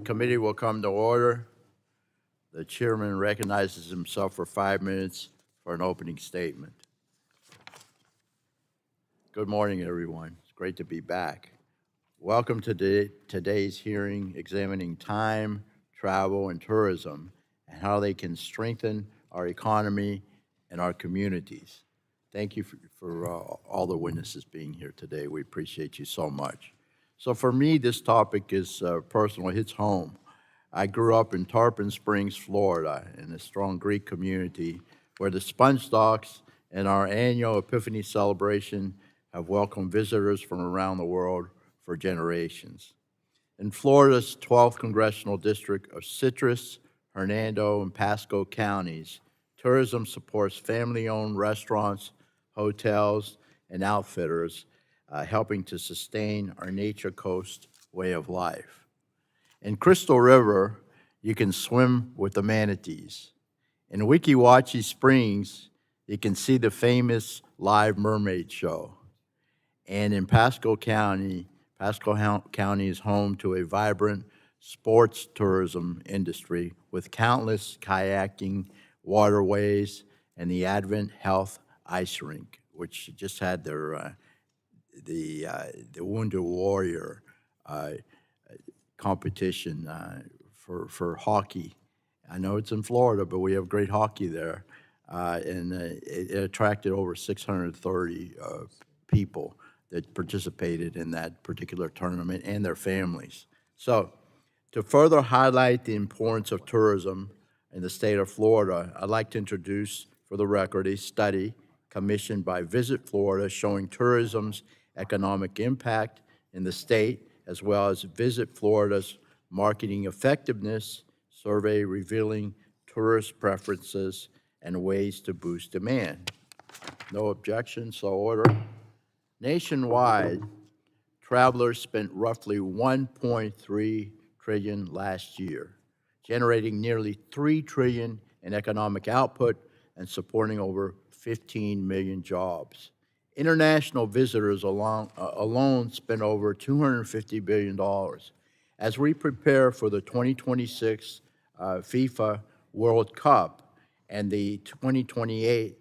Committee will come to order. The chairman recognizes himself for 5 minutes for an opening statement. Good morning, everyone. It's great to be back. Welcome to today's hearing examining time, travel, and tourism and how they can strengthen our economy and our communities. Thank you for all the witnesses being here today. We appreciate you so much. So for me, this topic is personal. It hits home. I grew up in Tarpon Springs, Florida, in a strong Greek community where the Sponge Docks and our annual Epiphany celebration have welcomed visitors from around the world for generations. In Florida's 12th Congressional District of Citrus, Hernando, and Pasco counties, tourism supports family-owned restaurants, hotels, and outfitters, helping to sustain our nature coast way of life. In Crystal River, you can swim with the manatees. In Weeki Wachee Springs, you can see the famous live mermaid show. And in Pasco County is home to a vibrant sports tourism industry with countless kayaking waterways and the Advent Health Ice Rink, which just had their the Wounded Warrior competition for hockey. I know it's in Florida, but we have great hockey there, and it attracted over 630 people that participated in that particular tournament and their families. So, to further highlight the importance of tourism in the state of Florida, I'd like to introduce, for the record, a study commissioned by Visit Florida showing tourism's economic impact in the state, as well as Visit Florida's marketing effectiveness survey revealing tourist preferences and ways to boost demand. No objection, so order. Nationwide, travelers spent roughly $1.3 trillion last year, generating nearly $3 trillion in economic output and supporting over 15 million jobs. International visitors alone spent over $250 billion. As we prepare for the 2026 FIFA World Cup and the 2028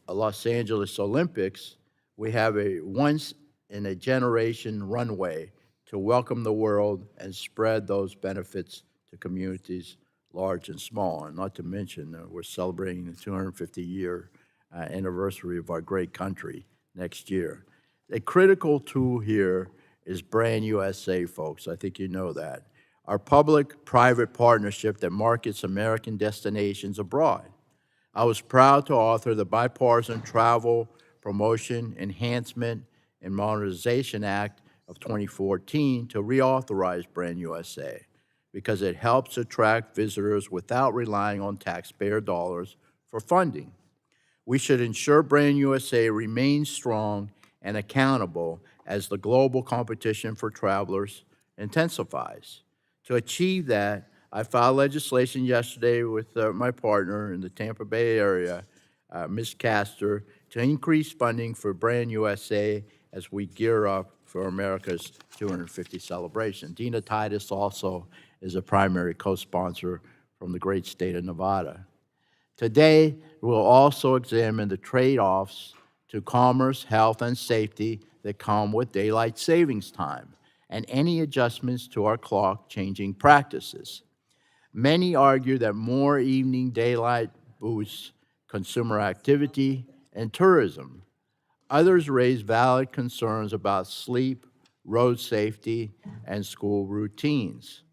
Los Angeles Olympics, we have a once-in-a-generation runway to welcome the world and spread those benefits to communities large and small. And not to mention, we're celebrating the 250-year anniversary of our great country next year. A critical tool here is Brand USA, folks. I think you know that. Our public-private partnership that markets American destinations abroad. I was proud to author the Bipartisan Travel Promotion, Enhancement, and Modernization Act of 2014 to reauthorize Brand USA because it helps attract visitors without relying on taxpayer dollars for funding. We should ensure Brand USA remains strong and accountable as the global competition for travelers intensifies. To achieve that, I filed legislation yesterday with my partner in the Tampa Bay area, Ms. Castor, to increase funding for Brand USA as we gear up for America's 250 celebration. Dina Titus also is a primary co-sponsor from the great state of Nevada. Today, we'll also examine the trade-offs to commerce, health, and safety that come with daylight savings time and any adjustments to our clock-changing practices. Many argue that more evening daylight boosts consumer activity and tourism. Others raise valid concerns about sleep, road safety, and school routines.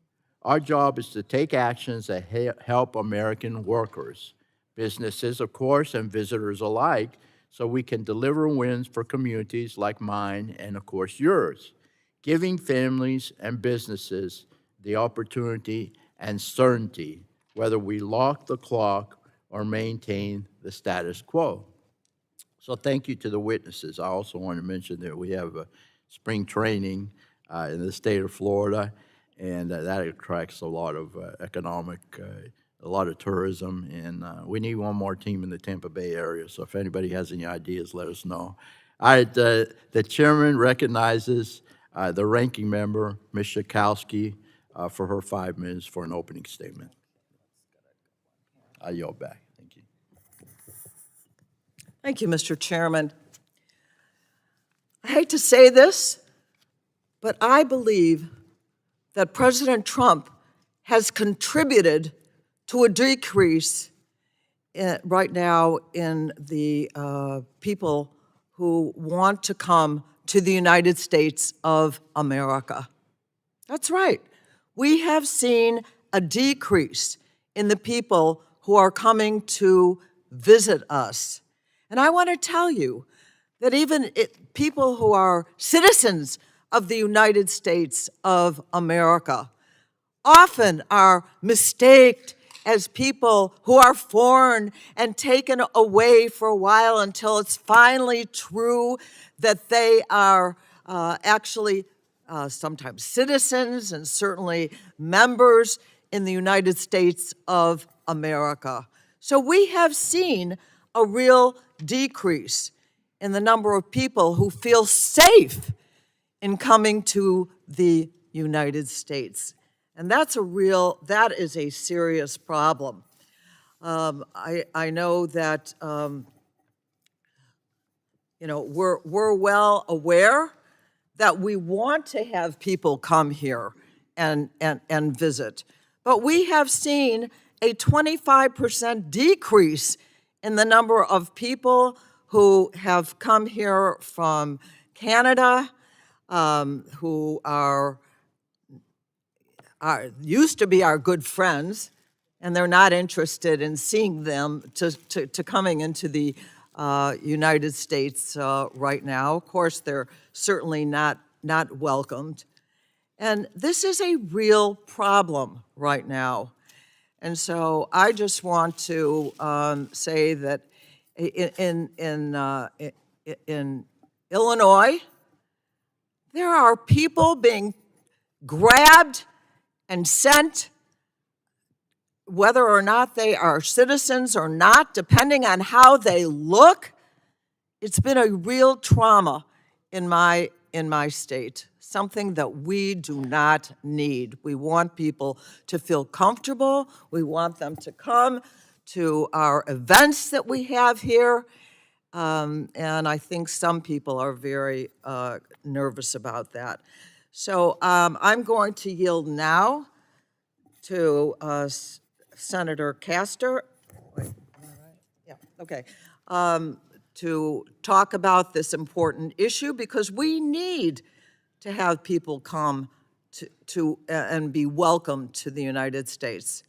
Our job is to take actions that help American workers, businesses, of course, and visitors alike, so we can deliver wins for communities like mine and, of course, yours, giving families and businesses the opportunity and certainty, whether we lock the clock or maintain the status quo. So thank you to the witnesses. I also want to mention that we have a spring training in the state of Florida, and that attracts a lot of economic, a lot of tourism, and we need one more team in the Tampa Bay area, so if anybody has any ideas, let us know. All right, the chairman recognizes the ranking member, Ms. Schakowsky, for her 5 minutes for an opening statement. I yield back. Thank you. Thank you, Mr. Chairman. I hate to say this, but I believe that President Trump has contributed to a decrease right now in the people who want to come to the United States of America. That's right. We have seen a decrease in the people who are coming to visit us. And I want to tell you that even people who are citizens of the United States of America often are mistaked as people who are foreign and taken away for a while until it's finally true that they are actually sometimes citizens and certainly members in the United States of America. So we have seen a real decrease in the number of people who feel safe in coming to the United States. And that is a serious problem. I know that, we're well aware that we want to have people come here and visit. But we have seen a 25% decrease in the number of people who have come here from Canada, who used to be our good friends, and they're not interested in seeing them to coming into the United States right now. Of course, they're certainly not welcomed. And this is a real problem right now. And so I just want to say that in Illinois, there are people being grabbed and sent, whether or not they are citizens or not, depending on how they look. It's been a real trauma in my state, something that we do not need. We want people to feel comfortable. We want them to come to our events that we have here. And I think some people are very nervous about that. So I'm going to yield now to Senator Castor. Wait, yeah, okay. To talk about this important issue, because we need to have people come to and be welcomed to the United States.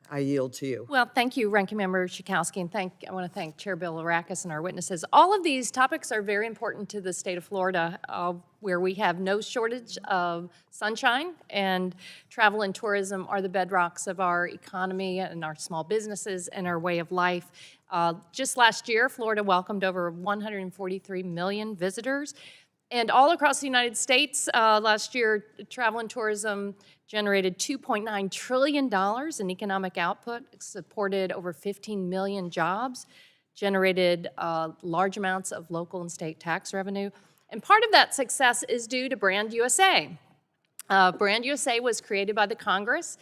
I yield to you. Well, thank you, Ranking Member Schakowsky, and I want to thank Chair Bilirakis and our witnesses. All of these topics are very important to the state of Florida, where we have no shortage of sunshine, and travel and tourism are the bedrocks of our economy and our small businesses and our way of life. Just last year, Florida welcomed over 143 million visitors. And all across the United States, last year, travel and tourism generated $2.9 trillion in economic output, supported over 15 million jobs, generated large amounts of local and state tax revenue. And part of that success is due to Brand USA. Brand USA was created by the Congress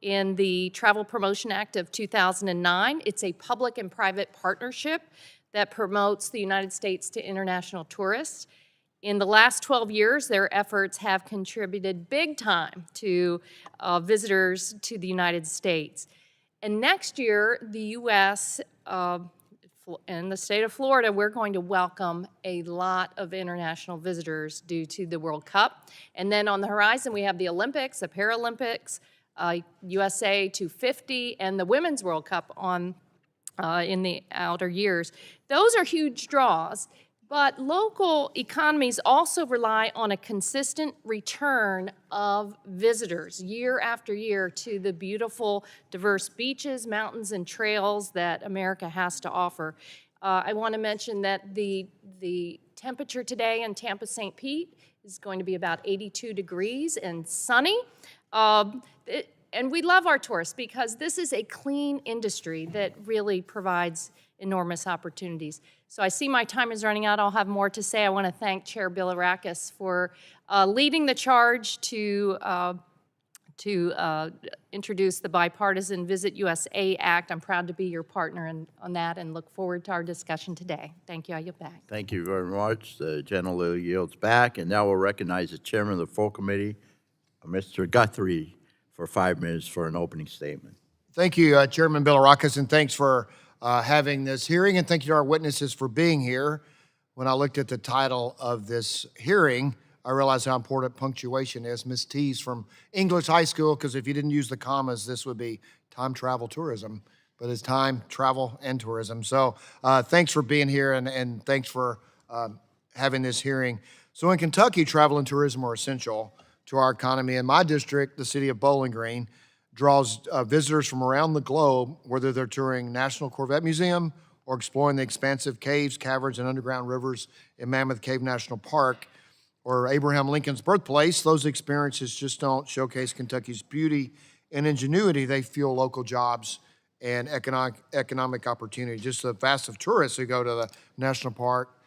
in the Travel Promotion Act of 2009. It's a public and private partnership that promotes the United States to international tourists. In the last 12 years, their efforts have contributed big time to visitors to the United States. And next year, the U.S. And the state of Florida, we're going to welcome a lot of international visitors due to the World Cup. And then on the horizon, we have the Olympics, the Paralympics, USA 250, and the Women's World Cup in the outer years. Those are huge draws. But local economies also rely on a consistent return of visitors year after year to the beautiful, diverse beaches, mountains, and trails that America has to offer. I want to mention that the temperature today in Tampa, St. Pete is going to be about 82 degrees and sunny. And we love our tourists because this is a clean industry that really provides enormous opportunities. So I see my time is running out. I'll have more to say. I want to thank Chair Bilirakis for leading the charge to to introduce the bipartisan Visit USA Act. I'm proud to be your partner on that and look forward to our discussion today. Thank you. I yield back. Thank you very much. The gentleman yields back, and now we'll recognize the chairman of the full committee, Mr. Guthrie, for 5 minutes for an opening statement. Thank you, Chairman Bilirakis, and thanks for having this hearing, and thank you to our witnesses for being here. When I looked at the title of this hearing, I realized how important punctuation is. Miss T's from English High School, because if you didn't use the commas, this would be time, travel, tourism. But it's time, travel, and tourism. So thanks for being here, and thanks for having this hearing. So in Kentucky, travel and tourism are essential to our economy. In my district, the city of Bowling Green, draws visitors from around the globe, whether they're touring National Corvette Museum or exploring the expansive caves, caverns, and underground rivers in Mammoth Cave National Park, or Abraham Lincoln's birthplace. Those experiences just don't showcase Kentucky's beauty and ingenuity. They fuel local jobs and economic opportunity. Just the vast of tourists who go to the national park,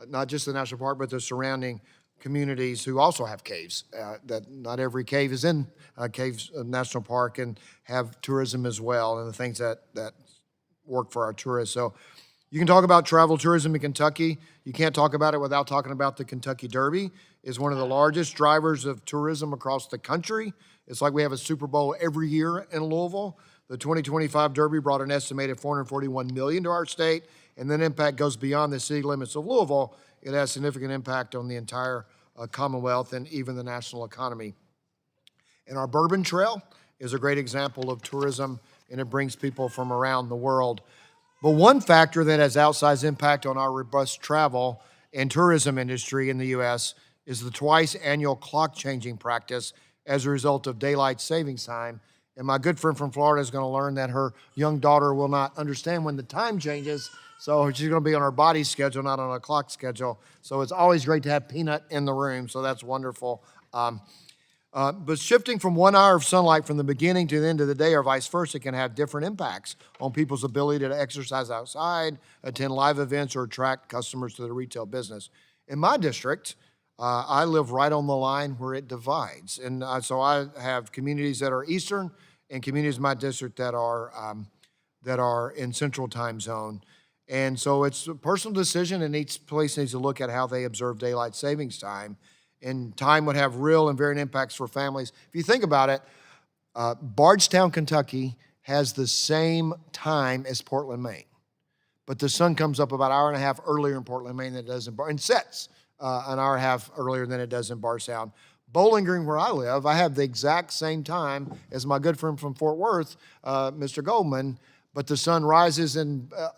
not just the national park, but the surrounding communities who also have caves. That not every cave is in Caves National Park, and have tourism as well, and the things that work for our tourists. So you can talk about travel tourism in Kentucky. You can't talk about it without talking about the Kentucky Derby. It's one of the largest drivers of tourism across the country. It's like we have a Super Bowl every year in Louisville. The 2025 Derby brought an estimated $441 million to our state, and that impact goes beyond the city limits of Louisville. It has significant impact on the entire Commonwealth and even the national economy. And our Bourbon Trail is a great example of tourism, and it brings people from around the world. But one factor that has outsized impact on our robust travel and tourism industry in the U.S. is the twice annual clock changing practice as a result of daylight savings time. And my good friend from Florida is going to learn that her young daughter will not understand when the time changes, so she's going to be on her body schedule, not on a clock schedule. So it's always great to have Peanut in the room, so that's wonderful. But shifting from 1 hour of sunlight from the beginning to the end of the day or vice versa can have different impacts on people's ability to exercise outside, attend live events, or attract customers to the retail business. In my district, I live right on the line where it divides. And so I have communities that are eastern and communities in my district that are in central time zone. And so it's a personal decision, and each place needs to look at how they observe daylight savings time. And time would have real and varying impacts for families. If you think about it, Bardstown, Kentucky has the same time as Portland, Maine. But the sun comes up about an hour and a half earlier in Portland, Maine than it does in and sets an hour and a half earlier than it does in Bardstown. Bowling Green, where I live, I have the exact same time as my good friend from Fort Worth, Mr. Goldman, but the sun rises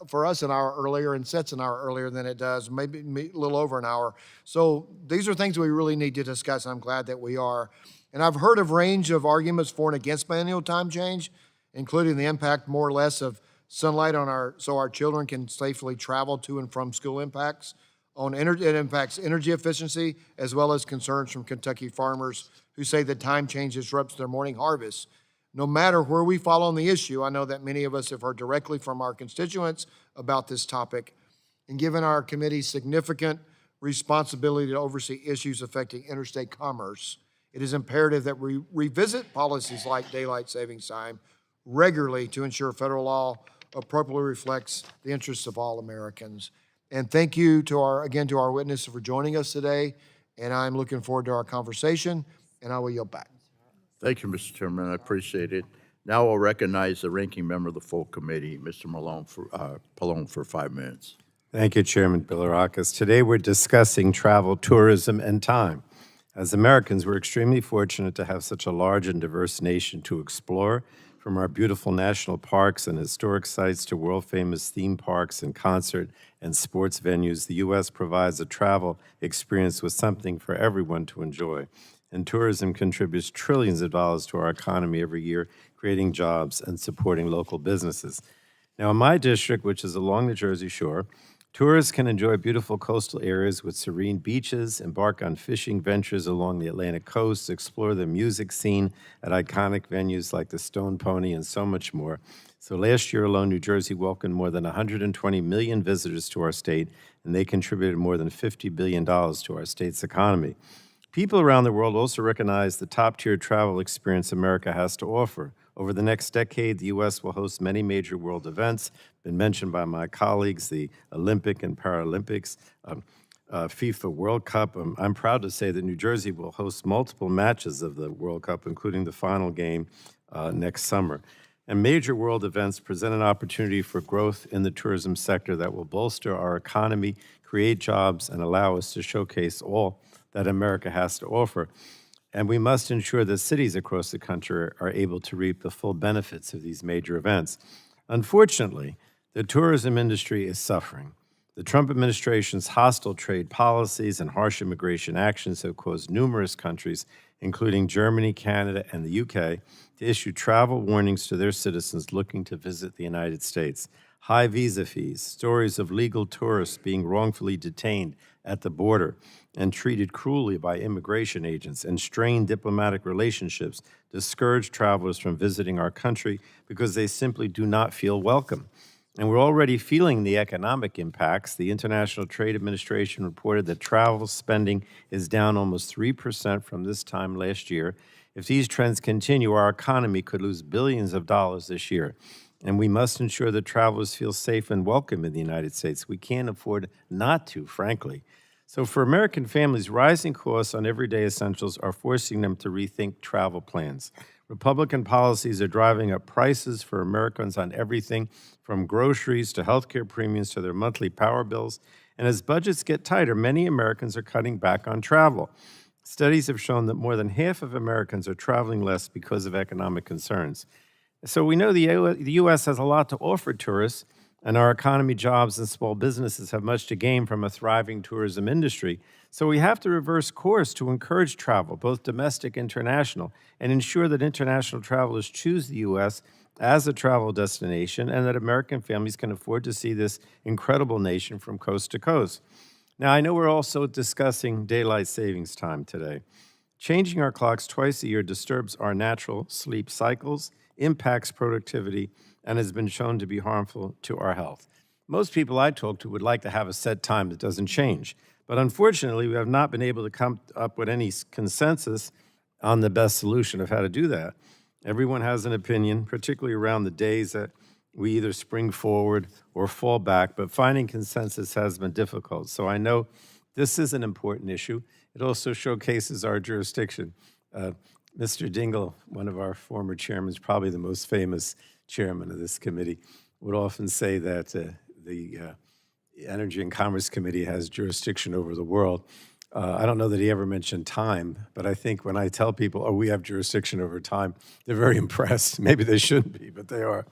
for us an hour earlier and sets an hour earlier than it does, maybe a little over an hour. So these are things we really need to discuss, and I'm glad that we are. And I've heard of range of arguments for and against manual time change, including the impact more or less of sunlight on so our children can safely travel to and from school impacts. It impacts energy efficiency, as well as concerns from Kentucky farmers who say that time change disrupts their morning harvest. No matter where we fall on the issue, I know that many of us have heard directly from our constituents about this topic. And given our committee's significant responsibility to oversee issues affecting interstate commerce, it is imperative that we revisit policies like daylight savings time regularly to ensure federal law appropriately reflects the interests of all Americans. And thank you to our witnesses for joining us today. And I'm looking forward to our conversation, and I will yield back. Thank you, Mr. Chairman. I appreciate it. Now I'll recognize the ranking member of the full committee, Mr. Pallone, for 5 minutes. Thank you, Chairman Bilirakis. Today we're discussing travel, tourism, and time. As Americans, we're extremely fortunate to have such a large and diverse nation to explore, from our beautiful national parks and historic sites to world-famous theme parks and concert and sports venues. The U.S. provides a travel experience with something for everyone to enjoy. And tourism contributes trillions of dollars to our economy every year, creating jobs and supporting local businesses. Now, in my district, which is along the Jersey Shore, tourists can enjoy beautiful coastal areas with serene beaches, embark on fishing ventures along the Atlantic coast, explore the music scene at iconic venues like the Stone Pony, and so much more. So last year alone, New Jersey welcomed more than 120 million visitors to our state, and they contributed more than $50 billion to our state's economy. People around the world also recognize the top-tier travel experience America has to offer. Over the next decade, the U.S. will host many major world events, been mentioned by my colleagues, the Olympic and Paralympics, FIFA World Cup. I'm proud to say that New Jersey will host multiple matches of the World Cup, including the final game next summer. And major world events present an opportunity for growth in the tourism sector that will bolster our economy, create jobs, and allow us to showcase all that America has to offer. And we must ensure that cities across the country are able to reap the full benefits of these major events. Unfortunately, the tourism industry is suffering. The Trump administration's hostile trade policies and harsh immigration actions have caused numerous countries, including Germany, Canada, and the UK, to issue travel warnings to their citizens looking to visit the United States. High visa fees, stories of legal tourists being wrongfully detained at the border and treated cruelly by immigration agents, and strained diplomatic relationships discourage travelers from visiting our country because they simply do not feel welcome. And we're already feeling the economic impacts. The International Trade Administration reported that travel spending is down almost 3% from this time last year. If these trends continue, our economy could lose billions of dollars this year. And we must ensure that travelers feel safe and welcome in the United States. We can't afford not to, frankly. So for American families, rising costs on everyday essentials are forcing them to rethink travel plans. Republican policies are driving up prices for Americans on everything from groceries to healthcare premiums to their monthly power bills. And as budgets get tighter, many Americans are cutting back on travel. Studies have shown that more than half of Americans are traveling less because of economic concerns. So we know the U.S. has a lot to offer tourists, and our economy, jobs, and small businesses have much to gain from a thriving tourism industry. So we have to reverse course to encourage travel, both domestic and international, and ensure that international travelers choose the U.S. as a travel destination and that American families can afford to see this incredible nation from coast to coast. Now, I know we're also discussing daylight savings time today. Changing our clocks twice a year disturbs our natural sleep cycles, impacts productivity, and has been shown to be harmful to our health. Most people I talk to would like to have a set time that doesn't change, but unfortunately, we have not been able to come up with any consensus on the best solution of how to do that. Everyone has an opinion, particularly around the days that we either spring forward or fall back, but finding consensus has been difficult. So I know this is an important issue. It also showcases our jurisdiction. Mr. Dingell, one of our former chairmen, is probably the most famous chairman of this committee, would often say that the Energy and Commerce Committee has jurisdiction over the world. I don't know that he ever mentioned time, but I think when I tell people, oh, we have jurisdiction over time, they're very impressed. Maybe they shouldn't be, but they are.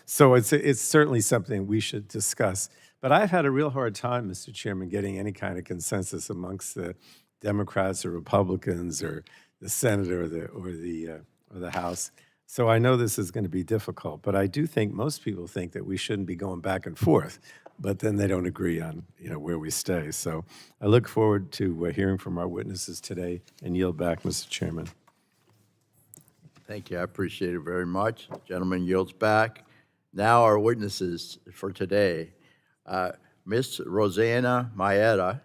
So it's certainly something we should discuss. But I've had a real hard time, Mr. Chairman, getting any kind of consensus amongst the Democrats or Republicans or the Senate or the House. So I know this is going to be difficult, but I do think most people think that we shouldn't be going back and forth, but then they don't agree on where we stay. So I look forward to hearing from our witnesses today and yield back, Mr. Chairman. Thank you. I appreciate it very much. Gentleman yields back. Now our witnesses for today. Ms. Rosanna Maietta,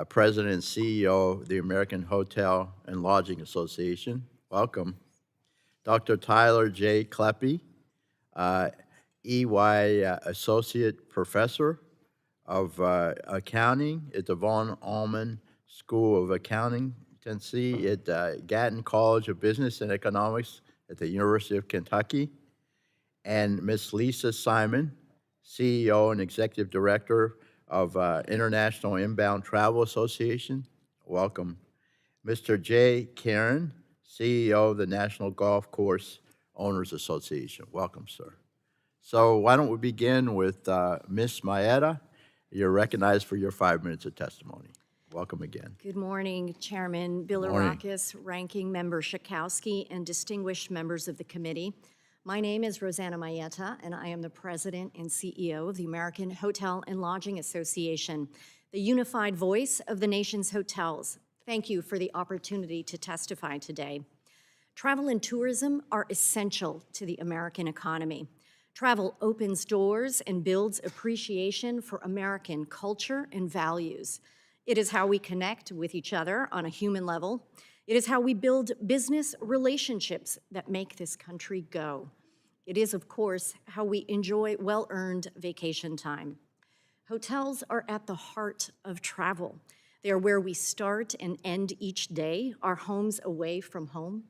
President and CEO of the American Hotel and Lodging Association. Welcome. Dr. Tyler J. Kleppe, EY Associate Professor of Accounting at the von Allmen School of Accountancy at Gatton College of Business and Economics at the University of Kentucky. And Ms. Lisa Simon, CEO and Executive Director of International Inbound Travel Association. Welcome. Mr. Jay Karen, CEO of the National Golf Course Owners Association. Welcome, sir. So why don't we begin with Ms. Maietta. You're recognized for your 5 minutes of testimony. Welcome again. Good morning, Chairman Bilirakis, Ranking Member Schakowsky, and distinguished members of the committee. My name is Rosanna Maietta, and I am the President and CEO of the American Hotel and Lodging Association, the unified voice of the nation's hotels. Thank you for the opportunity to testify today. Travel and tourism are essential to the American economy. Travel opens doors and builds appreciation for American culture and values. It is how we connect with each other on a human level. It is how we build business relationships that make this country go. It is, of course, how we enjoy well-earned vacation time. Hotels are at the heart of travel. They are where we start and end each day, our homes away from home.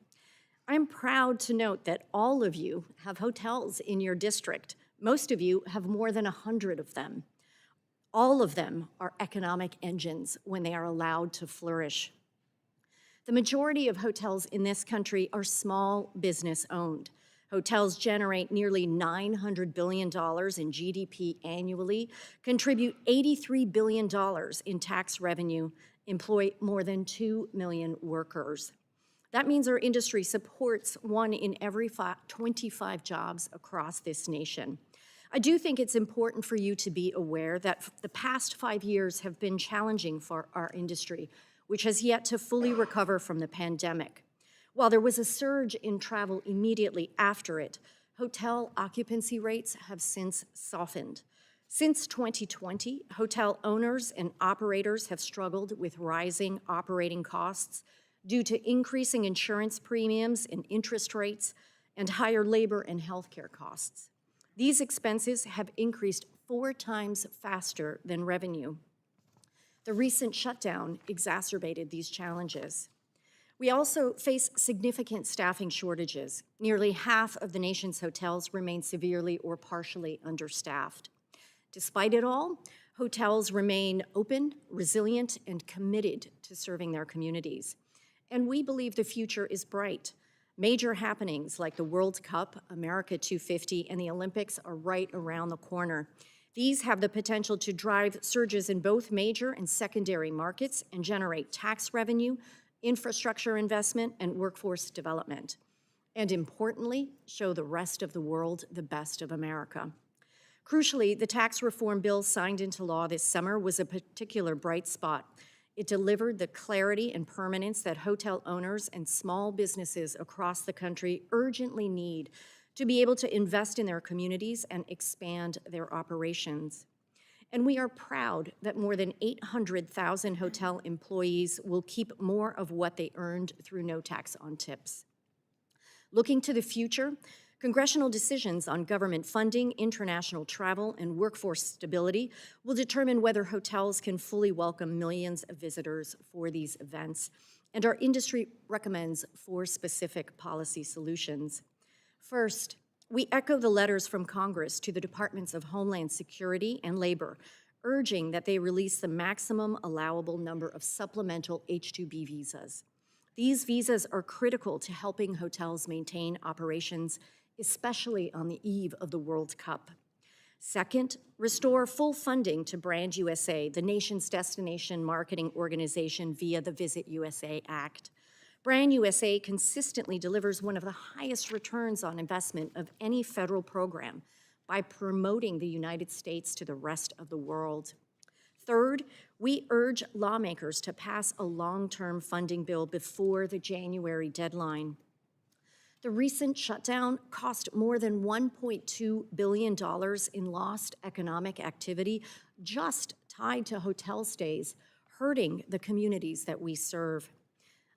I'm proud to note that all of you have hotels in your district. Most of you have more than 100 of them. All of them are economic engines when they are allowed to flourish. The majority of hotels in this country are small business owned. Hotels generate nearly $900 billion in GDP annually, contribute $83 billion in tax revenue, employ more than 2 million workers. That means our industry supports 1 in every 25 jobs across this nation. I do think it's important for you to be aware that the past 5 years have been challenging for our industry, which has yet to fully recover from the pandemic. While there was a surge in travel immediately after it, hotel occupancy rates have since softened. Since 2020, hotel owners and operators have struggled with rising operating costs due to increasing insurance premiums and interest rates and higher labor and healthcare costs. These expenses have increased 4 times faster than revenue. The recent shutdown exacerbated these challenges. We also face significant staffing shortages. Nearly half of the nation's hotels remain severely or partially understaffed. Despite it all, hotels remain open, resilient, and committed to serving their communities. And we believe the future is bright. Major happenings like the World Cup, America 250, and the Olympics are right around the corner. These have the potential to drive surges in both major and secondary markets and generate tax revenue, infrastructure investment, and workforce development. And importantly, show the rest of the world the best of America. Crucially, the tax reform bill signed into law this summer was a particular bright spot. It delivered the clarity and permanence that hotel owners and small businesses across the country urgently need to be able to invest in their communities and expand their operations. And we are proud that more than 800,000 hotel employees will keep more of what they earned through no tax on tips. Looking to the future, congressional decisions on government funding, international travel, and workforce stability will determine whether hotels can fully welcome millions of visitors for these events, and our industry recommends 4 specific policy solutions. First, we echo the letters from Congress to the Departments of Homeland Security and Labor, urging that they release the maximum allowable number of supplemental H-2B visas. These visas are critical to helping hotels maintain operations, especially on the eve of the World Cup. Second, restore full funding to Brand USA, the nation's destination marketing organization via the Visit USA Act. Brand USA consistently delivers one of the highest returns on investment of any federal program by promoting the United States to the rest of the world. Third, we urge lawmakers to pass a long-term funding bill before the January deadline. The recent shutdown cost more than $1.2 billion in lost economic activity just tied to hotel stays, hurting the communities that we serve.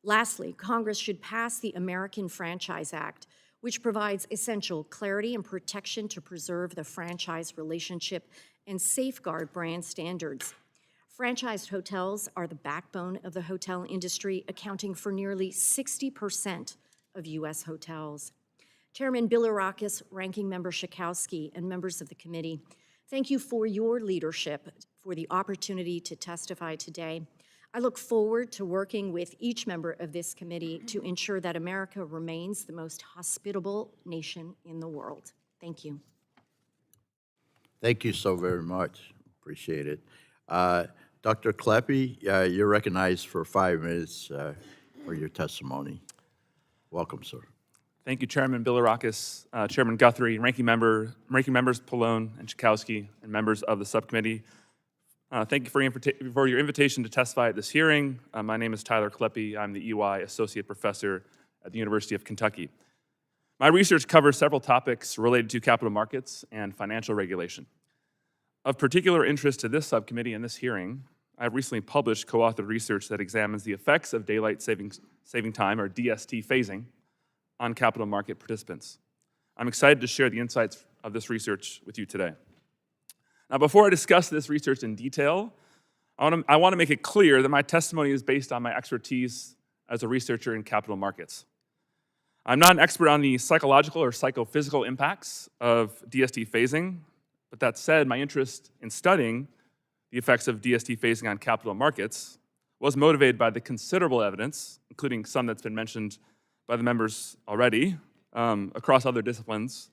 Lastly, Congress should pass the American Franchise Act, which provides essential clarity and protection to preserve the franchise relationship and safeguard brand standards. Franchised hotels are the backbone of the hotel industry, accounting for nearly 60% of U.S. hotels. Chairman Bilirakis, Ranking Member Schakowsky, and members of the committee, thank you for your leadership, for the opportunity to testify today. I look forward to working with each member of this committee to ensure that America remains the most hospitable nation in the world. Thank you. Thank you so very much. Appreciate it. Dr. Kleppe, you're recognized for 5 minutes for your testimony. Welcome, sir. Thank you, Chairman Bilirakis, Chairman Guthrie, Ranking Members Pallone and Schakowsky, and members of the subcommittee. Thank you for your invitation to testify at this hearing. My name is Tyler Kleppe. I'm the EY Associate Professor at the University of Kentucky. My research covers several topics related to capital markets and financial regulation. Of particular interest to this subcommittee and this hearing I have recently published co-authored research that examines the effects of daylight saving time, or DST phasing, on capital market participants. I'm excited to share the insights of this research with you today. Now, before I discuss this research in detail, I want to make it clear that my testimony is based on my expertise as a researcher in capital markets. I'm not an expert on the psychological or psychophysical impacts of DST phasing, but that said, my interest in studying the effects of DST phasing on capital markets was motivated by the considerable evidence, including some that's been mentioned by the members already, across other disciplines,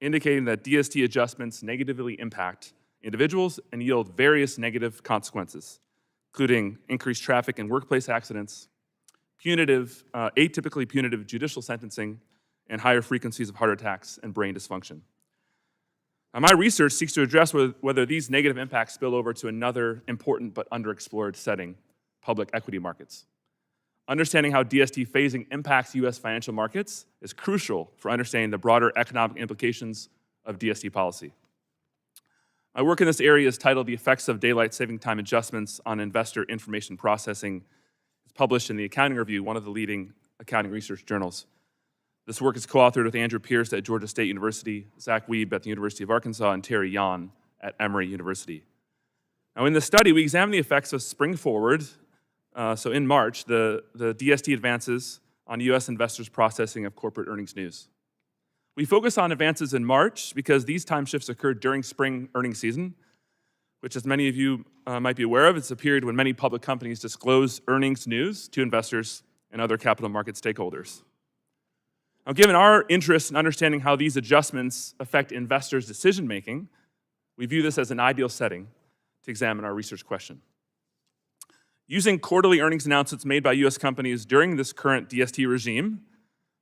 indicating that DST adjustments negatively impact individuals and yield various negative consequences, including increased traffic and workplace accidents, atypically punitive judicial sentencing, and higher frequencies of heart attacks and brain dysfunction. Now, my research seeks to address whether these negative impacts spill over to another important but underexplored setting, public equity markets. Understanding how DST phasing impacts U.S. financial markets is crucial for understanding the broader economic implications of DST policy. My work in this area is titled The Effects of Daylight Saving Time Adjustments on Investor Information Processing. It's published in the Accounting Review, one of the leading accounting research journals. This work is co-authored with Andrew Pierce at Georgia State University, Zach Wiebe at the University of Arkansas, and Terry Yan at Emory University. Now, in this study, we examine the effects of spring forward, so in March, the DST advances on U.S. investors' processing of corporate earnings news. We focus on advances in March because these time shifts occurred during spring earnings season, which, as many of you might be aware of, it's a period when many public companies disclose earnings news to investors and other capital market stakeholders. Now, given our interest in understanding how these adjustments affect investors' decision-making, we view this as an ideal setting to examine our research question. Using quarterly earnings announcements made by U.S. companies during this current DST regime,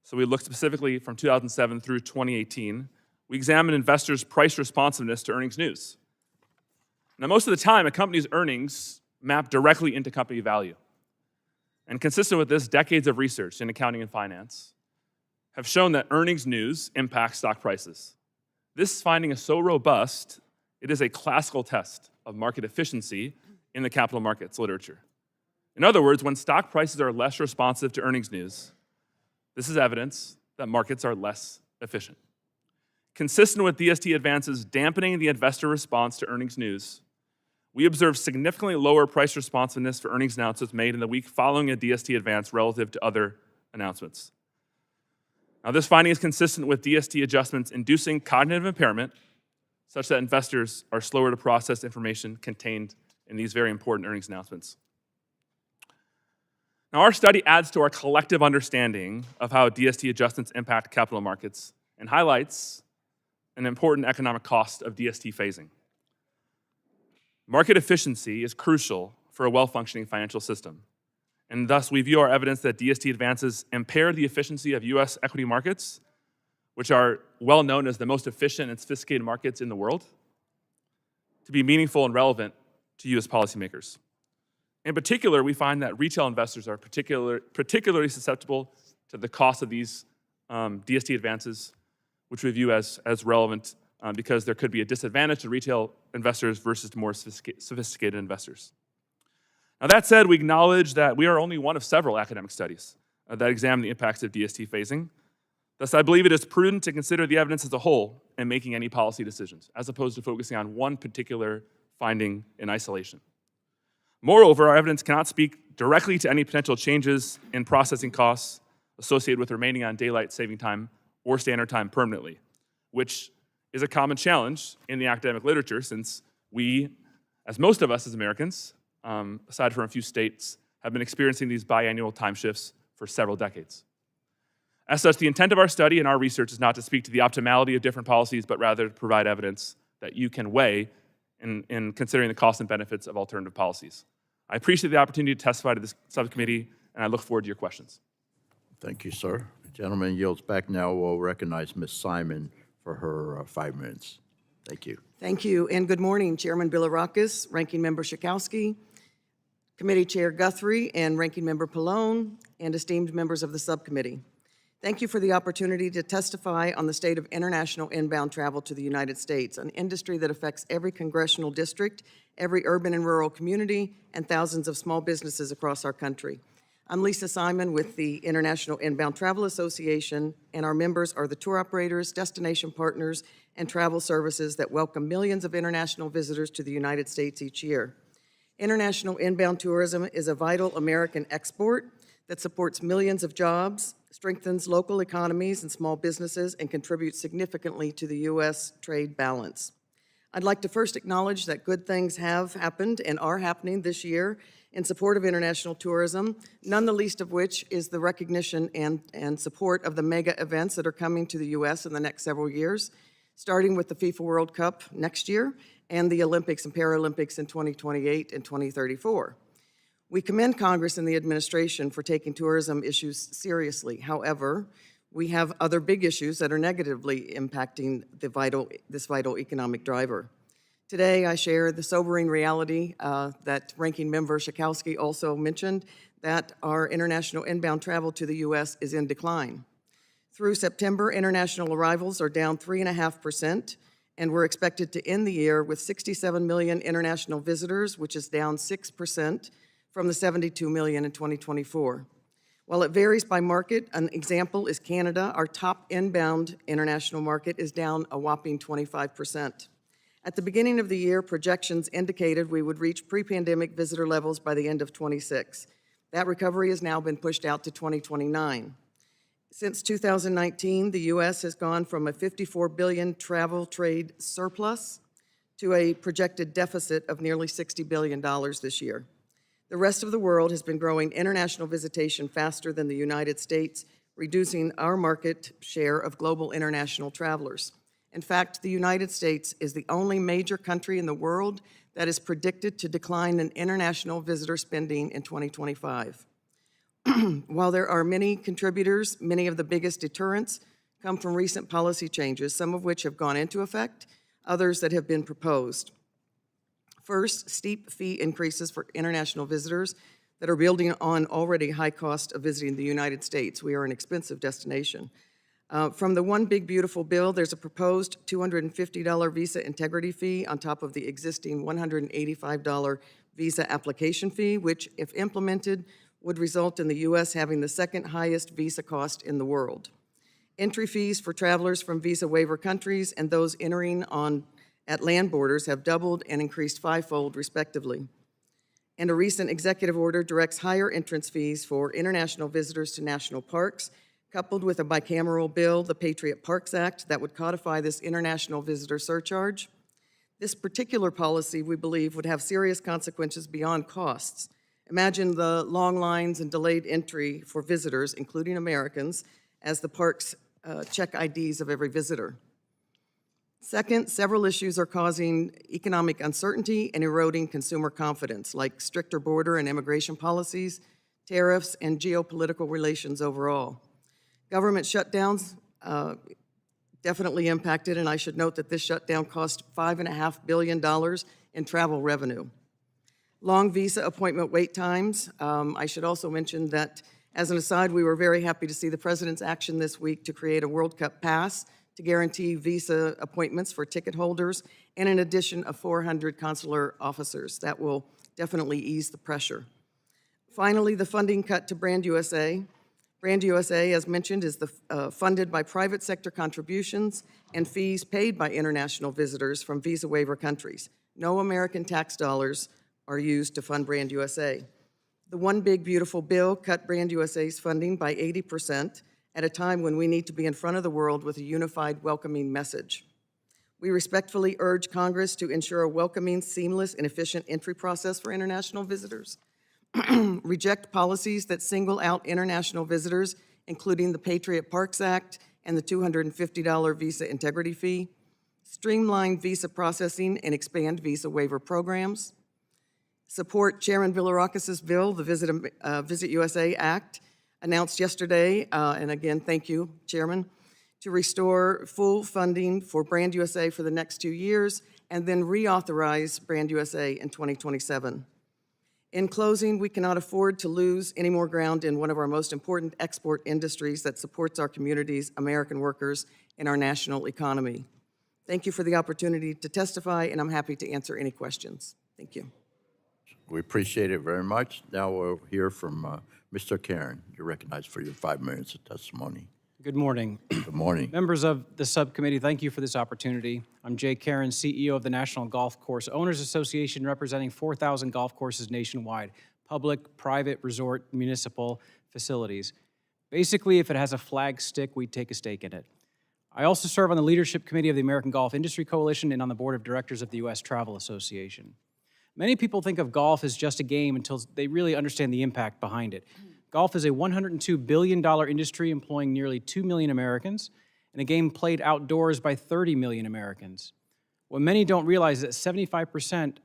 so we looked specifically from 2007 through 2018, we examined investors' price responsiveness to earnings news. Now, most of the time, a company's earnings map directly into company value. And consistent with this, decades of research in accounting and finance have shown that earnings news impacts stock prices. This finding is so robust, it is a classical test of market efficiency in the capital markets literature. In other words, when stock prices are less responsive to earnings news, this is evidence that markets are less efficient. Consistent with DST advances dampening the investor response to earnings news, we observed significantly lower price responsiveness for earnings announcements made in the week following a DST advance relative to other announcements. Now, this finding is consistent with DST adjustments inducing cognitive impairment, such that investors are slower to process information contained in these very important earnings announcements. Now, our study adds to our collective understanding of how DST adjustments impact capital markets and highlights an important economic cost of DST phasing. Market efficiency is crucial for a well-functioning financial system, and thus we view our evidence that DST advances impair the efficiency of U.S. equity markets, which are well known as the most efficient and sophisticated markets in the world, to be meaningful and relevant to U.S. policymakers. In particular, we find that retail investors are particularly susceptible to the cost of these DST advances, which we view as relevant because there could be a disadvantage to retail investors versus more sophisticated investors. Now, that said, we acknowledge that we are only one of several academic studies that examine the impacts of DST phasing. Thus, I believe it is prudent to consider the evidence as a whole in making any policy decisions, as opposed to focusing on one particular finding in isolation. Moreover, our evidence cannot speak directly to any potential changes in processing costs associated with remaining on daylight saving time or standard time permanently, which is a common challenge in the academic literature since we, as most of us as Americans, aside from a few states, have been experiencing these biannual time shifts for several decades. As such, the intent of our study and our research is not to speak to the optimality of different policies, but rather to provide evidence that you can weigh in considering the costs and benefits of alternative policies. I appreciate the opportunity to testify to this subcommittee, and I look forward to your questions. Thank you, sir. The gentleman yields back now. We'll recognize Ms. Simon for her 5 minutes. Thank you. Thank you, and good morning, Chairman Bilirakis, Ranking Member Schakowsky, Committee Chair Guthrie, and Ranking Member Pallone, and esteemed members of the subcommittee. Thank you for the opportunity to testify on the state of international inbound travel to the United States, an industry that affects every congressional district, every urban and rural community, and thousands of small businesses across our country. I'm Lisa Simon with the International Inbound Travel Association, and our members are the tour operators, destination partners, and travel services that welcome millions of international visitors to the United States each year. International inbound tourism is a vital American export that supports millions of jobs, strengthens local economies and small businesses, and contributes significantly to the U.S. trade balance. I'd like to first acknowledge that good things have happened and are happening this year in support of international tourism, none the least of which is the recognition and support of the mega events that are coming to the U.S. in the next several years, starting with the FIFA World Cup next year and the Olympics and Paralympics in 2028 and 2034. We commend Congress and the administration for taking tourism issues seriously. However, we have other big issues that are negatively impacting this vital economic driver. Today, I share the sobering reality that Ranking Member Schakowsky also mentioned, that our international inbound travel to the U.S. is in decline. Through September, international arrivals are down 3.5%, and we're expected to end the year with 67 million international visitors, which is down 6% from the 72 million in 2024. While it varies by market, an example is Canada. Our top inbound international market is down a whopping 25%. At the beginning of the year, projections indicated we would reach pre-pandemic visitor levels by the end of 26. That recovery has now been pushed out to 2029. Since 2019, the U.S. has gone from a $54 billion travel trade surplus to a projected deficit of nearly $60 billion this year. The rest of the world has been growing international visitation faster than the United States, reducing our market share of global international travelers. In fact, the United States is the only major country in the world that is predicted to decline in international visitor spending in 2025. While there are many contributors, many of the biggest deterrents come from recent policy changes, some of which have gone into effect, others that have been proposed. First, steep fee increases for international visitors that are building on already high cost of visiting the United States. We are an expensive destination. From the One Big Beautiful Bill, there's a proposed $250 visa integrity fee on top of the existing $185 visa application fee, which, if implemented, would result in the U.S. having the second highest visa cost in the world. Entry fees for travelers from visa waiver countries and those entering at land borders have doubled and increased fivefold, respectively. And a recent executive order directs higher entrance fees for international visitors to national parks, coupled with a bicameral bill, the Patriot Parks Act, that would codify this international visitor surcharge. This particular policy, we believe, would have serious consequences beyond costs. Imagine the long lines and delayed entry for visitors, including Americans, as the parks check IDs of every visitor. Second, several issues are causing economic uncertainty and eroding consumer confidence, like stricter border and immigration policies, tariffs, and geopolitical relations overall. Government shutdowns definitely impacted, and I should note that this shutdown cost $5.5 billion in travel revenue. Long visa appointment wait times. I should also mention that, as an aside, we were very happy to see the President's action this week to create a World Cup pass to guarantee visa appointments for ticket holders, and an addition of 400 consular officers. That will definitely ease the pressure. Finally, the funding cut to Brand USA. Brand USA, as mentioned, is funded by private sector contributions and fees paid by international visitors from visa waiver countries. No American tax dollars are used to fund Brand USA. The One Big Beautiful Bill cut Brand USA's funding by 80%, at a time when we need to be in front of the world with a unified, welcoming message. We respectfully urge Congress to ensure a welcoming, seamless, and efficient entry process for international visitors, reject policies that single out international visitors, including the Patriot Parks Act and the $250 visa integrity fee, streamline visa processing and expand visa waiver programs, support Chairman Bilirakis' bill, the Visit USA Act, announced yesterday, and again, thank you, Chairman, to restore full funding for Brand USA for the next 2 years, and then reauthorize Brand USA in 2027. In closing, we cannot afford to lose any more ground in one of our most important export industries that supports our communities, American workers, and our national economy. Thank you for the opportunity to testify, and I'm happy to answer any questions. Thank you. We appreciate it very much. Now we'll hear from Mr. Karen. You're recognized for your 5 minutes of testimony. Good morning. Good morning. Members of the subcommittee, thank you for this opportunity. I'm Jay Karen, CEO of the National Golf Course Owners Association, representing 4,000 golf courses nationwide, public, private, resort, municipal facilities. Basically, if it has a flag stick, we take a stake in it. I also serve on the leadership committee of the American Golf Industry Coalition and on the board of directors of the U.S. Travel Association. Many people think of golf as just a game until they really understand the impact behind it. Golf is a $102 billion industry employing nearly 2 million Americans, and a game played outdoors by 30 million Americans. What many don't realize is that 75%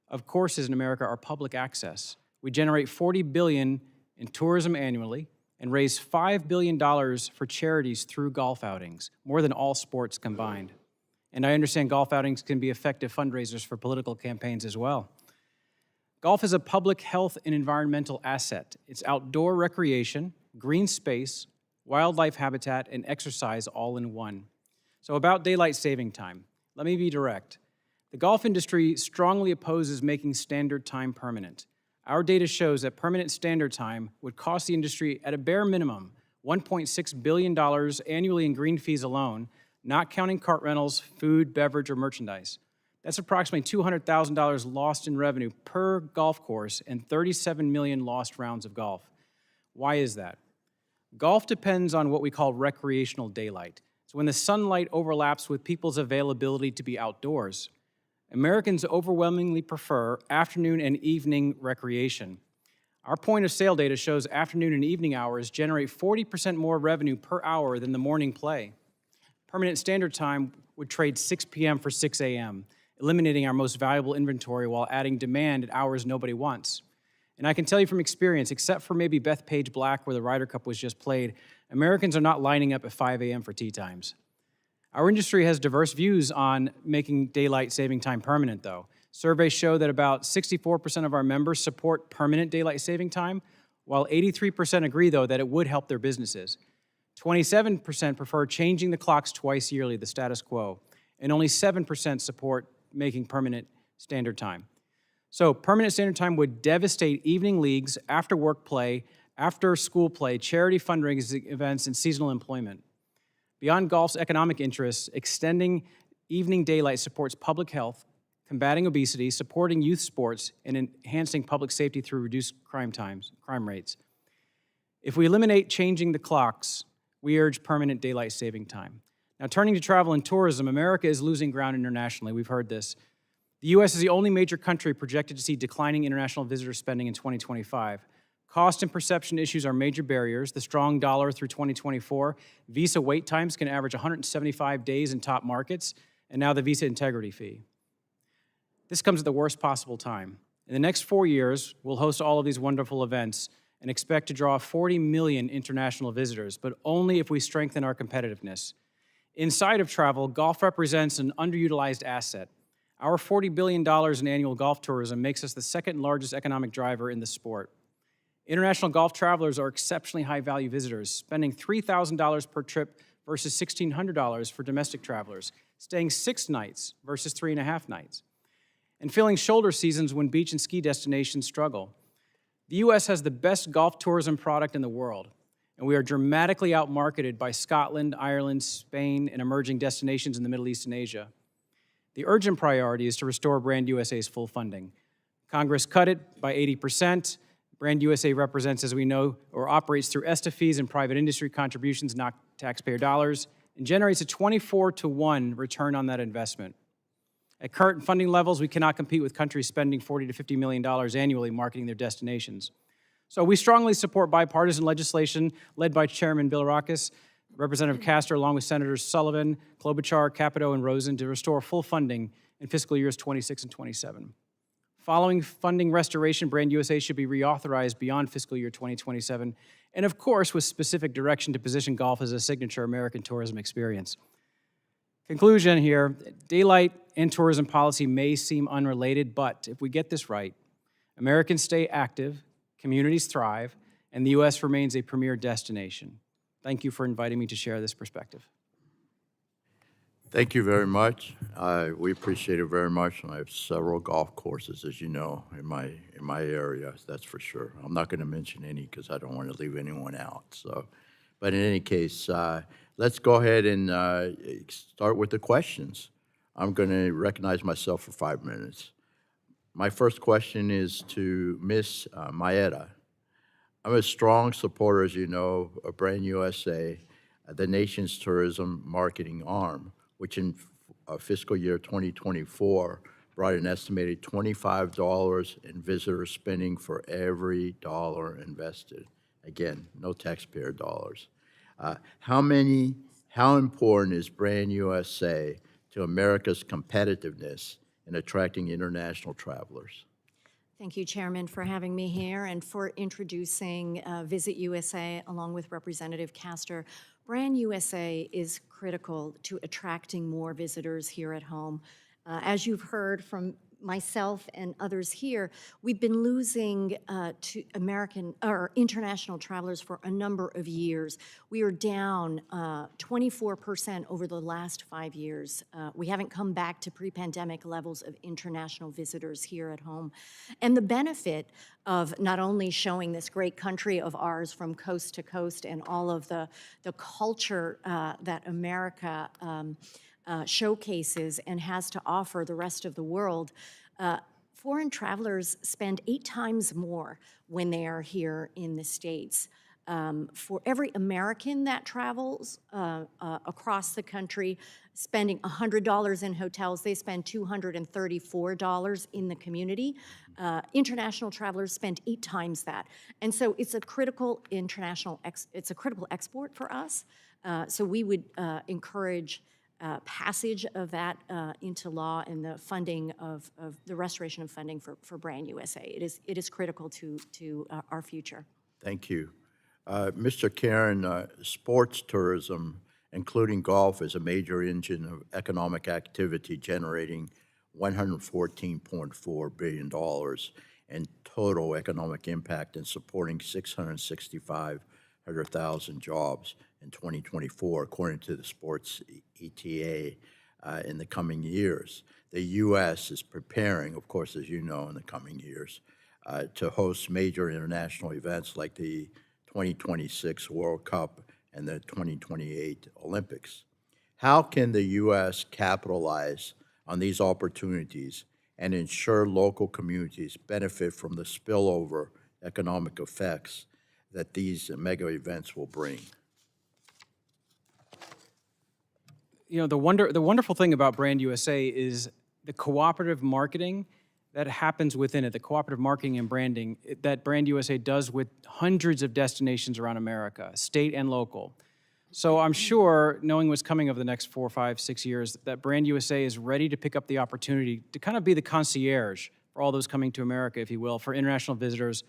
of courses in America are public access. We generate $40 billion in tourism annually and raise $5 billion for charities through golf outings, more than all sports combined. And I understand golf outings can be effective fundraisers for political campaigns as well. Golf is a public health and environmental asset. It's outdoor recreation, green space, wildlife habitat, and exercise all in one. So about daylight saving time, let me be direct. The golf industry strongly opposes making standard time permanent. Our data shows that permanent standard time would cost the industry at a bare minimum $1.6 billion annually in green fees alone, not counting cart rentals, food, beverage, or merchandise. That's approximately $200,000 lost in revenue per golf course and 37 million lost rounds of golf. Why is that? Golf depends on what we call recreational daylight. It's when the sunlight overlaps with people's availability to be outdoors. Americans overwhelmingly prefer afternoon and evening recreation. Our point of sale data shows afternoon and evening hours generate 40% more revenue per hour than the morning play. Permanent standard time would trade 6 p.m. for 6 a.m., eliminating our most valuable inventory while adding demand at hours nobody wants. And I can tell you from experience, except for maybe Bethpage Black where the Ryder Cup was just played, Americans are not lining up at 5 a.m. for tee times. Our industry has diverse views on making daylight saving time permanent, though. Surveys show that about 64% of our members support permanent daylight saving time, while 83% agree, though, that it would help their businesses. 27% prefer changing the clocks twice yearly, the status quo, and only 7% support making permanent standard time. So permanent standard time would devastate evening leagues, after work play, after school play, charity fundraising events, and seasonal employment. Beyond golf's economic interests, extending evening daylight supports public health, combating obesity, supporting youth sports, and enhancing public safety through reduced crime rates. If we eliminate changing the clocks, we urge permanent daylight saving time. Now, turning to travel and tourism, America is losing ground internationally. We've heard this. The U.S. is the only major country projected to see declining international visitor spending in 2025. Cost and perception issues are major barriers. The strong dollar through 2024, visa wait times can average 175 days in top markets, and now the visa integrity fee. This comes at the worst possible time. In the next 4 years, we'll host all of these wonderful events and expect to draw 40 million international visitors, but only if we strengthen our competitiveness. Inside of travel, golf represents an underutilized asset. Our $40 billion in annual golf tourism makes us the second largest economic driver in the sport. International golf travelers are exceptionally high-value visitors, spending $3,000 per trip versus $1,600 for domestic travelers, staying 6 nights versus 3.5 nights, and filling shoulder seasons when beach and ski destinations struggle. The U.S. has the best golf tourism product in the world, and we are dramatically outmarketed by Scotland, Ireland, Spain, and emerging destinations in the Middle East and Asia. The urgent priority is to restore Brand USA's full funding. Congress cut it by 80%. Brand USA represents, as we know, or operates through ESTA fees and private industry contributions, not taxpayer dollars, and generates a 24-to-1 return on that investment. At current funding levels, we cannot compete with countries spending $40 to $50 million annually marketing their destinations. So we strongly support bipartisan legislation led by Chairman Bilirakis, Representative Castor, along with Senators Sullivan, Klobuchar, Capito, and Rosen to restore full funding in fiscal years 26 and 27. Following funding restoration, Brand USA should be reauthorized beyond fiscal year 2027, and of course with specific direction to position golf as a signature American tourism experience. Conclusion here, daylight and tourism policy may seem unrelated, but if we get this right, Americans stay active, communities thrive, and the U.S. remains a premier destination. Thank you for inviting me to share this perspective. Thank you very much. We appreciate it very much. And I have several golf courses, as you know, in my area. That's for sure. I'm not going to mention any because I don't want to leave anyone out. So, but in any case, let's go ahead and start with the questions. I'm going to recognize myself for 5 minutes. My first question is to Ms. Maietta. I'm a strong supporter, as you know, of Brand USA, the nation's tourism marketing arm, which in fiscal year 2024 brought an estimated $25 in visitor spending for every dollar invested. Again, no taxpayer dollars. How important is Brand USA to America's competitiveness in attracting international travelers? Thank you, Chairman, for having me here and for introducing Visit USA along with Representative Castor. Brand USA is critical to attracting more visitors here at home. As you've heard from myself and others here, we've been losing to American or international travelers for a number of years. We are down 24% over the last 5 years. We haven't come back to pre-pandemic levels of international visitors here at home. And the benefit of not only showing this great country of ours from coast to coast and all of the culture that America showcases and has to offer the rest of the world, foreign travelers spend 8 times more when they are here in the States. For every American that travels across the country, spending $100 in hotels, they spend $234 in the community. International travelers spend 8 times that. And so it's a critical it's a critical export for us. So we would encourage passage of that into law and the funding of the restoration of funding for Brand USA. It is critical to our future. Thank you. Mr. Karen, sports tourism, including golf, is a major engine of economic activity, generating $114.4 billion in total economic impact and supporting 665,000 jobs in 2024, according to the Sports ETA, in the coming years. The U.S. is preparing, of course, as you know, in the coming years, to host major international events like the 2026 World Cup and the 2028 Olympics. How can the U.S. capitalize on these opportunities and ensure local communities benefit from the spillover economic effects that these mega events will bring? You know, the wonderful thing about Brand USA is the cooperative marketing that happens within it, the cooperative marketing and branding that Brand USA does with hundreds of destinations around America, state and local. So I'm sure, knowing what's coming over the next 4, 5, 6 years, that Brand USA is ready to pick up the opportunity to kind of be the concierge for all those coming to America, if you will, for international visitors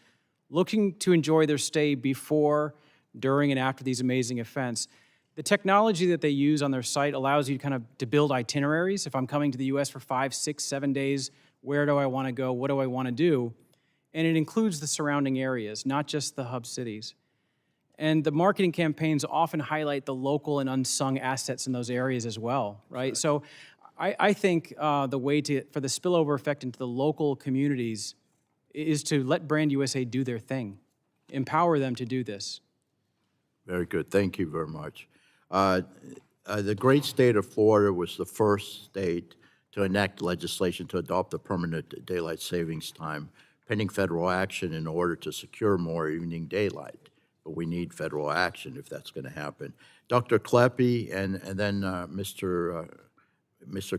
looking to enjoy their stay before, during, and after these amazing events. The technology that they use on their site allows you to build itineraries. If I'm coming to the U.S. for 5, 6, 7 days, where do I want to go? What do I want to do? And it includes the surrounding areas, not just the hub cities. And the marketing campaigns often highlight the local and unsung assets in those areas as well, right? So I think the way for the spillover effect into the local communities is to let Brand USA do their thing, empower them to do this. Very good. Thank you very much. The great state of Florida was the first state to enact legislation to adopt the permanent daylight savings time, pending federal action in order to secure more evening daylight. But we need federal action if that's going to happen. Dr. Kleppe and then Mr.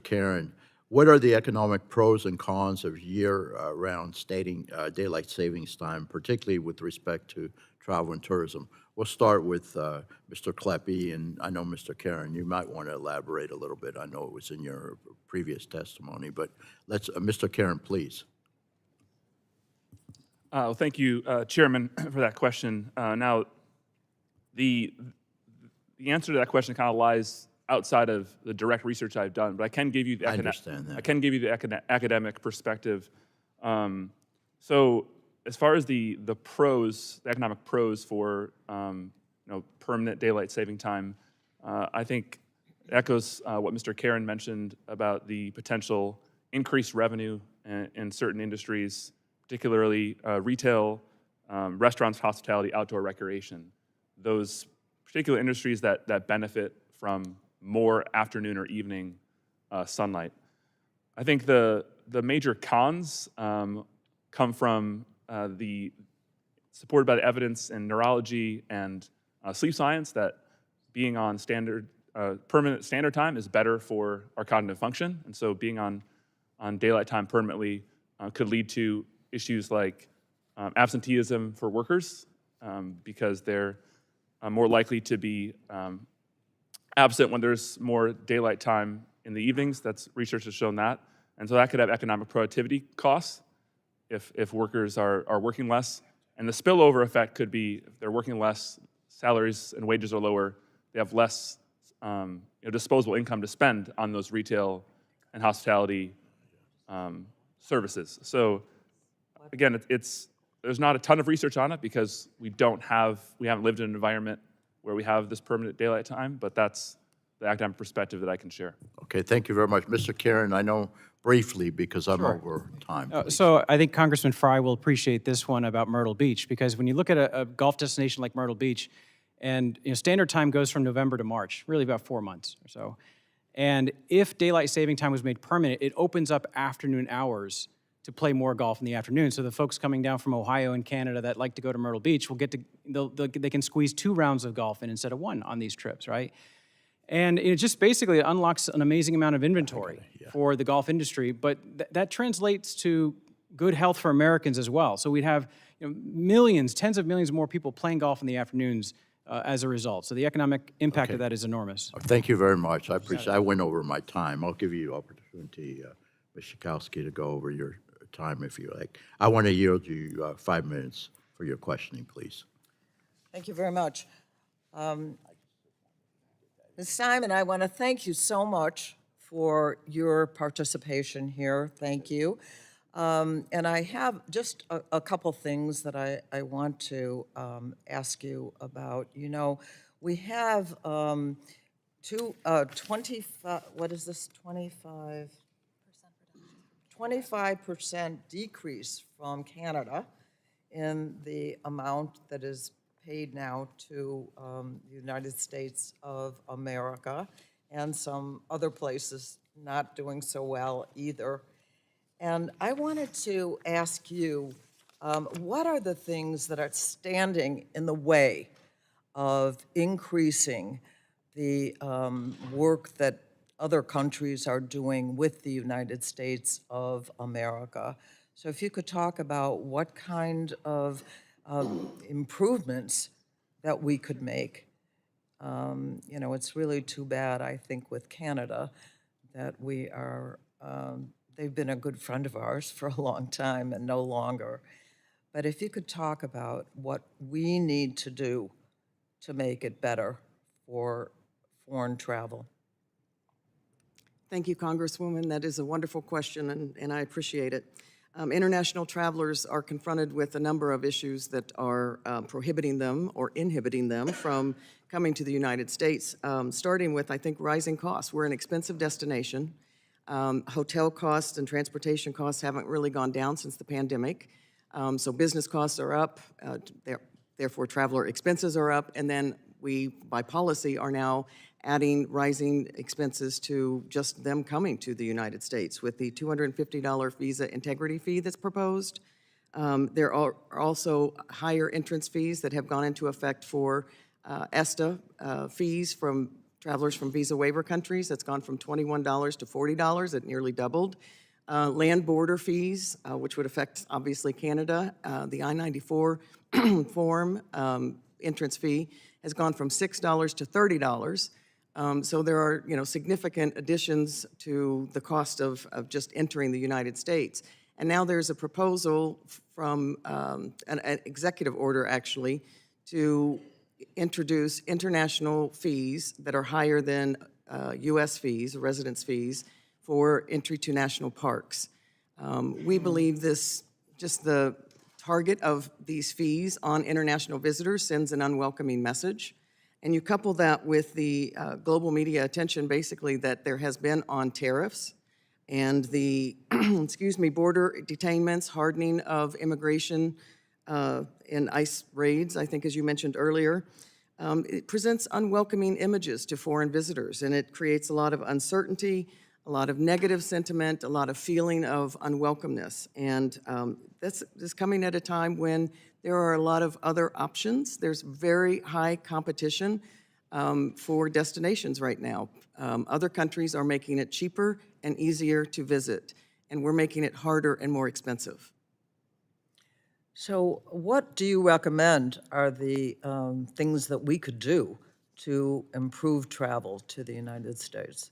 Karen, what are the economic pros and cons of year-round daylight savings time, particularly with respect to travel and tourism? We'll start with Mr. Kleppe, and I know Mr. Karen, you might want to elaborate a little bit. I know it was in your previous testimony, but let's, Mr. Karen, please. Well, thank you, Chairman, for that question. Now, the answer to that question kind of lies outside of the direct research I've done, but I can give you the academic perspective. So as far as the pros, the economic pros for permanent daylight saving time, I think echoes what Mr. Karen mentioned about the potential increased revenue in certain industries, particularly retail, restaurants, hospitality, outdoor recreation. Those particular industries that benefit from more afternoon or evening sunlight. I think the major cons come from supported by the evidence in neurology and sleep science that being on permanent standard time is better for our cognitive function, and so being on daylight time permanently could lead to issues like absenteeism for workers because they're more likely to be absent when there's more daylight time in the evenings. Research has shown that, and so that could have economic productivity costs if workers are working less. And the spillover effect could be if they're working less, salaries and wages are lower, they have less disposable income to spend on those retail and hospitality services. So again, there's not a ton of research on it because we haven't lived in an environment where we have this permanent daylight time, but that's the academic perspective that I can share. Okay, thank you very much. Mr. Karen, I know briefly because I'm over time. So I think Congressman Fry will appreciate this one about Myrtle Beach, because when you look at a golf destination like Myrtle Beach, and standard time goes from November to March, really about 4 months or so. And if daylight saving time was made permanent, it opens up afternoon hours to play more golf in the afternoon. So the folks coming down from Ohio and Canada that like to go to Myrtle Beach will they can squeeze 2 rounds of golf in instead of 1 on these trips, right? And it just basically unlocks an amazing amount of inventory for the golf industry, but that translates to good health for Americans as well. So we'd have millions, tens of millions more people playing golf in the afternoons as a result. So the economic impact of that is enormous. Thank you very much. I appreciate it. I went over my time. I'll give you opportunity, Ms. Schakowsky, to go over your time if you like. I want to yield you 5 minutes for your questioning, please. Thank you very much. Ms. Simon, I want to thank you so much for your participation here. Thank you. And I have just a couple things that I want to ask you about. We have 25% decrease from Canada in the amount that is paid now to the United States of America, and some other places not doing so well either. And I wanted to ask you, what are the things that are standing in the way of increasing the work that other countries are doing with the United States of America? So if you could talk about what kind of improvements that we could make. It's really too bad, I think, with Canada that we are, they've been a good friend of ours for a long time and no longer. But if you could talk about what we need to do to make it better for foreign travel. Thank you, Congresswoman. That is a wonderful question, and I appreciate it. International travelers are confronted with a number of issues that are prohibiting them or inhibiting them from coming to the United States, starting with, I think, rising costs. We're an expensive destination. Hotel costs and transportation costs haven't really gone down since the pandemic. So business costs are up, therefore traveler expenses are up, and then we, by policy, are now adding rising expenses to just them coming to the United States with the $250 visa integrity fee that's proposed. There are also higher entrance fees that have gone into effect for ESTA fees from travelers from visa waiver countries. That's gone from $21 to $40. It nearly doubled. Land border fees, which would affect, obviously, Canada. The I-94 form entrance fee has gone from $6 to $30. So there are, significant additions to the cost of just entering the United States. And now there's a proposal from an executive order, actually, to introduce international fees that are higher than U.S. fees, residence fees, for entry to national parks. We believe this Just the target of these fees on international visitors sends an unwelcoming message. And you couple that with the global media attention, basically, that there has been on tariffs and the, border detainments, hardening of immigration and ICE raids, I think, as you mentioned earlier. It presents unwelcoming images to foreign visitors, and it creates a lot of uncertainty, a lot of negative sentiment, a lot of feeling of unwelcomeness. And this is coming at a time when there are a lot of other options. There's very high competition for destinations right now. Other countries are making it cheaper and easier to visit, and we're making it harder and more expensive. So what do you recommend are the things that we could do to improve travel to the United States?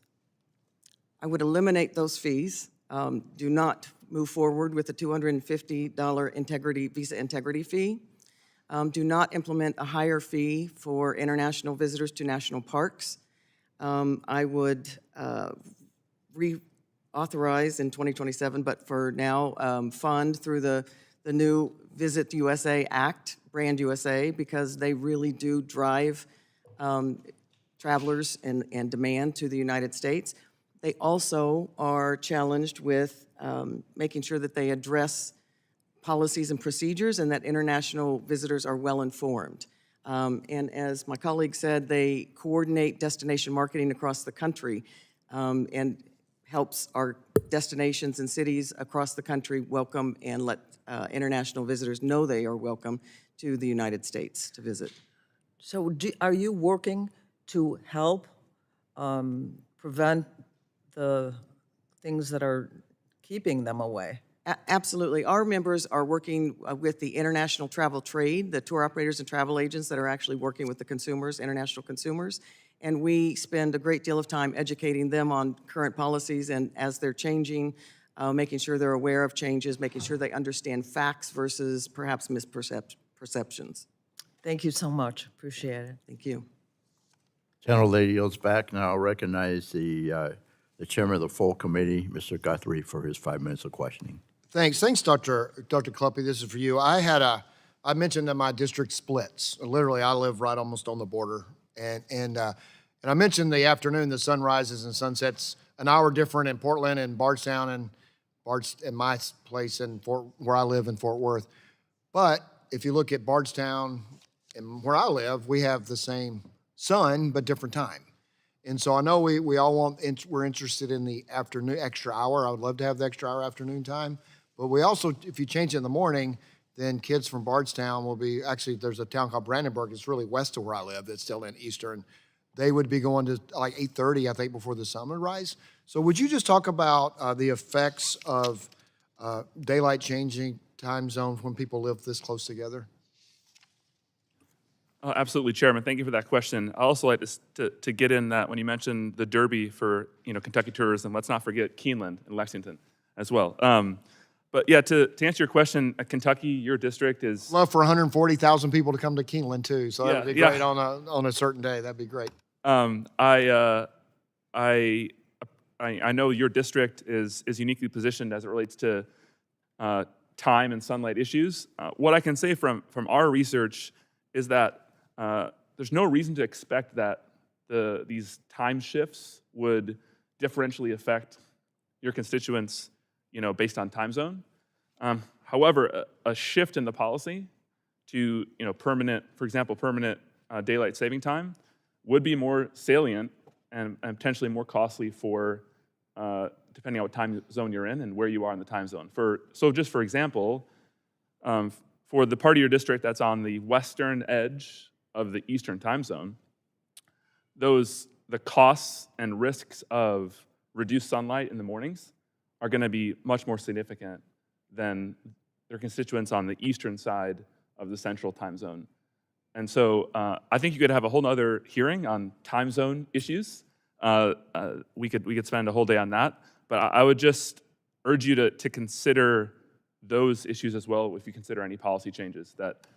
I would eliminate those fees. Do not move forward with the $250 visa integrity fee. Do not implement a higher fee for international visitors to national parks. I would reauthorize in 2027, but for now, fund through the new Visit USA Act, Brand USA, because they really do drive travelers and demand to the United States. They also are challenged with making sure that they address policies and procedures and that international visitors are well informed. And as my colleague said, they coordinate destination marketing across the country and helps our destinations and cities across the country welcome and let international visitors know they are welcome to the United States to visit. So are you working to help prevent the things that are keeping them away? Absolutely. Our members are working with the international travel trade, the tour operators and travel agents that are actually working with the consumers, international consumers. And we spend a great deal of time educating them on current policies and as they're changing, making sure they're aware of changes, making sure they understand facts versus perhaps misperceptions. Thank you so much. Appreciate it. Thank you. Gentlelady yields back. Now I'll recognize the chairman of the full committee, Mr. Guthrie, for his 5 minutes of questioning. Thanks, Dr. Kleppe. This is for you. I mentioned that my district splits. Literally, I live right almost on the border, and I mentioned the afternoon, the sunrises and sunsets, an hour different in Portland and Bardstown and my place in where I live in Fort Worth. But if you look at Bardstown and where I live, we have the same sun but different time. And so I know we all we're interested in the afternoon extra hour. I would love to have the extra hour afternoon time. But we also, if you change it in the morning, then kids from Bardstown will be, actually there's a town called Brandenburg, it's really west of where I live, that's still in Eastern. They would be going to like 8:30, I think, before the sun would rise. So would you just talk about the effects of daylight changing time zones when people live this close together? Absolutely, Chairman. Thank you for that question. I also like to get in that when you mentioned the Derby for Kentucky tourism, let's not forget Keeneland and Lexington as well. But yeah, to answer your question, Kentucky, your district is... Love for 140,000 people to come to Keeneland too, so that would be Yeah. great on a certain day. That'd be great. I know your district is uniquely positioned as it relates to time and sunlight issues. What I can say from our research is that there's no reason to expect that these time shifts would differentially affect your constituents, based on time zone. However, a shift in the policy to, permanent daylight saving time would be more salient and potentially more costly for, depending on what time zone you're in and where you are in the time zone. So just for example, for the part of your district that's on the western edge of the eastern time zone, the costs and risks of reduced sunlight in the mornings are going to be much more significant than their constituents on the eastern side of the central time zone. And so I think you could have a whole other hearing on time zone issues. We could spend a whole day on that, but I would just urge you to consider those issues as well if you consider any policy changes, that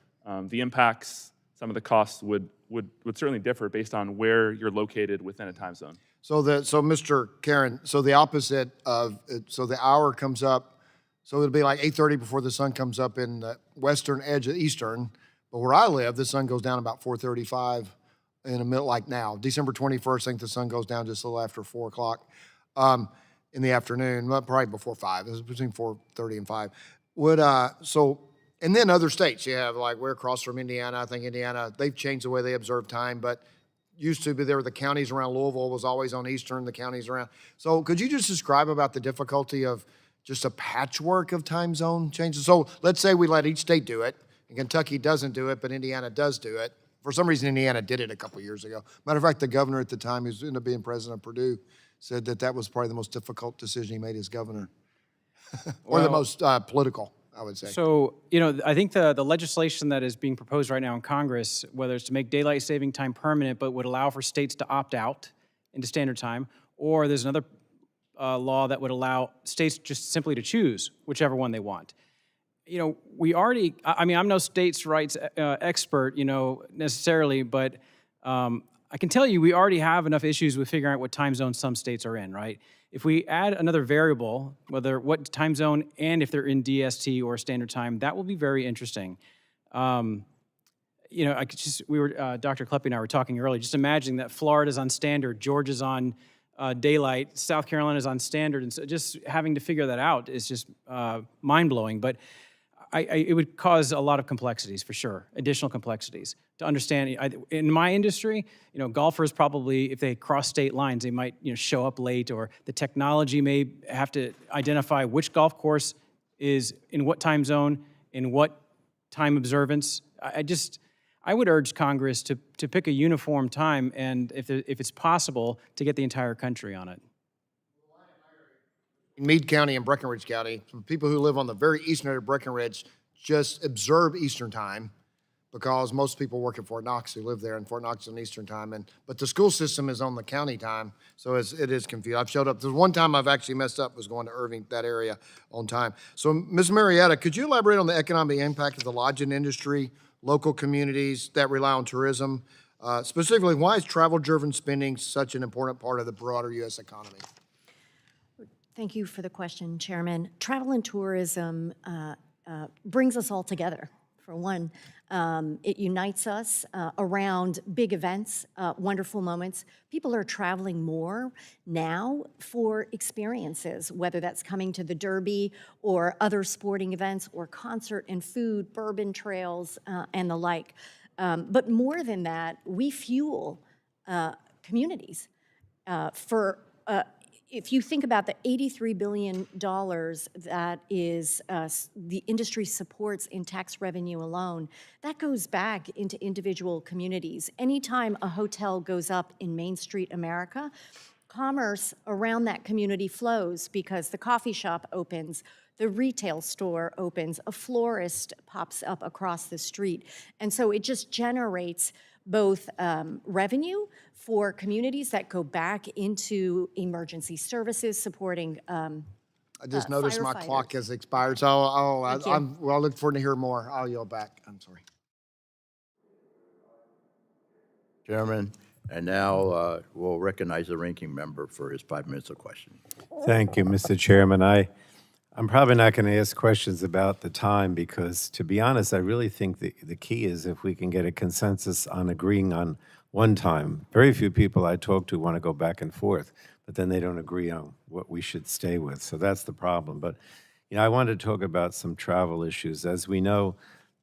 the impacts, some of the costs would certainly differ based on where you're located within a time zone. So Mr. Karen, so the opposite of, so the hour comes up, So it'll be like 8:30 before the sun comes up in the western edge of Eastern. But where I live, the sun goes down about 4:35 in a minute like now. December 21st, I think the sun goes down just a little after 4 o'clock in the afternoon, well, probably before 5. It was between 4:30 and 5. And then other states, you have like we're across from Indiana. I think Indiana, they've changed the way they observe time, but used to be there were the counties around Louisville was always on Eastern, the counties around. So could you just describe about the difficulty of just a patchwork of time zone changes? So let's say we let each state do it, and Kentucky doesn't do it, but Indiana does do it. For some reason, Indiana did it a couple years ago. Matter of fact, the governor at the time, who ended up being president of Purdue, said that that was probably the most difficult decision he made as governor, or the most political, I would say. So, I think the legislation that is being proposed right now in Congress, whether it's to make daylight saving time permanent, but would allow for states to opt out into standard time, or there's another law that would allow states just simply to choose whichever one they want. We already, I'm no states' rights expert, necessarily, but I can tell you we already have enough issues with figuring out what time zone some states are in, right? If we add another variable, whether what time zone and if they're in DST or standard time, that will be very interesting. Dr. Kleppe and I were talking earlier, just imagining that Florida's on standard, Georgia's on daylight, South Carolina's on standard, and so just having to figure that out is just mind-blowing. But it would cause a lot of complexities, for sure, additional complexities. To understand, in my industry, golfers probably, if they cross state lines, they might show up late, or the technology may have to identify which golf course is in what time zone, in what time observance. I would urge Congress to pick a uniform time, and if it's possible, to get the entire country on it. In Meade County and Breckinridge County, some people who live on the very eastern end of Breckinridge just observe Eastern time because most people work at Fort Knox who live there, and Fort Knox is on Eastern time. But the school system is on the county time, so it is confused. I've showed up. There's one time I've actually messed up was going to Irving, that area, on time. So, Ms. Maietta, could you elaborate on the economic impact of the lodging industry, local communities that rely on tourism? Specifically, why is travel-driven spending such an important part of the broader U.S. economy? Thank you for the question, Chairman. Travel and tourism brings us all together, for one. It unites us around big events, wonderful moments. People are traveling more now for experiences, whether that's coming to the Derby or other sporting events or concert and food, bourbon trails, and the like. But more than that, we fuel communities if you think about the $83 billion that is the industry supports in tax revenue alone, that goes back into individual communities. Anytime a hotel goes up in Main Street America, commerce around that community flows because the coffee shop opens, the retail store opens, a florist pops up across the street. And so it just generates both revenue for communities that go back into emergency services, supporting I just noticed my clock has expired, so I'll look forward to hear more. I'll yield back. I'm sorry. Chairman, and now we'll recognize the ranking member for his 5 minutes of questioning. Thank you, Mr. Chairman. I'm probably not going to ask questions about the time because, to be honest, I really think the key is if we can get a consensus on agreeing on one time. Very few people I talk to want to go back and forth, but then they don't agree on what we should stay with. So that's the problem. But, I wanted to talk about some travel issues. As we know,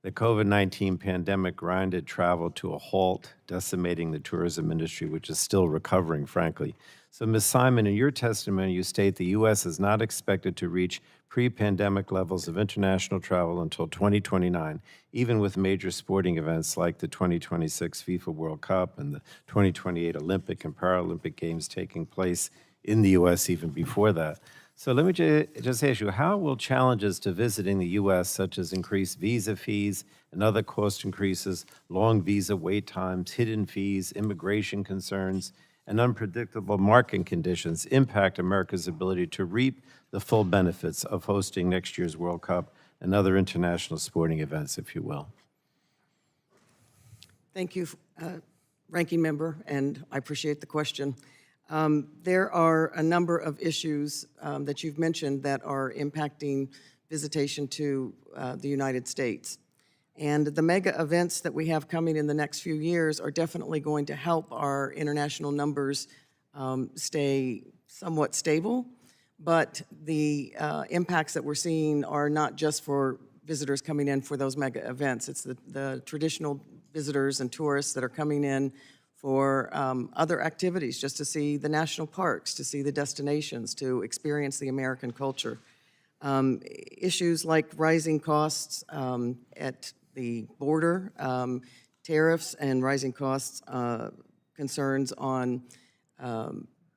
the COVID-19 pandemic grinded travel to a halt, decimating the tourism industry, which is still recovering, frankly. So, Ms. Simon, in your testimony, you state the U.S. is not expected to reach pre-pandemic levels of international travel until 2029, even with major sporting events like the 2026 FIFA World Cup and the 2028 Olympic and Paralympic Games taking place in the U.S. even before that. So let me just ask you, how will challenges to visiting the U.S., such as increased visa fees and other cost increases, long visa wait times, hidden fees, immigration concerns, and unpredictable market conditions impact America's ability to reap the full benefits of hosting next year's World Cup and other international sporting events, if you will? Thank you, Ranking Member, and I appreciate the question. There are a number of issues that you've mentioned that are impacting visitation to the United States. And the mega events that we have coming in the next few years are definitely going to help our international numbers stay somewhat stable. But the impacts that we're seeing are not just for visitors coming in for those mega events. It's the traditional visitors and tourists that are coming in for other activities, just to see the national parks, to see the destinations, to experience the American culture. Issues like rising costs at the border, tariffs and rising costs, concerns on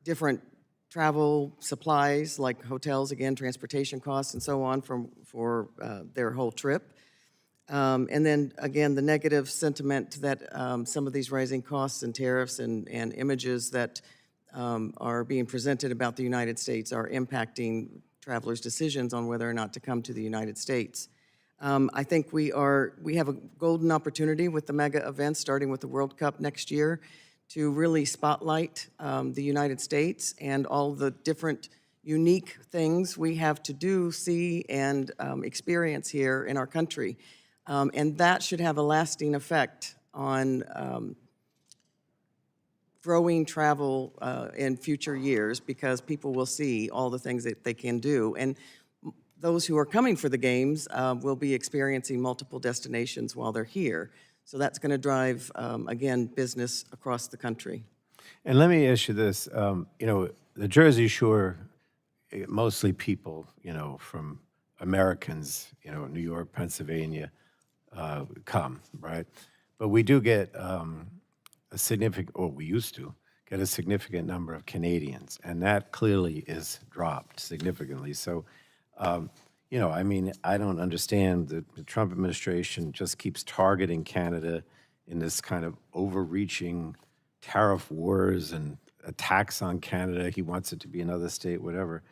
different travel supplies like hotels, again, transportation costs and so on for their whole trip. And then, again, the negative sentiment that some of these rising costs and tariffs and images that are being presented about the United States are impacting travelers' decisions on whether or not to come to the United States. I think we have a golden opportunity with the mega events, starting with the World Cup next year, to really spotlight the United States and all the different unique things we have to do, see, and experience here in our country. And that should have a lasting effect on growing travel in future years, because people will see all the things that they can do. And those who are coming for the games will be experiencing multiple destinations while they're here. So that's going to drive, again, business across the country. And let me ask you this, the Jersey Shore, mostly people, from Americans, New York, Pennsylvania, come, right? But we do get a significant, or we used to get a significant number of Canadians, and that clearly is dropped significantly. So, I don't understand that the Trump administration just keeps targeting Canada in this kind of overreaching tariff wars and attacks on Canada. He wants it to be another state, whatever.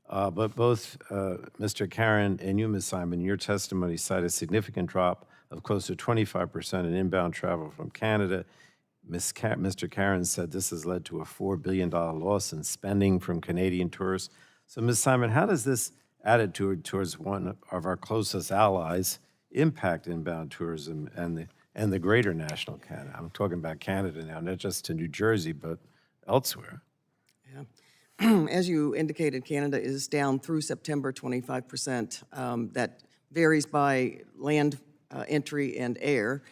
But both Mr. Karen and you, Ms. Simon, in your testimony cite a significant drop of close to 25% in inbound travel from Canada. Mr. Karen said this has led to a $4 billion loss in spending from Canadian tourists. So, Ms. Simon, how does this attitude towards one of our closest allies impact inbound tourism and the greater national Canada? I'm talking about Canada now, not just to New Jersey, but elsewhere. Yeah. As you indicated, Canada is down through September 25%. That varies by land entry and air.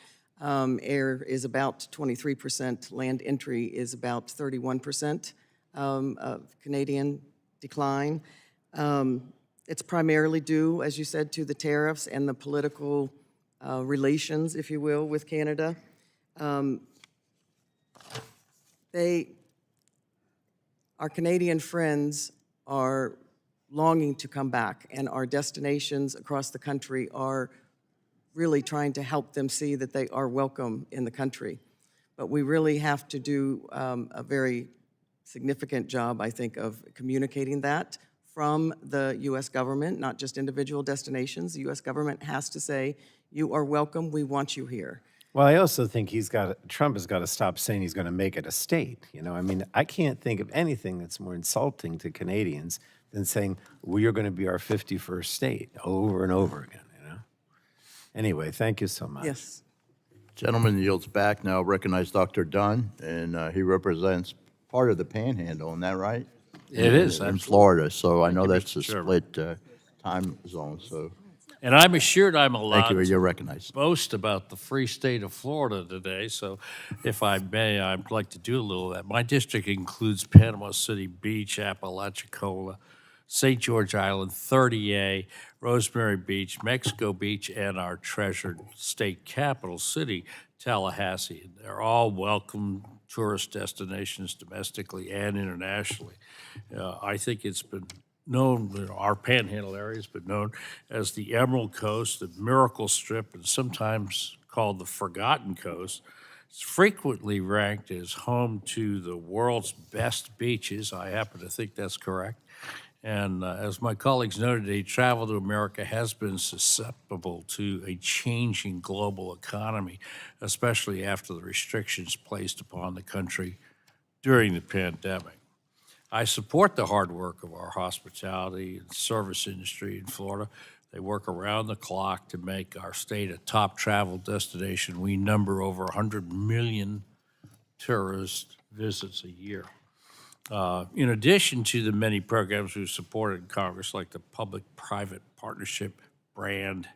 Air is about 23%, land entry is about 31% of Canadian decline. It's primarily due, as you said, to the tariffs and the political relations, if you will, with Canada. Our Canadian friends are longing to come back, and our destinations across the country are really trying to help them see that they are welcome in the country. But we really have to do a very significant job, I think, of communicating that from the U.S. government, not just individual destinations. The U.S. government has to say, you are welcome, we want you here. Well, I also think Trump has got to stop saying he's going to make it a state. I can't think of anything that's more insulting to Canadians than saying, well, you're going to be our 51st state over and over again, Anyway, thank you so much. Yes. Gentleman yields back. Now recognize Dr. Dunn, and he represents part of the Panhandle, isn't that right? It is, in Florida, so I know that's a split time zone, so And I'm assured I'm allowed thank you, you're to recognized. boast about the free state of Florida today, so if I may, I'd like to do a little of that. My district includes Panama City Beach, Apalachicola, St. George Island, 30A, Rosemary Beach, Mexico Beach, and our treasured state capital city, Tallahassee. They're all welcome tourist destinations domestically and internationally. I think it's been known, our panhandle area has been known as the Emerald Coast, the Miracle Strip, and sometimes called the Forgotten Coast. It's frequently ranked as home to the world's best beaches. I happen to think that's correct. And as my colleagues noted today, travel to America has been susceptible to a changing global economy, especially after the restrictions placed upon the country during the pandemic. I support the hard work of our hospitality and service industry in Florida, They work around the clock to make our state a top travel destination. We number over 100 million tourist visits a year. In addition to the many programs we've supported in Congress, like the Public-Private Partnership Brand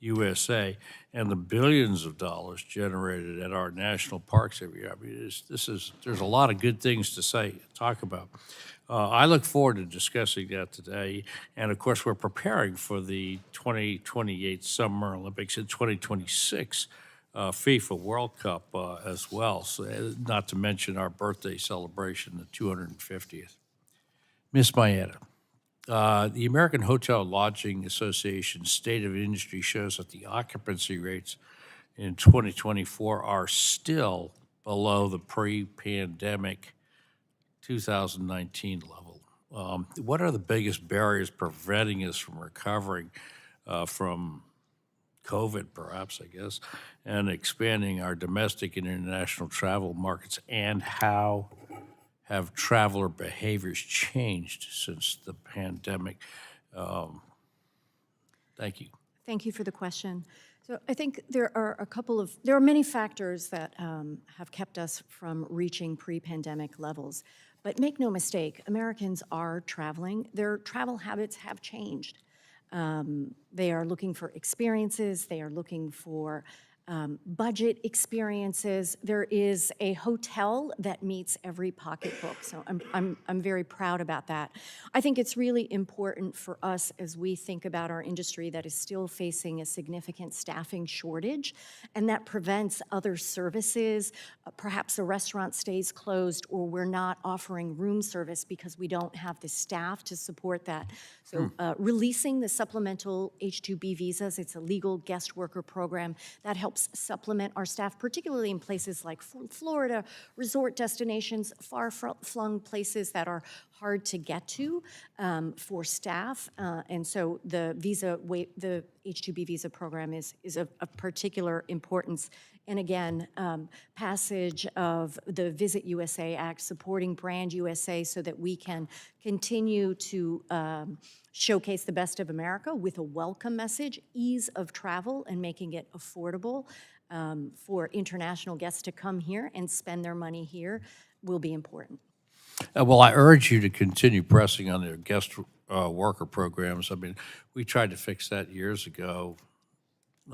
USA, and the billions of dollars generated at our national parks every year. I mean, there's a lot of good things to talk about. I look forward to discussing that today, and of course, we're preparing for the 2028 Summer Olympics and 2026 FIFA World Cup as well, so, not to mention our birthday celebration, the 250th. Ms. Maietta. The American Hotel Lodging Association State of Industry shows that the occupancy rates in 2024 are still below the pre-pandemic 2019 level. What are the biggest barriers preventing us from recovering from COVID, perhaps, I guess, and expanding our domestic and international travel markets, and how have traveler behaviors changed since the pandemic? Thank you. Thank you for the question. So I think there are many factors that have kept us from reaching pre-pandemic levels. But make no mistake, Americans are traveling. Their travel habits have changed. They are looking for experiences. They are looking for budget experiences. There is a hotel that meets every pocketbook, so I'm very proud about that. I think it's really important for us as we think about our industry that is still facing a significant staffing shortage, and that prevents other services. Perhaps a restaurant stays closed, or we're not offering room service because we don't have the staff to support that. So releasing the supplemental H-2B visas, it's a legal guest worker program that helps supplement our staff, particularly in places like Florida, resort destinations, far-flung places that are hard to get to for staff. And so the H-2B visa program is of particular importance. And again, passage of the Visit USA Act, supporting Brand USA so that we can continue to showcase the best of America with a welcome message, ease of travel, and making it affordable for international guests to come here and spend their money here will be important. Well, I urge you to continue pressing on their guest worker programs. I mean, we tried to fix that years ago.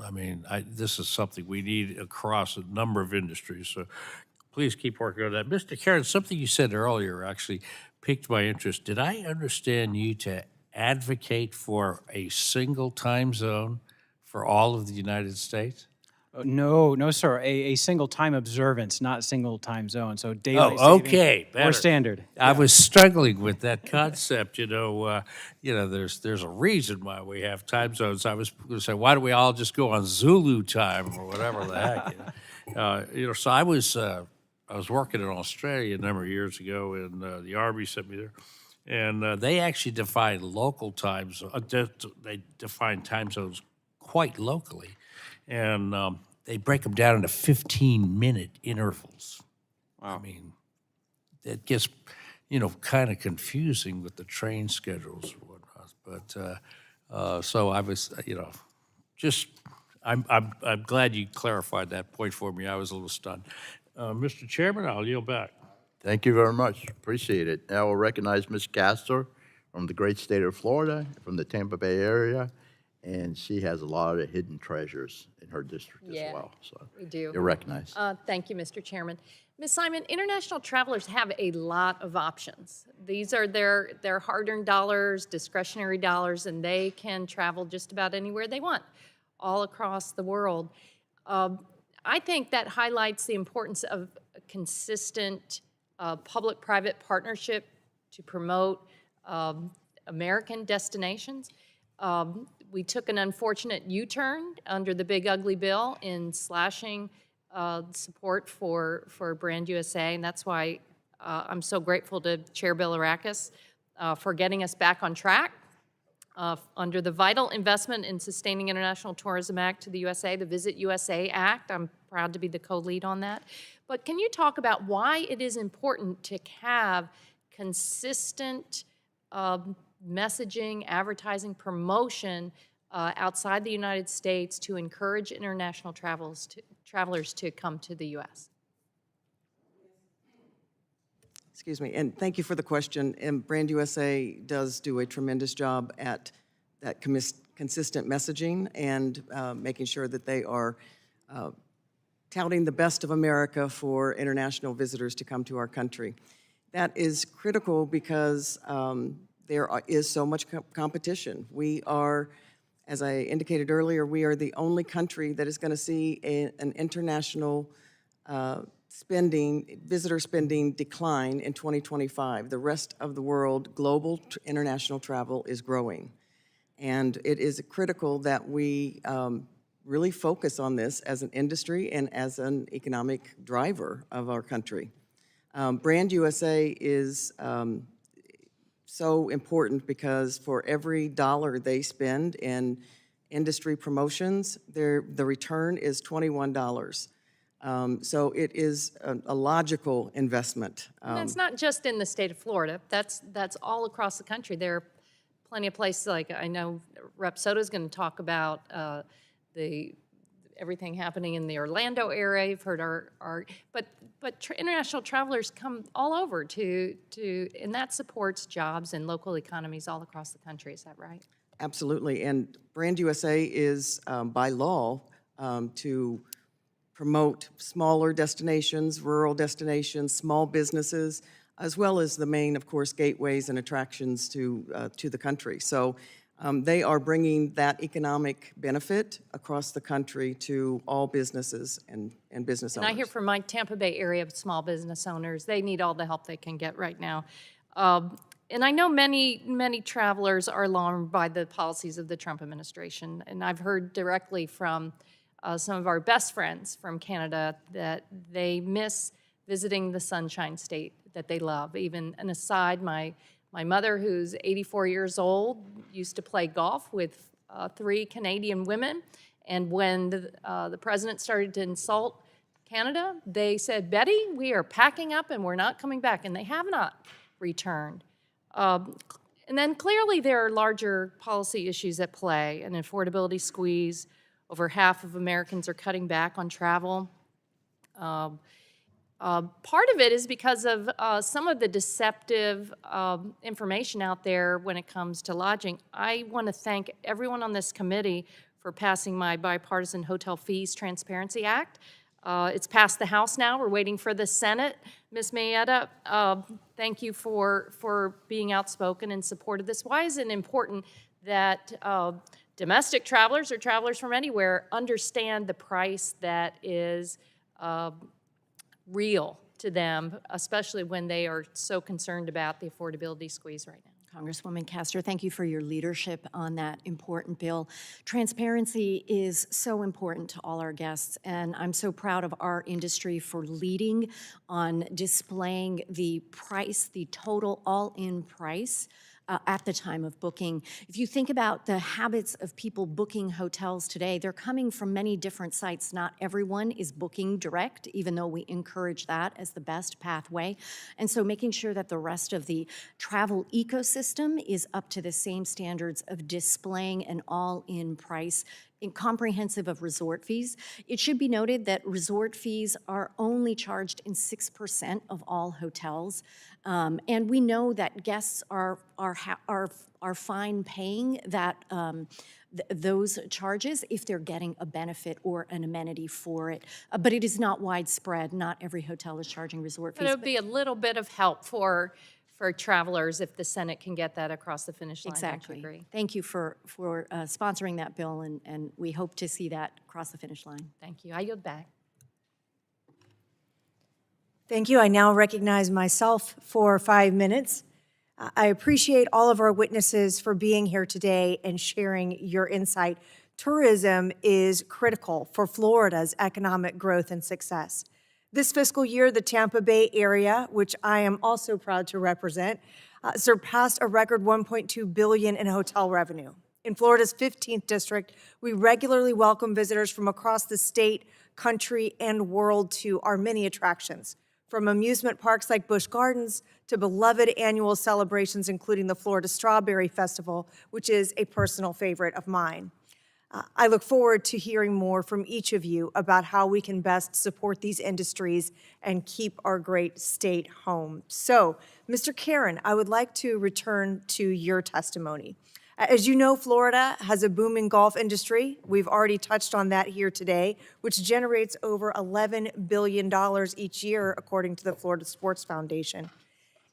I mean, this is something we need across a number of industries, so please keep working on that. Mr. Karen, something you said earlier actually piqued my interest. Did I understand you to advocate for a single time zone for all of the United States? No, sir. A single time observance, not single time zone. So daily Oh, saving okay, or better. standard. I was struggling with that concept. There's a reason why we have time zones. I was going to say, why don't we all just go on Zulu time or whatever the heck? So I was working in Australia a number of years ago, and the Army sent me there, and they actually define local times. They define time zones quite locally, and they break them down into 15-minute intervals. Wow. I mean, it gets, kind of confusing with the train schedules and whatnot. But so I was, I'm glad you clarified that point for me. I was a little stunned. Mr. Chairman, I'll yield back. Thank you very much. Appreciate it. Now we'll recognize Ms. Castor from the great state of Florida, from the Tampa Bay area, and she has a lot of hidden treasures in her district as well. So we do. You're recognized. Thank you, Mr. Chairman. Ms. Simon, international travelers have a lot of options. These are their hard-earned dollars, discretionary dollars, and they can travel just about anywhere they want, all across the world. I think that highlights the importance of a consistent public-private partnership to promote American destinations. We took an unfortunate U-turn under the big ugly bill in slashing support for Brand USA, and that's why I'm so grateful to Chair Bilirakis for getting us back on track. Under the Vital Investment in Sustaining International Tourism Act to the USA, the Visit USA Act, I'm proud to be the co-lead on that. But can you talk about why it is important to have consistent messaging, advertising, promotion outside the United States to encourage international travelers to come to the U.S.? Excuse me, and thank you for the question. And Brand USA does do a tremendous job at that consistent messaging and making sure that they are touting the best of America for international visitors to come to our country. That is critical because there is so much competition. We are, as I indicated earlier, we are the only country that is going to see an international visitor spending decline in 2025. The rest of the world, global international travel is growing. And it is critical that we really focus on this as an industry and as an economic driver of our country. Brand USA is so important because for every dollar they spend in industry promotions, the return is $21. So it is a logical investment. And it's not just in the state of Florida. That's all across the country. There are plenty of places, like I know Rep. Soto's going to talk about everything happening in the Orlando area. You've heard but international travelers come all over and that supports jobs and local economies all across the country. Is that right? Absolutely. And Brand USA is by law to promote smaller destinations, rural destinations, small businesses, as well as the main, of course, gateways and attractions to the country. So they are bringing that economic benefit across the country to all businesses and business owners. And I hear from my Tampa Bay area of small business owners, they need all the help they can get right now. And I know many travelers are alarmed by the policies of the Trump administration, and I've heard directly from some of our best friends from Canada that they miss visiting the Sunshine State that they love. Even an aside, my mother, who's 84 years old, used to play golf with 3 Canadian women, and when the president started to insult Canada, they said, "Betty, we are packing up and we're not coming back," and they have not returned. And then clearly there are larger policy issues at play, an affordability squeeze. Over half of Americans are cutting back on travel. Part of it is because of some of the deceptive information out there when it comes to lodging. I want to thank everyone on this committee for passing my bipartisan Hotel Fees Transparency Act. It's passed the House now. We're waiting for the Senate. Ms. Maietta, thank you for being outspoken in support of this. Why is it important that domestic travelers or travelers from anywhere understand the price that is real to them, especially when they are so concerned about the affordability squeeze right now? Congresswoman Castor, thank you for your leadership on that important bill. Transparency is so important to all our guests, and I'm so proud of our industry for leading on displaying the price, the total all-in price at the time of booking. If you think about the habits of people booking hotels today, they're coming from many different sites. Not everyone is booking direct, even though we encourage that as the best pathway. And so making sure that the rest of the travel ecosystem is up to the same standards of displaying an all-in price comprehensive of resort fees. It should be noted that resort fees are only charged in 6% of all hotels, and we know that guests are fine paying that those charges if they're getting a benefit or an amenity for it. But it is not widespread. Not every hotel is charging resort fees. But it would be a little bit of help for travelers if the Senate can get that across the finish line. Exactly. Don't you agree? Thank you for sponsoring that bill, and we hope to see that cross the finish line. Thank you. I yield back. Thank you. I now recognize myself for 5 minutes. I appreciate all of our witnesses for being here today and sharing your insight. Tourism is critical for Florida's economic growth and success. This fiscal year, the Tampa Bay area, which I am also proud to represent, surpassed a record $1.2 billion in hotel revenue. In Florida's 15th district, we regularly welcome visitors from across the state, country, and world to our many attractions, from amusement parks like Busch Gardens to beloved annual celebrations, including the Florida Strawberry Festival, which is a personal favorite of mine. I look forward to hearing more from each of you about how we can best support these industries and keep our great state home. So, Mr. Karen, I would like to return to your testimony. As you know, Florida has a booming golf industry. We've already touched on that here today, which generates over $11 billion each year, according to the Florida Sports Foundation.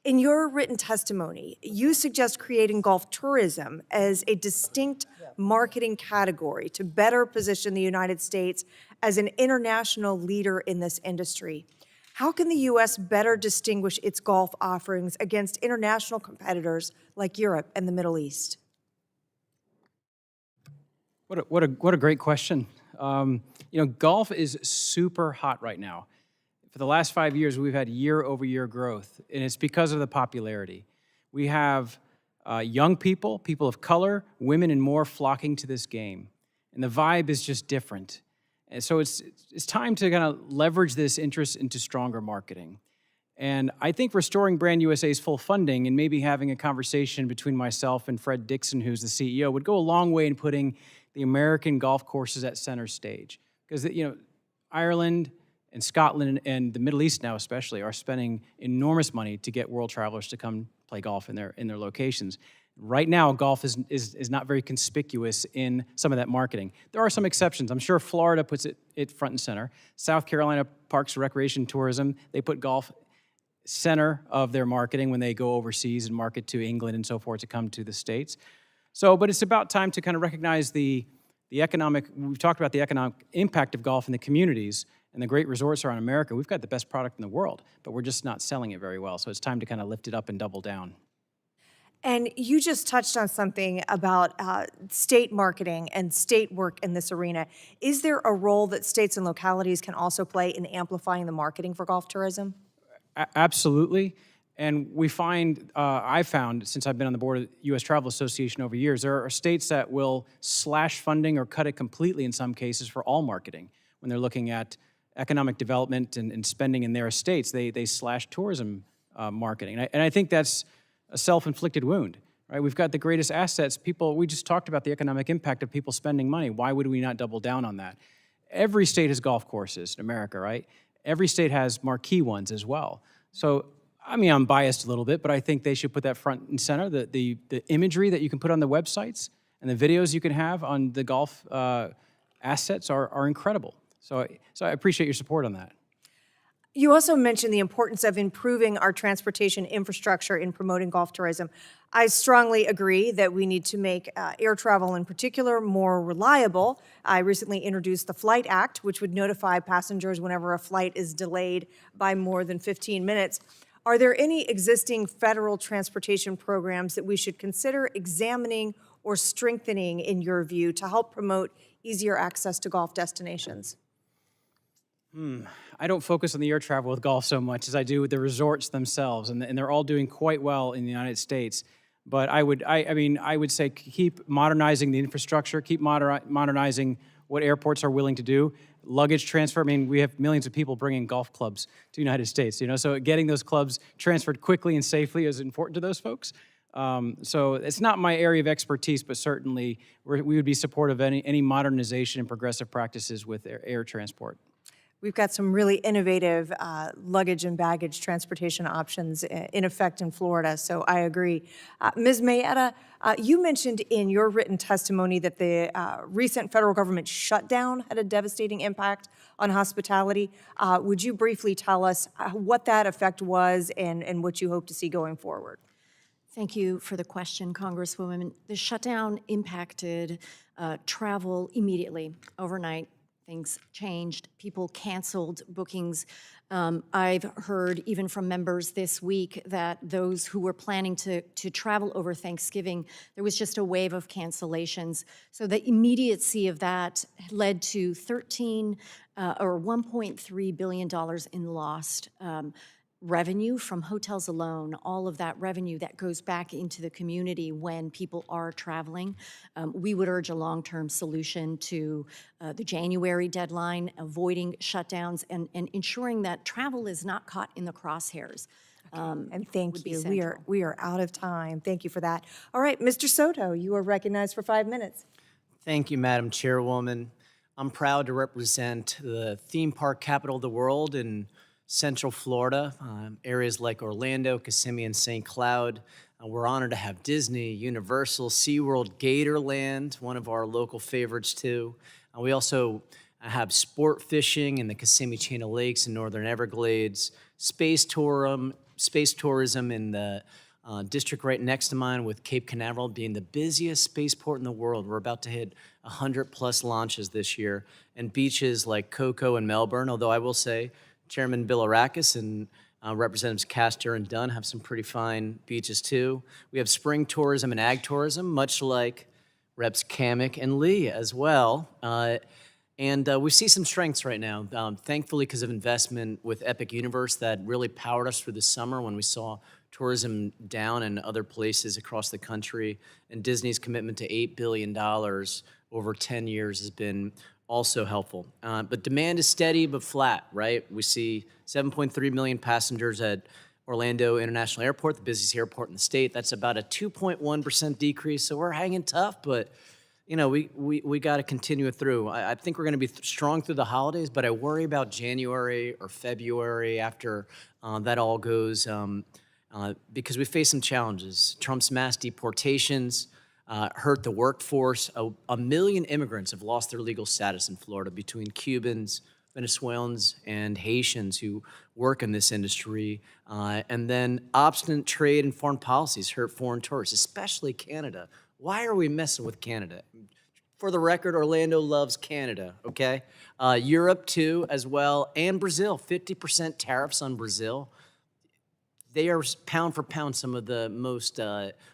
In your written testimony, you suggest creating golf tourism as a distinct marketing category to better position the United States as an international leader in this industry. How can the U.S. better distinguish its golf offerings against international competitors like Europe and the Middle East? What a great question. Golf is super hot right now. For the last 5 years, we've had year-over-year growth, and it's because of the popularity. We have young people, people of color, women, and more flocking to this game, and the vibe is just different. And so it's time to kind of leverage this interest into stronger marketing. And I think restoring Brand USA's full funding and maybe having a conversation between myself and Fred Dixon, who's the CEO, would go a long way in putting the American golf courses at center stage. Because, Ireland and Scotland and the Middle East now especially are spending enormous money to get world travelers to come play golf in their locations. Right now, golf is not very conspicuous in some of that marketing. There are some exceptions. I'm sure Florida puts it front and center. South Carolina Parks and Recreation Tourism, they put golf center of their marketing when they go overseas and market to England and so forth to come to the States. But it's about time to kind of recognize the economic, we've talked about the economic impact of golf in the communities and the great resorts around America. We've got the best product in the world, but we're just not selling it very well. So it's time to kind of lift it up and double down. And you just touched on something about state marketing and state work in this arena. Is there a role that states and localities can also play in amplifying the marketing for golf tourism? Absolutely. And we find, I've found, since I've been on the board of the U.S. Travel Association over years, there are states that will slash funding or cut it completely in some cases for all marketing. When they're looking at economic development and spending in their estates, they slash tourism marketing. And I think that's a self-inflicted wound, right? We've got the greatest assets. We just talked about the economic impact of people spending money. Why would we not double down on that? Every state has golf courses in America, right? Every state has marquee ones as well. So, I'm biased a little bit, but I think they should put that front and center. The imagery that you can put on the websites and the videos you can have on the golf assets are incredible. So I appreciate your support on that. You also mentioned the importance of improving our transportation infrastructure in promoting golf tourism. I strongly agree that we need to make air travel in particular more reliable. I recently introduced the Flight Act, which would notify passengers whenever a flight is delayed by more than 15 minutes. Are there any existing federal transportation programs that we should consider examining or strengthening, in your view, to help promote easier access to golf destinations? I don't focus on the air travel with golf so much as I do with the resorts themselves, and they're all doing quite well in the United States. But I would say keep modernizing the infrastructure, keep modernizing what airports are willing to do. Luggage transfer, we have millions of people bringing golf clubs to the United States, so getting those clubs transferred quickly and safely is important to those folks. So it's not my area of expertise, but certainly we would be supportive of any modernization and progressive practices with air transport. We've got some really innovative luggage and baggage transportation options in effect in Florida, so I agree. Ms. Maietta, you mentioned in your written testimony that the recent federal government shutdown had a devastating impact on hospitality. Would you briefly tell us what that effect was and what you hope to see going forward? Thank you for the question, Congresswoman. The shutdown impacted travel immediately, overnight. Things changed. People canceled bookings. I've heard even from members this week that those who were planning to travel over Thanksgiving, there was just a wave of cancellations. So the immediacy of that led to $1.3 billion in lost revenue from hotels alone, all of that revenue that goes back into the community when people are traveling. We would urge a long-term solution to the January deadline, avoiding shutdowns and ensuring that travel is not caught in the crosshairs. And thank you. We are out of time. Thank you for that. All right, Mr. Soto, you are recognized for 5 minutes. Thank you, Madam Chairwoman. I'm proud to represent the theme park capital of the world in Central Florida, areas like Orlando, Kissimmee, and St. Cloud. We're honored to have Disney, Universal, SeaWorld, Gatorland, one of our local favorites too. We also have sport fishing in the Kissimmee Chain of Lakes in Northern Everglades, space tourism in the district right next to mine with Cape Canaveral being the busiest spaceport in the world. We're about to hit 100+ launches this year, and beaches like Cocoa and Melbourne, although I will say Chairman Bilirakis and Representatives Castor and Dunn have some pretty fine beaches too. We have spring tourism and ag tourism, much like Reps Kamek and Lee as well. And we see some strengths right now, thankfully because of investment with Epic Universe that really powered us through the summer when we saw tourism down in other places across the country. And Disney's commitment to $8 billion over 10 years has been also helpful. But demand is steady but flat, right? We see 7.3 million passengers at Orlando International Airport, the busiest airport in the state. That's about a 2.1% decrease, so we're hanging tough, but you know, we got to continue it through. I think we're going to be strong through the holidays, but I worry about January or February after that all goes, because we face some challenges. Trump's mass deportations hurt the workforce. A million immigrants have lost their legal status in Florida between Cubans, Venezuelans, and Haitians who work in this industry. And then obstinate trade and foreign policies hurt foreign tourists, especially Canada. Why are we messing with Canada? For the record, Orlando loves Canada, okay? Europe too, as well, and Brazil. 50% tariffs on Brazil. They are pound for pound some of the most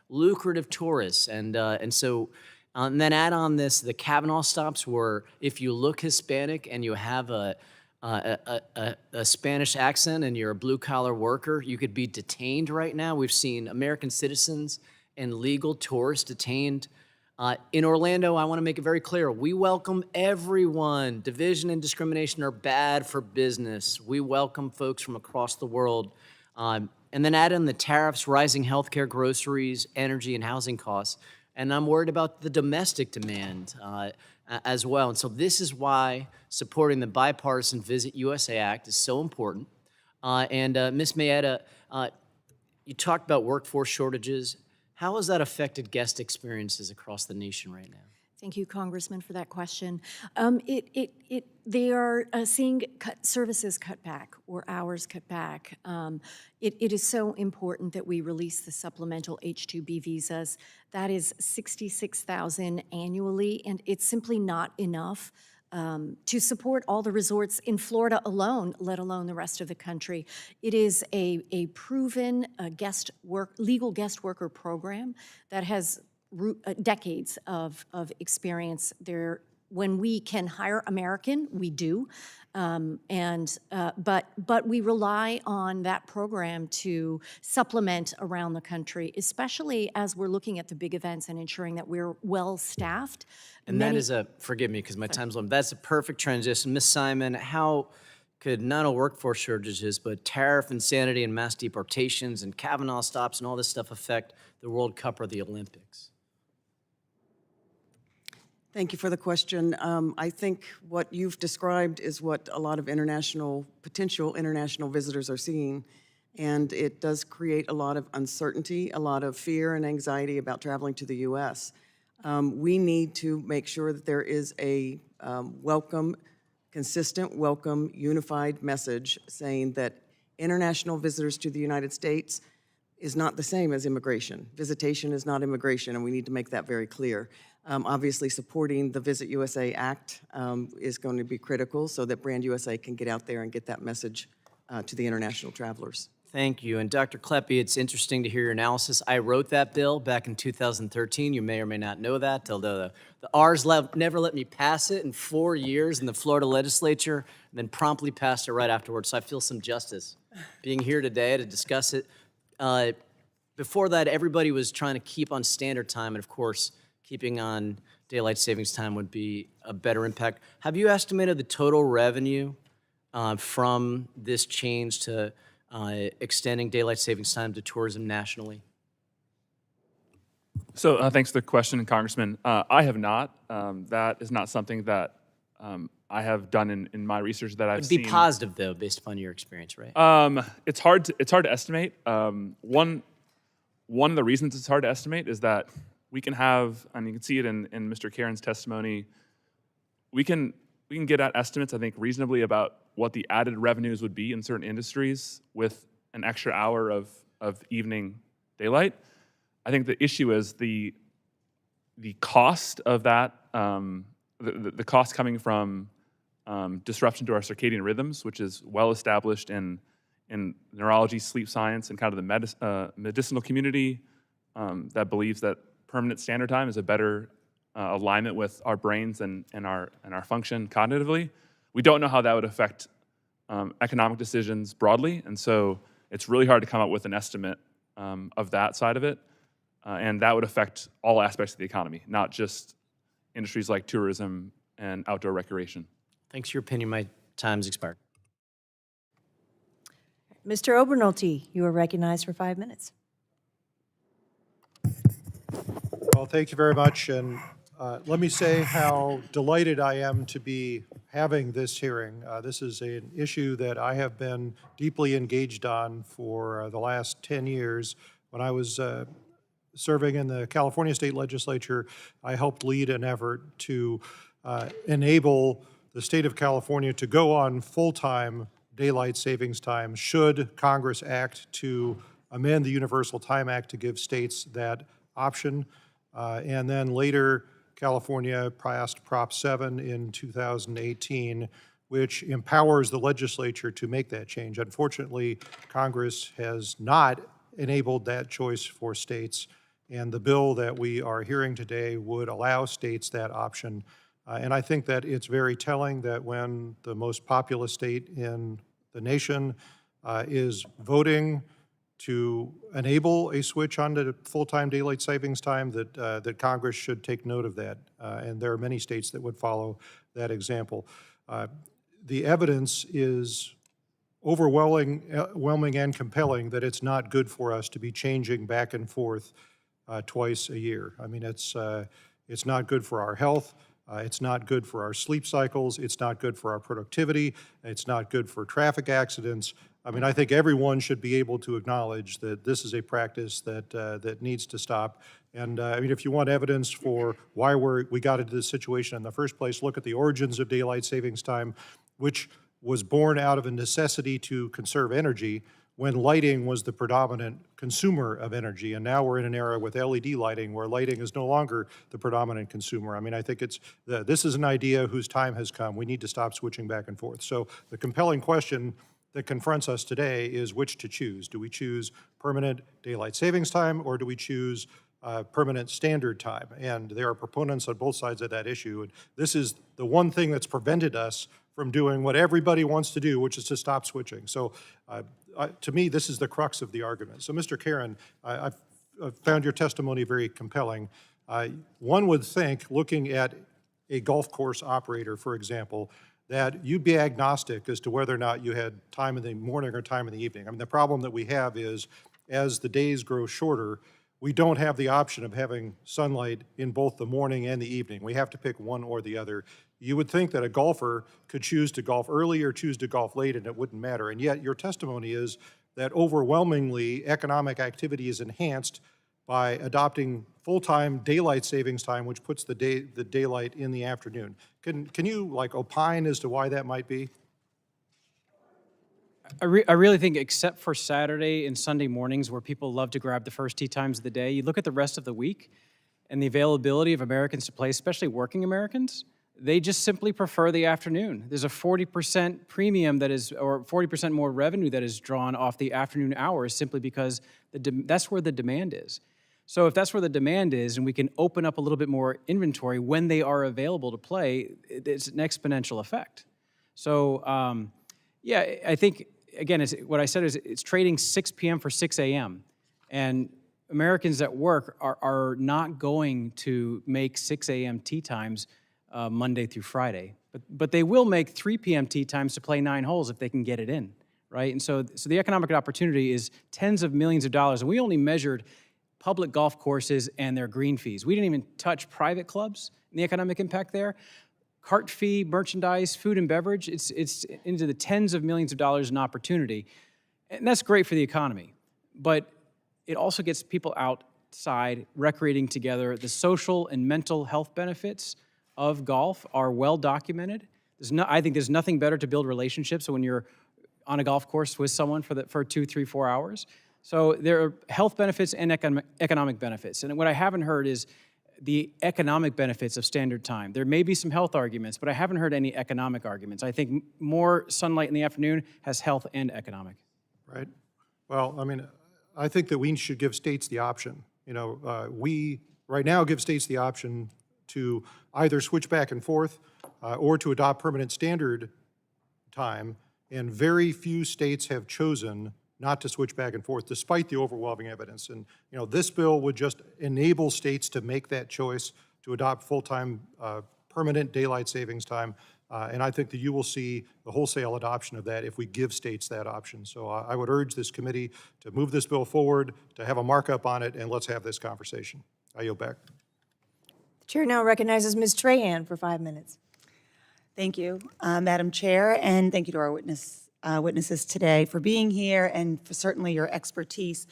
lucrative tourists, and then add on this the Kavanaugh stops, where if you look Hispanic and you have a Spanish accent and you're a blue collar worker, you could be detained right now. We've seen American citizens and legal tourists detained. In Orlando, I want to make it very clear, we welcome everyone. Division and discrimination are bad for business. We welcome folks from across the world. And then add in the tariffs, rising healthcare, groceries, energy, and housing costs. And I'm worried about the domestic demand as well. And so this is why supporting the bipartisan Visit USA Act is so important. Ms. Maietta, you talked about workforce shortages. How has that affected guest experiences across the nation right now? Thank you, Congressman, for that question. They are seeing services cut back or hours cut back. It is so important that we release the supplemental H-2B visas. That is 66,000 annually, and it's simply not enough to support all the resorts in Florida alone, let alone the rest of the country. It is a proven legal guest worker program that has decades of experience there. When we can hire American, we do, but we rely on that program to supplement around the country, especially as we're looking at the big events and ensuring that we're well staffed. And that is forgive me because my time's limited, that's a perfect transition. Ms. Simon, how could not only workforce shortages, but tariff insanity and mass deportations and Kavanaugh stops and all this stuff affect the World Cup or the Olympics? Thank you for the question. I think what you've described is what a lot of potential international visitors are seeing, and it does create a lot of uncertainty, a lot of fear and anxiety about traveling to the U.S. We need to make sure that there is a consistent, welcome, unified message saying that international visitors to the United States is not the same as immigration. Visitation is not immigration, and we need to make that very clear. Obviously, supporting the Visit USA Act is going to be critical so that Brand USA can get out there and get that message to the international travelers. Thank you. And Dr. Kleppe, it's interesting to hear your analysis. I wrote that bill back in 2013. You may or may not know that, although the R's never let me pass it in 4 years in the Florida legislature, and then promptly passed it right afterwards. So I feel some justice being here today to discuss it. Before that, everybody was trying to keep on standard time, and of course, keeping on daylight savings time would be a better impact. Have you estimated the total revenue from this change to extending daylight savings time to tourism nationally? So thanks for the question, Congressman. I have not. That is not something that I have done in my research that I've It'd be seen. positive, though, based upon your experience, right? It's hard to estimate. One of the reasons it's hard to estimate is that we can have, and you can see it in Mr. Caron's testimony, we can get at estimates, I think, reasonably about what the added revenues would be in certain industries with an extra hour of evening daylight. I think the issue is the cost of that, the cost coming from disruption to our circadian rhythms, which is well established in neurology, sleep science, and kind of the medicinal community that believes that permanent standard time is a better alignment with our brains and our function cognitively. We don't know how that would affect economic decisions broadly, and so it's really hard to come up with an estimate of that side of it. And that would affect all aspects of the economy, not just industries like tourism and outdoor recreation. Thanks for your opinion. My time's expired. Mr. Obernolte, you are recognized for 5 minutes. Well, thank you very much, and let me say how delighted I am to be having this hearing. This is an issue that I have been deeply engaged on for the last 10 years. When I was serving in the California State Legislature, I helped lead an effort to enable the state of California to go on full-time daylight savings time should Congress act to amend the Universal Time Act to give states that option. And then later, California passed Prop 7 in 2018, which empowers the legislature to make that change. Unfortunately, Congress has not enabled that choice for states, and the bill that we are hearing today would allow states that option. And I think that it's very telling that when the most populous state in the nation is voting to enable a switch onto full-time daylight savings time, that Congress should take note of that. And there are many states that would follow that example. The evidence is overwhelming and compelling that it's not good for us to be changing back and forth twice a year. I mean, it's not good for our health. It's not good for our sleep cycles. It's not good for our productivity. It's not good for traffic accidents. I mean, I think everyone should be able to acknowledge that this is a practice that needs to stop. And I mean, if you want evidence for why we got into this situation in the first place, look at the origins of daylight savings time, which was born out of a necessity to conserve energy when lighting was the predominant consumer of energy. And now we're in an era with LED lighting where lighting is no longer the predominant consumer. I mean, I think this is an idea whose time has come. We need to stop switching back and forth. So the compelling question that confronts us today is which to choose. Do we choose permanent daylight savings time, or do we choose permanent standard time? And there are proponents on both sides of that issue. And this is the one thing that's prevented us from doing what everybody wants to do, which is to stop switching. So to me, this is the crux of the argument. So Mr. Caron, I've found your testimony very compelling. One would think, looking at a golf course operator, for example, that you'd be agnostic as to whether or not you had time in the morning or time in the evening. I mean, the problem that we have is, as the days grow shorter, we don't have the option of having sunlight in both the morning and the evening. We have to pick one or the other. You would think that a golfer could choose to golf early or choose to golf late, and it wouldn't matter. And yet your testimony is that overwhelmingly economic activity is enhanced by adopting full-time daylight savings time, which puts the daylight in the afternoon. Can you like opine as to why that might be? I really think, except for Saturday and Sunday mornings where people love to grab the first tee times of the day, you look at the rest of the week and the availability of Americans to play, especially working Americans, they just simply prefer the afternoon. There's a 40% premium that is, or 40% more revenue that is drawn off the afternoon hours simply because that's where the demand is. So if that's where the demand is and we can open up a little bit more inventory when they are available to play, it's an exponential effect. So yeah, I think, again, what I said is it's trading 6 p.m. for 6 a.m. And Americans at work are not going to make 6 a.m. tee times Monday through Friday. But they will make 3 p.m. tee times to play 9 holes if they can get it in, right? And so the economic opportunity is tens of millions of dollars. And we only measured public golf courses and their green fees. We didn't even touch private clubs and the economic impact there. Cart fee, merchandise, food and beverage, it's into the tens of millions of dollars in opportunity. And that's great for the economy. But it also gets people outside recreating together. The social and mental health benefits of golf are well documented. I think there's nothing better to build relationships when you're on a golf course with someone for 2, 3, 4 hours. So there are health benefits and economic benefits. And what I haven't heard is the economic benefits of standard time. There may be some health arguments, but I haven't heard any economic arguments. I think more sunlight in the afternoon has health and economic. Right? Well, I mean, I think that we should give states the option. You know, we right now give states the option to either switch back and forth or to adopt permanent standard time, and very few states have chosen not to switch back and forth, despite the overwhelming evidence. And, you know, this bill would just enable states to make that choice to adopt full-time permanent daylight savings time. And I think that you will see the wholesale adoption of that if we give states that option. So I would urge this committee to move this bill forward, to have a markup on it, and let's have this conversation. I yield back. The chair now recognizes Ms. Trahan for 5 minutes. Thank you, Madam Chair, and thank you to our witnesses today for being here and for certainly your expertise.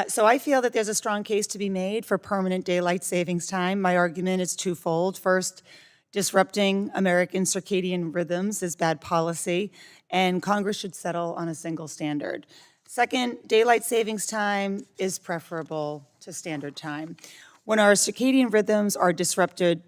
So I feel that there's a strong case to be made for permanent daylight savings time. My argument is twofold. First, disrupting American circadian rhythms is bad policy, and Congress should settle on a single standard. Second, daylight savings time is preferable to standard time. When our circadian rhythms are disrupted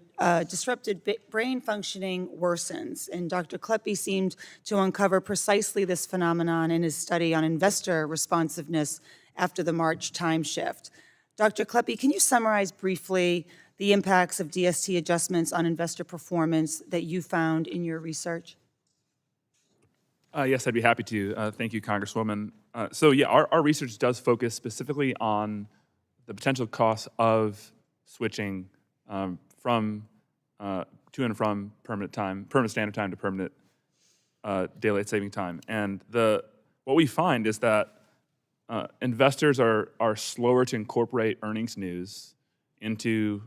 brain functioning worsens, and Dr. Kleppe seemed to uncover precisely this phenomenon in his study on investor responsiveness after the March time shift. Dr. Kleppe, can you summarize briefly the impacts of DST adjustments on investor performance that you found in your research? Yes, I'd be happy to. Thank you, Congresswoman. So yeah, our research does focus specifically on the potential costs of switching from to and from permanent standard time to permanent daylight saving time. And what we find is that investors are slower to incorporate earnings news into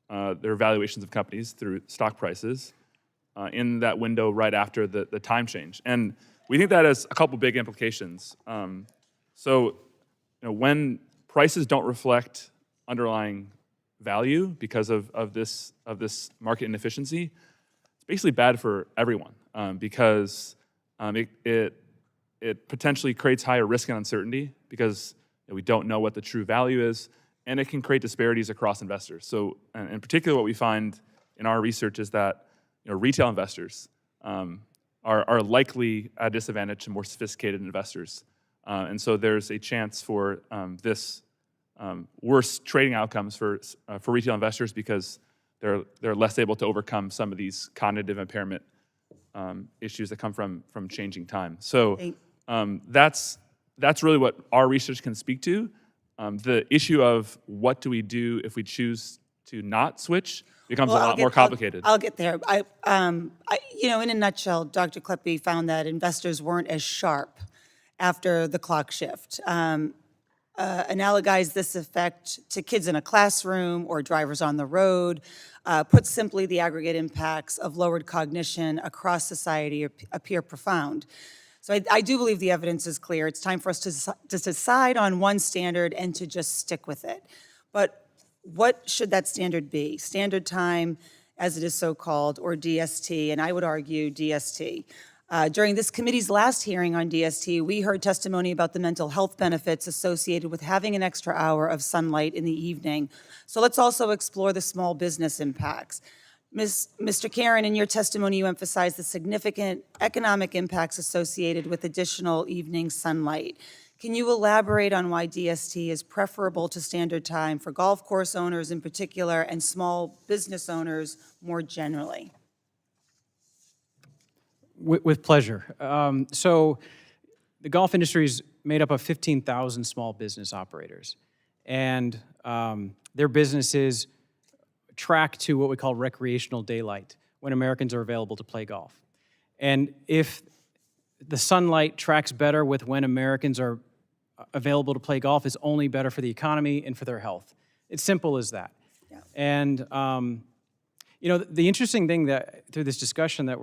their valuations of companies through stock prices in that window right after the time change. And we think that has a couple big implications. So, you know, when prices don't reflect underlying value because of this market inefficiency, it's basically bad for everyone because it potentially creates higher risk and uncertainty because we don't know what the true value is, and it can create disparities across investors. So, in particular, what we find in our research is that retail investors are likely at a disadvantage to more sophisticated investors, and so there's a chance for this worse trading outcomes for retail investors because they're less able to overcome some of these cognitive impairment issues that come from changing time. So that's really what our research can speak to. The issue of what do we do if we choose to not switch becomes a lot more complicated. I'll get there. In a nutshell, Dr. Kleppe found that investors weren't as sharp after the clock shift. Analogize this effect to kids in a classroom or drivers on the road. Put simply, the aggregate impacts of lowered cognition across society appear profound. So I do believe the evidence is clear. It's time for us to decide on one standard and to just stick with it. But what should that standard be? Standard time, as it is so called, or DST, and I would argue DST. During this committee's last hearing on DST, we heard testimony about the mental health benefits associated with having an extra hour of sunlight in the evening. So let's also explore the small business impacts. Mr. Karen, in your testimony, you emphasized the significant economic impacts associated with additional evening sunlight. Can you elaborate on why DST is preferable to standard time for golf course owners in particular and small business owners more generally? With pleasure. So the golf industry is made up of 15,000 small business operators, and their businesses track to what we call recreational daylight, when Americans are available to play golf. And if the sunlight tracks better with when Americans are available to play golf is only better for the economy and for their health. It's simple as that. And you know, the interesting thing that through this discussion that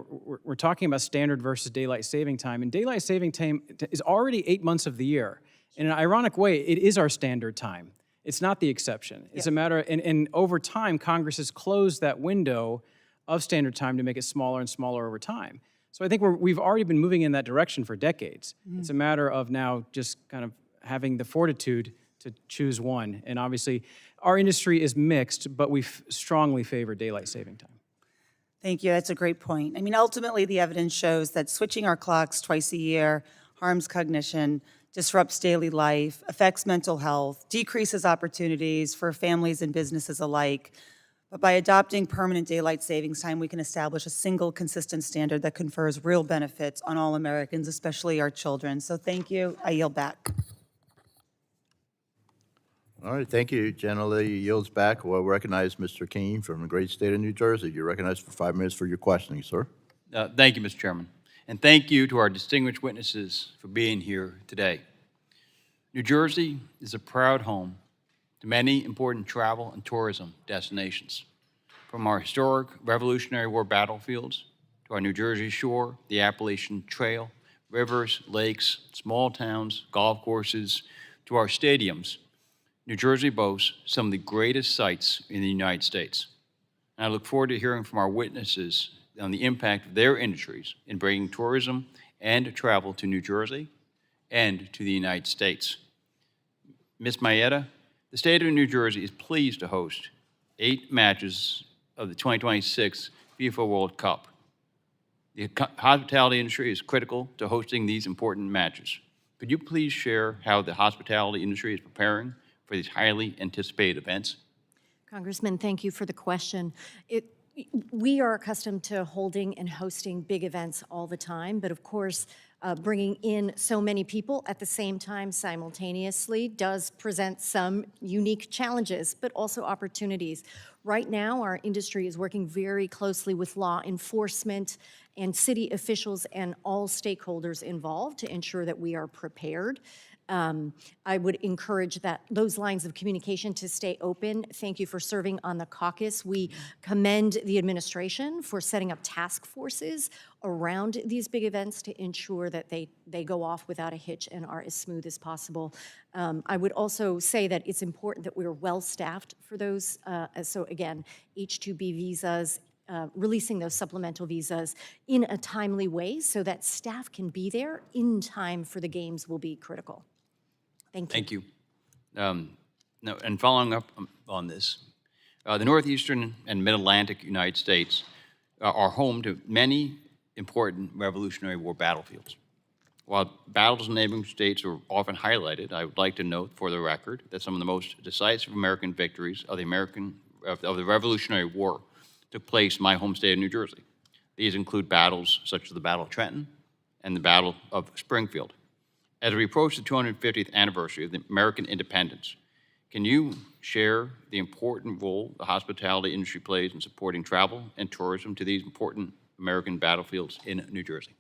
we're talking about standard versus daylight saving time, and daylight saving time is already 8 months of the year. In an ironic way, it is our standard time. It's not the exception. It's a matter, and over time, Congress has closed that window of standard time to make it smaller and smaller over time. So I think we've already been moving in that direction for decades. It's a matter of now just kind of having the fortitude to choose one. And obviously, our industry is mixed, but we strongly favor daylight saving time. Thank you. That's a great point. I mean, ultimately, the evidence shows that switching our clocks twice a year harms cognition, disrupts daily life, affects mental health, decreases opportunities for families and businesses alike. But by adopting permanent daylight savings time, we can establish a single consistent standard that confers real benefits on all Americans, especially our children. So thank you. I yield back. All right, thank you. Generally yields back. We'll recognize Mr. King from the great state of New Jersey. You're recognized for 5 minutes for your questioning, sir. Thank you, Mr. Chairman. And thank you to our distinguished witnesses for being here today. New Jersey is a proud home to many important travel and tourism destinations. From our historic Revolutionary War battlefields to our New Jersey shore, the Appalachian Trail, rivers, lakes, small towns, golf courses, to our stadiums, New Jersey boasts some of the greatest sights in the United States. And I look forward to hearing from our witnesses on the impact of their industries in bringing tourism and travel to New Jersey and to the United States. Ms. Maietta, the state of New Jersey is pleased to host 8 matches of the 2026 FIFA World Cup. The hospitality industry is critical to hosting these important matches. Could you please share how the hospitality industry is preparing for these highly anticipated events? Congressman, thank you for the question. We are accustomed to holding and hosting big events all the time, but of course, bringing in so many people at the same time simultaneously does present some unique challenges, but also opportunities. Right now, our industry is working very closely with law enforcement and city officials and all stakeholders involved to ensure that we are prepared. I would encourage those lines of communication to stay open. Thank you for serving on the caucus. We commend the administration for setting up task forces around these big events to ensure that they go off without a hitch and are as smooth as possible. I would also say that it's important that we're well-staffed for those. So again, H-2B visas, releasing those supplemental visas in a timely way so that staff can be there in time for the games will be critical. Thank you. And following up on this, the northeastern and mid-Atlantic United States are home to many important Revolutionary War battlefields. While battles in neighboring states are often highlighted, I would like to note for the record that some of the most decisive American victories of the Revolutionary War took place in my home state of New Jersey. These include battles such as the Battle of Trenton and the Battle of Springfield. As we approach the 250th anniversary of the American independence, can you share the important role the hospitality industry plays in supporting travel and tourism to these important American battlefields in New Jersey?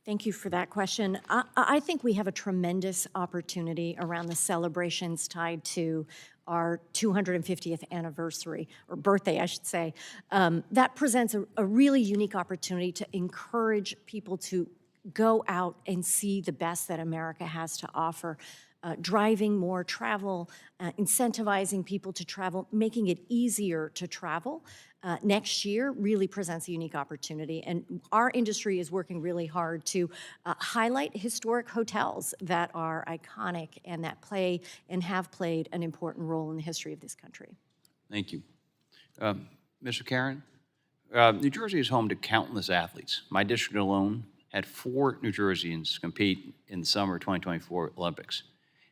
Thank you for that question. I think we have a tremendous opportunity around the celebrations tied to our 250th anniversary, or birthday, I should say. That presents a really unique opportunity to encourage people to go out and see the best that America has to offer. Driving more travel, incentivizing people to travel, making it easier to travel next year really presents a unique opportunity. And our industry is working really hard to highlight historic hotels that are iconic and that play and have played an important role in the history of this country. Thank you. Mr. Karen, New Jersey is home to countless athletes. My district alone had 4 New Jerseyans compete in the summer 2024 Olympics.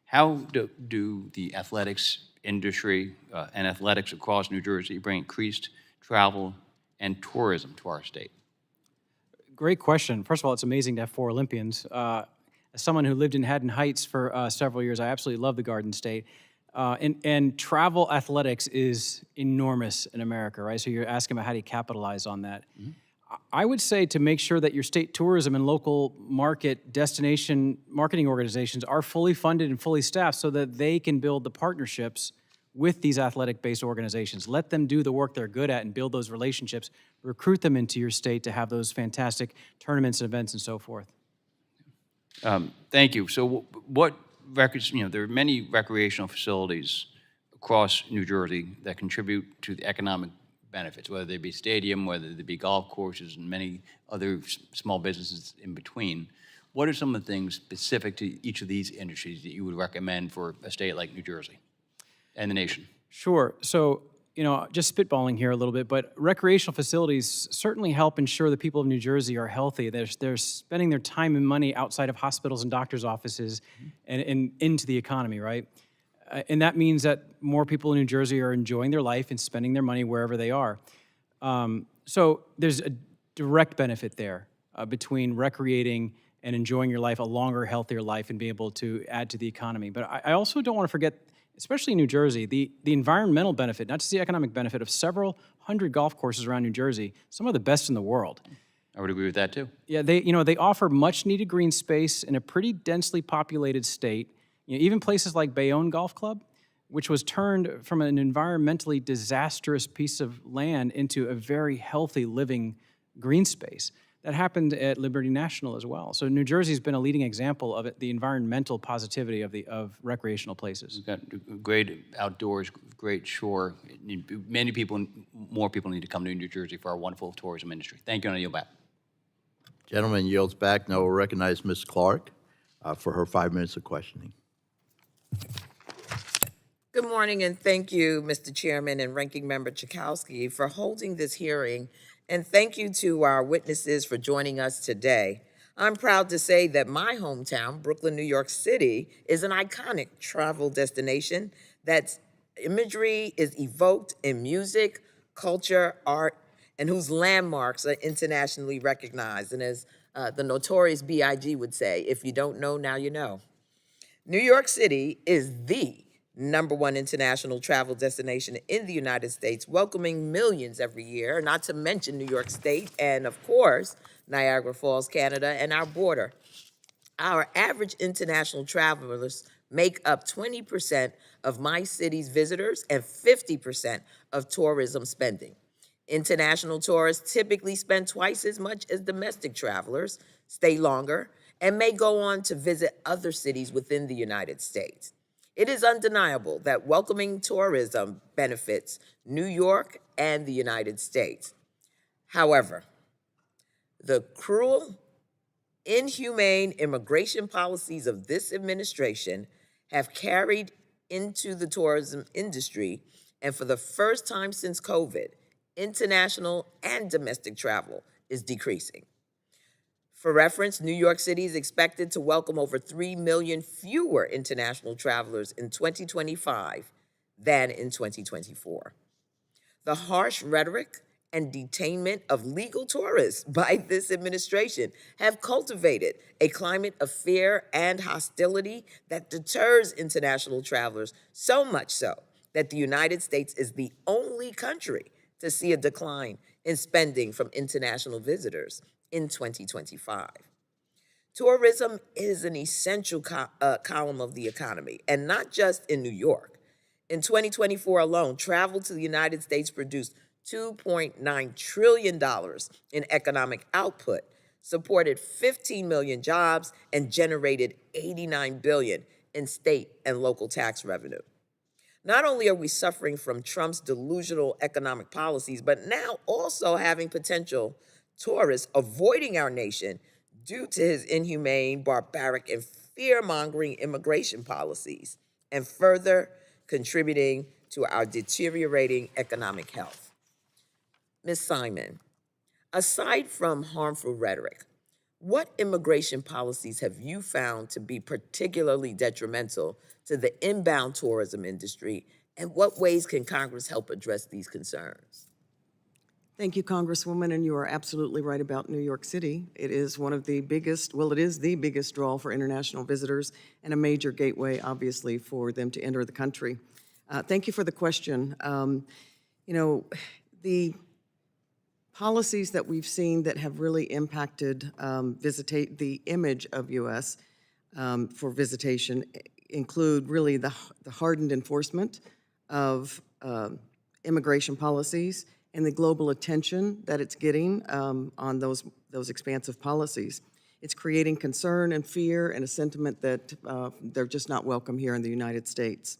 How do the athletics industry and athletics across New Jersey bring increased travel and tourism to our state? Great question. First of all, it's amazing to have 4 Olympians. As someone who lived in Haddon Heights for several years, I absolutely love the Garden State. And travel athletics is enormous in America, right? So you're asking about how do you capitalize on that. I would say to make sure that your state tourism and local market destination marketing organizations are fully funded and fully staffed so that they can build the partnerships with these athletic-based organizations. Let them do the work they're good at and build those relationships, recruit them into your state to have those fantastic tournaments and events and so forth. Thank you. So what records, there are many recreational facilities across New Jersey that contribute to the economic benefits, whether they be stadium, whether they be golf courses, and many other small businesses in between. What are some of the things specific to each of these industries that you would recommend for a state like New Jersey and the nation? Sure. So, just spitballing here a little bit, but recreational facilities certainly help ensure the people of New Jersey are healthy. They're spending their time and money outside of hospitals and doctors' offices and into the economy, right? And that means that more people in New Jersey are enjoying their life and spending their money wherever they are. So there's a direct benefit there between recreating and enjoying your life, a longer, healthier life, and being able to add to the economy. But I also don't want to forget, especially in New Jersey, the environmental benefit, not just the economic benefit of several hundred golf courses around New Jersey, some of the best in the world. I would agree with that too. Yeah, they offer much needed green space in a pretty densely populated state. Even places like Bayonne Golf Club, which was turned from an environmentally disastrous piece of land into a very healthy living green space. That happened at Liberty National as well. So New Jersey's been a leading example of the environmental positivity of recreational places. We've got great outdoors, great shore. More people need to come to New Jersey for our wonderful tourism industry. Thank you, and I yield back. Gentleman yields back. Now we'll recognize Ms. Clark for her 5 minutes of questioning. Good morning, and thank you, Mr. Chairman and Ranking Member Chakowski, for holding this hearing, and thank you to our witnesses for joining us today. I'm proud to say that my hometown, Brooklyn, New York City, is an iconic travel destination that's imagery is evoked in music, culture, art, and whose landmarks are internationally recognized. And as the notorious B.I.G. would say, if you don't know, now you know. New York City is the #1 international travel destination in the United States, welcoming millions every year, not to mention New York State and, of course, Niagara Falls, Canada, and our border. Our average international travelers make up 20% of my city's visitors and 50% of tourism spending. International tourists typically spend twice as much as domestic travelers, stay longer, and may go on to visit other cities within the United States. It is undeniable that welcoming tourism benefits New York and the United States. However, the cruel, inhumane immigration policies of this administration have carried into the tourism industry, and for the first time since COVID, international and domestic travel is decreasing. For reference, New York City is expected to welcome over 3 million fewer international travelers in 2025 than in 2024. The harsh rhetoric and detainment of legal tourists by this administration have cultivated a climate of fear and hostility that deters international travelers, so much so that the United States is the only country to see a decline in spending from international visitors in 2025. Tourism is an essential column of the economy, and not just in New York. In 2024 alone, travel to the United States produced $2.9 trillion in economic output, supported 15 million jobs, and generated $89 billion in state and local tax revenue. Not only are we suffering from Trump's delusional economic policies, but now also having potential tourists avoiding our nation due to his inhumane, barbaric, and fear-mongering immigration policies, and further contributing to our deteriorating economic health. Ms. Simon, aside from harmful rhetoric, what immigration policies have you found to be particularly detrimental to the inbound tourism industry, and what ways can Congress help address these concerns? Thank you, Congresswoman, and you are absolutely right about New York City. It is one of the biggest, well, it is the biggest draw for international visitors and a major gateway, obviously, for them to enter the country. Thank you for the question. The policies that we've seen that have really impacted the image of U.S. For visitation include really the hardened enforcement of immigration policies and the global attention that it's getting on those expansive policies. It's creating concern and fear and a sentiment that they're just not welcome here in the United States.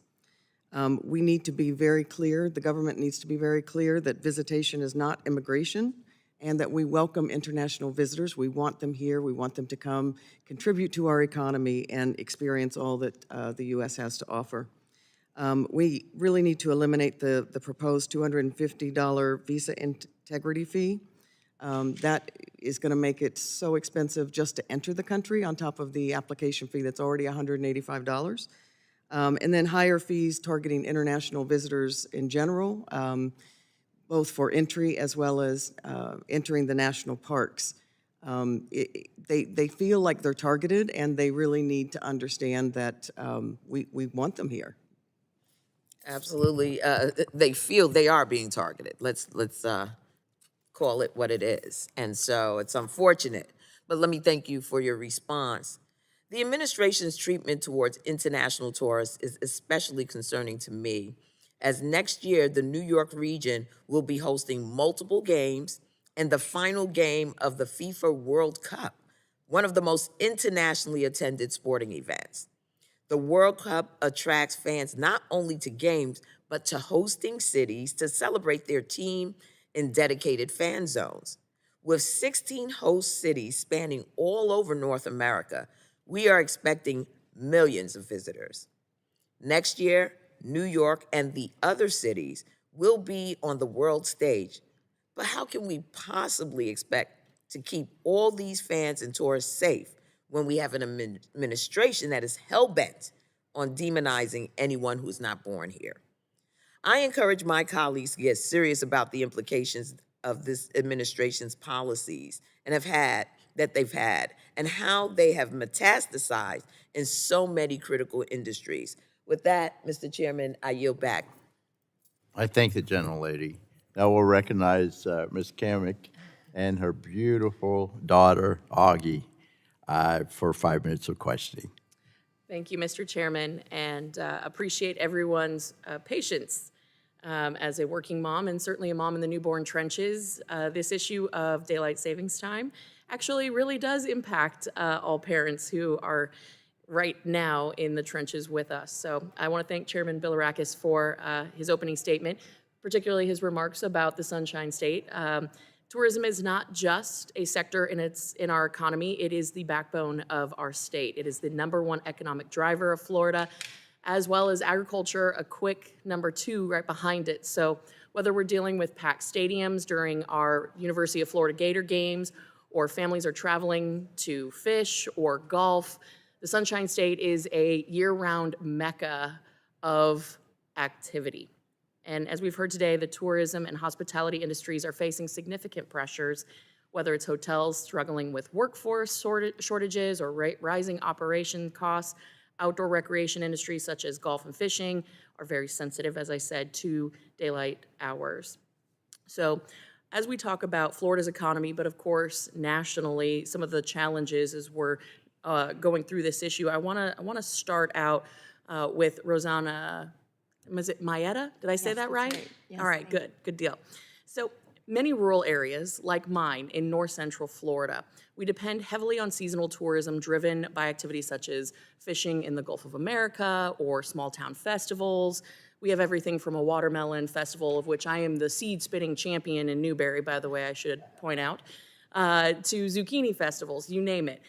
We need to be very clear, the government needs to be very clear that visitation is not immigration and that we welcome international visitors. We want them here. We want them to come contribute to our economy and experience all that the U.S. has to offer. We really need to eliminate the proposed $250 visa integrity fee. That is going to make it so expensive just to enter the country on top of the application fee that's already $185. And then higher fees targeting international visitors in general, both for entry as well as entering the national parks. They feel like they're targeted, and they really need to understand that we want them here. Absolutely. They feel they are being targeted. Let's call it what it is. And so it's unfortunate. But let me thank you for your response. The administration's treatment towards international tourists is especially concerning to me, as next year the New York region will be hosting multiple games and the final game of the FIFA World Cup, one of the most internationally attended sporting events. The World Cup attracts fans not only to games, but to hosting cities to celebrate their team in dedicated fan zones. With 16 host cities spanning all over North America, we are expecting millions of visitors. Next year, New York and the other cities will be on the world stage. But how can we possibly expect to keep all these fans and tourists safe when we have an administration that is hell-bent on demonizing anyone who's not born here? I encourage my colleagues to get serious about the implications of this administration's policies they've had, and how they have metastasized in so many critical industries. With that, Mr. Chairman, I yield back. I thank the gentlelady. Now we'll recognize Ms. Kamick and her beautiful daughter, Augie, for 5 minutes of questioning. Thank you, Mr. Chairman, and appreciate everyone's patience. As a working mom, and certainly a mom in the newborn trenches, this issue of daylight savings time actually really does impact all parents who are right now in the trenches with us. So I want to thank Chairman Bilirakis for his opening statement, particularly his remarks about the Sunshine State. Tourism is not just a sector in our economy, it is the backbone of our state. It is the #1 economic driver of Florida, as well as agriculture, a quick #2 right behind it. So whether we're dealing with packed stadiums during our University of Florida Gator games, or families are traveling to fish or golf, the Sunshine State is a year-round mecca of activity. And as we've heard today, the tourism and hospitality industries are facing significant pressures, whether it's hotels struggling with workforce shortages or rising operation costs. Outdoor recreation industries such as golf and fishing are very sensitive, as I said, to daylight hours. So as we talk about Florida's economy, but of course nationally, some of the challenges as we're going through this issue, I want to start out with Rosanna. Was it Maietta? Did I say that right? Yes, all right, good deal. So many rural areas, like mine in north central Florida, we depend heavily on seasonal tourism driven by activities such as fishing in the Gulf of America or small town festivals. We have everything from a watermelon festival, of which I am the seed spitting champion in Newberry, by the way, I should point out, to zucchini festivals, you name it.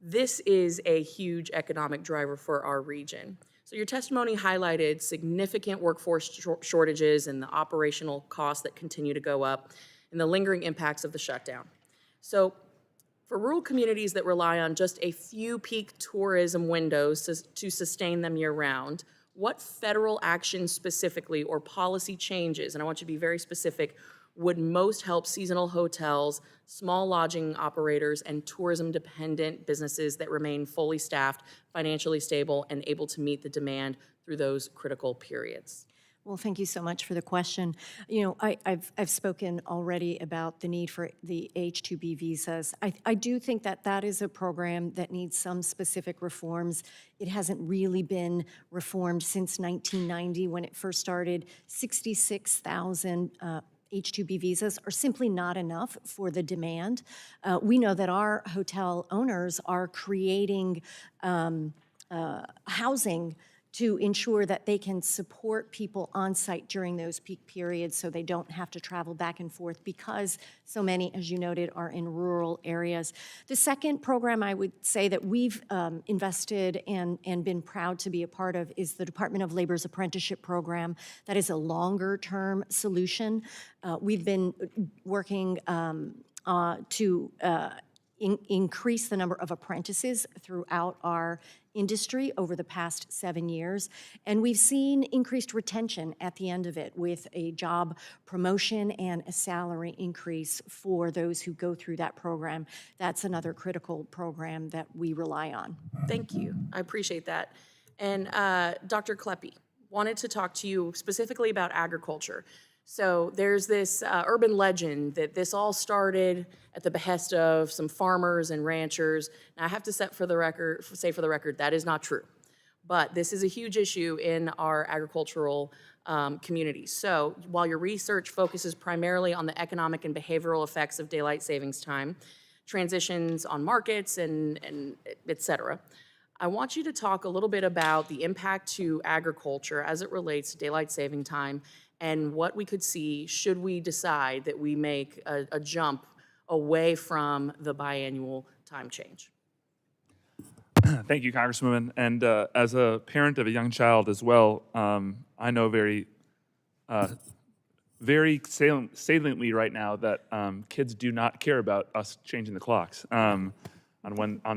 This is a huge economic driver for our region. So your testimony highlighted significant workforce shortages and the operational costs that continue to go up and the lingering impacts of the shutdown. So for rural communities that rely on just a few peak tourism windows to sustain them year-round, what federal action specifically or policy changes, and I want you to be very specific, would most help seasonal hotels, small lodging operators, and tourism-dependent businesses that remain fully staffed, financially stable, and able to meet the demand through those critical periods? Well, thank you so much for the question. You know, I've spoken already about the need for the H-2B visas. I do think that that is a program that needs some specific reforms. It hasn't really been reformed since 1990 when it first started. 66,000 H-2B visas are simply not enough for the demand. We know that our hotel owners are creating housing to ensure that they can support people on site during those peak periods so they don't have to travel back and forth because so many, as you noted, are in rural areas. The second program I would say that we've invested and been proud to be a part of is the Department of Labor's apprenticeship program. That is a longer-term solution. We've been working to increase the number of apprentices throughout our industry over the past 7 years, and we've seen increased retention at the end of it with a job promotion and a salary increase for those who go through that program. That's another critical program that we rely on. Thank you. I appreciate that. And Dr. Kleppe, wanted to talk to you specifically about agriculture. So there's this urban legend that this all started at the behest of some farmers and ranchers. Now, I have to say for the record, that is not true. But this is a huge issue in our agricultural communities. So while your research focuses primarily on the economic and behavioral effects of daylight savings time, transitions on markets, and et cetera, I want you to talk a little bit about the impact to agriculture as it relates to daylight saving time and what we could see should we decide that we make a jump away from the biannual time change. Thank you, Congresswoman. And as a parent of a young child as well, I know very saliently right now that kids do not care about us changing the clocks on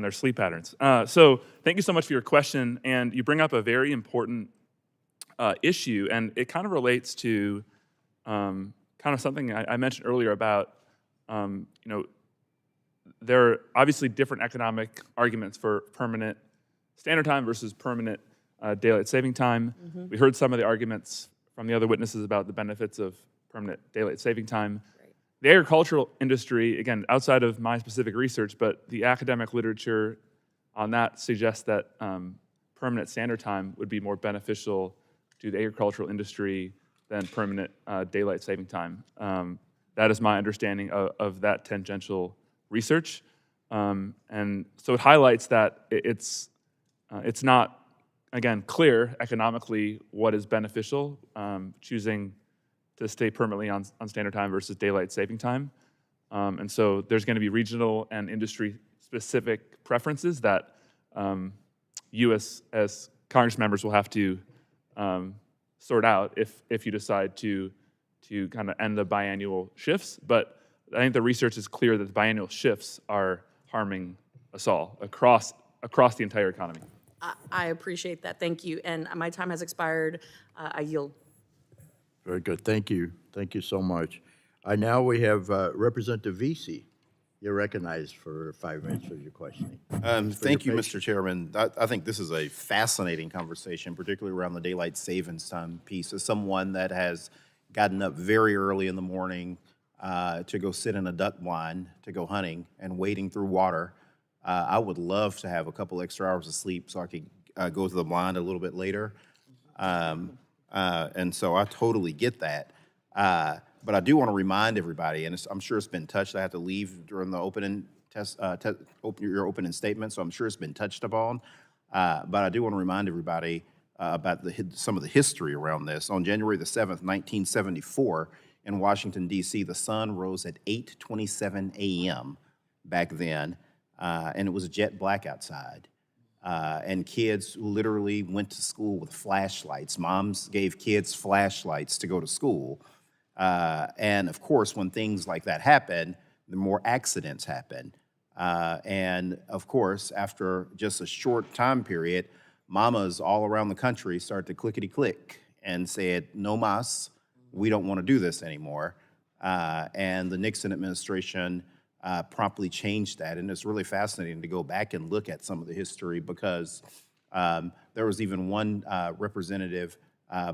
their sleep patterns. So thank you so much for your question. And you bring up a very important issue, and it kind of relates to kind of something I mentioned earlier about, there are obviously different economic arguments for permanent standard time versus permanent daylight saving time. Mm-hmm. We heard some of the arguments from the other witnesses about the benefits of permanent daylight saving time. Right. The agricultural industry, again, outside of my specific research, but the academic literature on that suggests that permanent standard time would be more beneficial to the agricultural industry than permanent daylight saving time. That is my understanding of that tangential research. And so it highlights that it's not, again, clear economically what is beneficial, choosing to stay permanently on standard time versus daylight saving time. And so there's going to be regional and industry-specific preferences that you as Congress members will have to sort out if you decide to kind of end the biannual shifts. But I think the research is clear that the biannual shifts are harming us all across the entire economy. I appreciate that. Thank you. And my time has expired. I yield. Very good. Thank you. Thank you so much. Now we have Representative Vesey. You're recognized for 5 minutes for your questioning. Thank you, Mr. Chairman. I think this is a fascinating conversation, particularly around the daylight savings time piece. As someone that has gotten up very early in the morning to go sit in a duck blind, to go hunting, and wading through water, I would love to have a couple extra hours of sleep so I could go to the blind a little bit later. And so I totally get that. But I do want to remind everybody, and I'm sure it's been touched. I had to leave during the opening your opening statement, so I'm sure it's been touched upon. But I do want to remind everybody about some of the history around this. On January the 7th, 1974, in Washington, D.C., the sun rose at 8:27 a.m. back then, and it was jet black outside. And kids literally went to school with flashlights. Moms gave kids flashlights to go to school. And of course, when things like that happen, the more accidents happen. And of course, after just a short time period, mamas all around the country started to clickety-click and said, no mas, we don't want to do this anymore. And the Nixon administration promptly changed that. And it's really fascinating to go back and look at some of the history because there was even one representative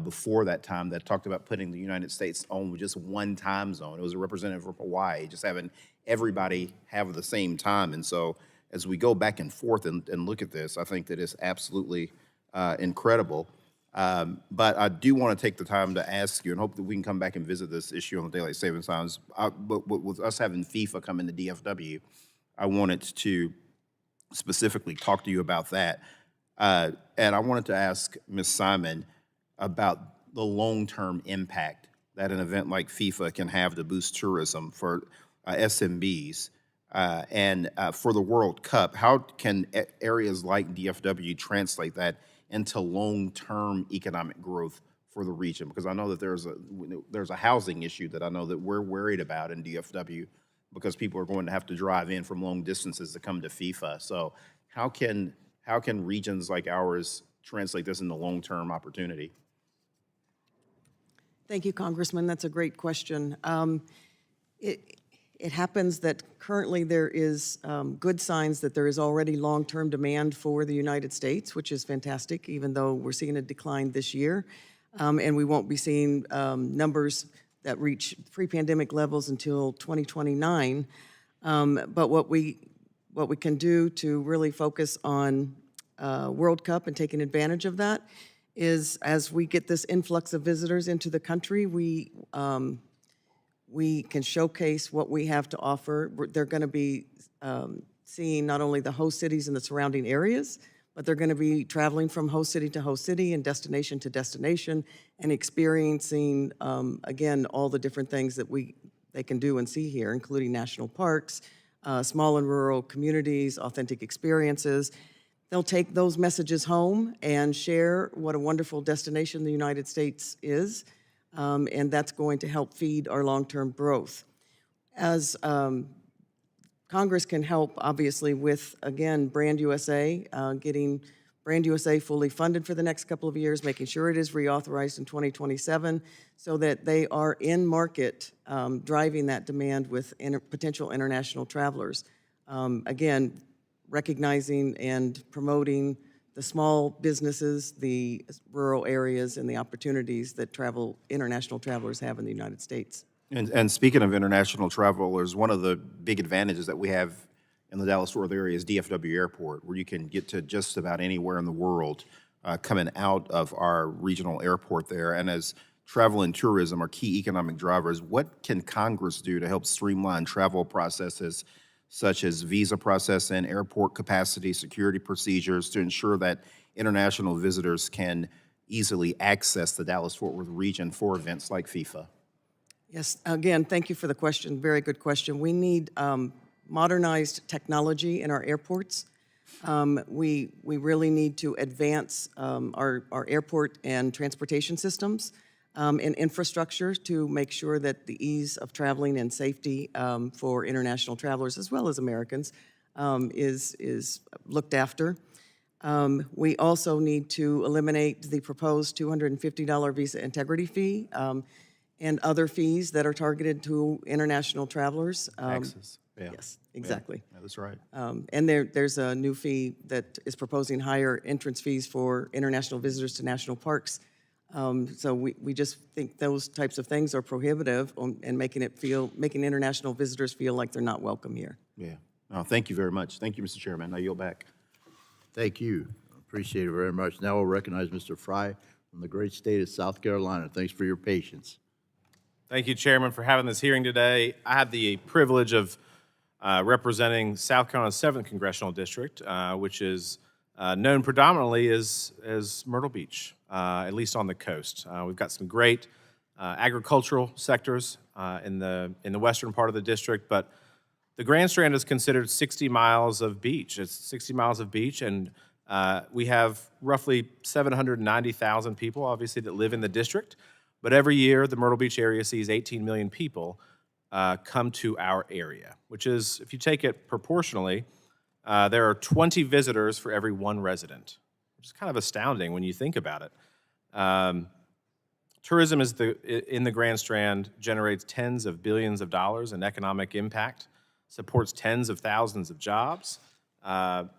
before that time that talked about putting the United States on just one time zone. It was a representative from Hawaii, just having everybody have the same time. And so as we go back and forth and look at this, I think that it's absolutely incredible. But I do want to take the time to ask you, and hope that we can come back and visit this issue on the daylight savings times. But with us having FIFA come into DFW, I wanted to specifically talk to you about that. And I wanted to ask Ms. Simon about the long-term impact that an event like FIFA can have to boost tourism for SMBs. And for the World Cup, how can areas like DFW translate that into long-term economic growth for the region? Because I know that there's a housing issue that I know that we're worried about in DFW, because people are going to have to drive in from long distances to come to FIFA. So how can regions like ours translate this into long-term opportunity? Thank you, Congressman. That's a great question. It happens that currently there is good signs that there is already long-term demand for the United States, which is fantastic, even though we're seeing a decline this year. And we won't be seeing numbers that reach pre-pandemic levels until 2029. But what we can do to really focus on World Cup and taking advantage of that is, as we get this influx of visitors into the country, we can showcase what we have to offer. They're going to be seeing not only the host cities and the surrounding areas, but they're going to be traveling from host city to host city and destination to destination and experiencing, again, all the different things that they can do and see here, including national parks, small and rural communities, authentic experiences. They'll take those messages home and share what a wonderful destination the United States is, and that's going to help feed our long-term growth. As Congress can help, obviously, with, again, Brand USA, getting Brand USA fully funded for the next couple of years, making sure it is reauthorized in 2027 so that they are in market driving that demand with potential international travelers. Again, recognizing and promoting the small businesses, the rural areas, and the opportunities that international travelers have in the United States. And speaking of international travelers, one of the big advantages that we have in the Dallas-Fort Worth area is DFW Airport, where you can get to just about anywhere in the world coming out of our regional airport there. And as travel and tourism are key economic drivers, what can Congress do to help streamline travel processes such as visa processing, airport capacity, security procedures, to ensure that international visitors can easily access the Dallas-Fort Worth region for events like FIFA? Yes, again, thank you for the question. Very good question. We need modernized technology in our airports. We really need to advance our airport and transportation systems and infrastructure to make sure that the ease of traveling and safety for international travelers as well as Americans is looked after. We also need to eliminate the proposed $250 visa integrity fee and other fees that are targeted to international travelers. Taxes. Yeah. Yes, exactly. Yeah, that's right. And there's a new fee that is proposing higher entrance fees for international visitors to national parks. So we just think those types of things are prohibitive and making international visitors feel like they're not welcome here. Yeah. No, thank you very much. Thank you, Mr. Chairman. I yield back. Thank you. Appreciate it very much. Now we'll recognize Mr. Fry from the great state of South Carolina. Thanks for your patience. Thank you, Chairman, for having this hearing today. I had the privilege of representing South Carolina's 7th Congressional District, which is known predominantly as Myrtle Beach, at least on the coast. We've got some great agricultural sectors in the western part of the district, but the Grand Strand is considered 60 miles of beach. It's 60 miles of beach, and we have roughly 790,000 people, obviously, that live in the district. But every year, the Myrtle Beach area sees 18 million people come to our area, which is, if you take it proportionally, there are 20 visitors for every 1 resident, which is kind of astounding when you think about it. Tourism in the Grand Strand generates tens of billions of dollars in economic impact, supports tens of thousands of jobs.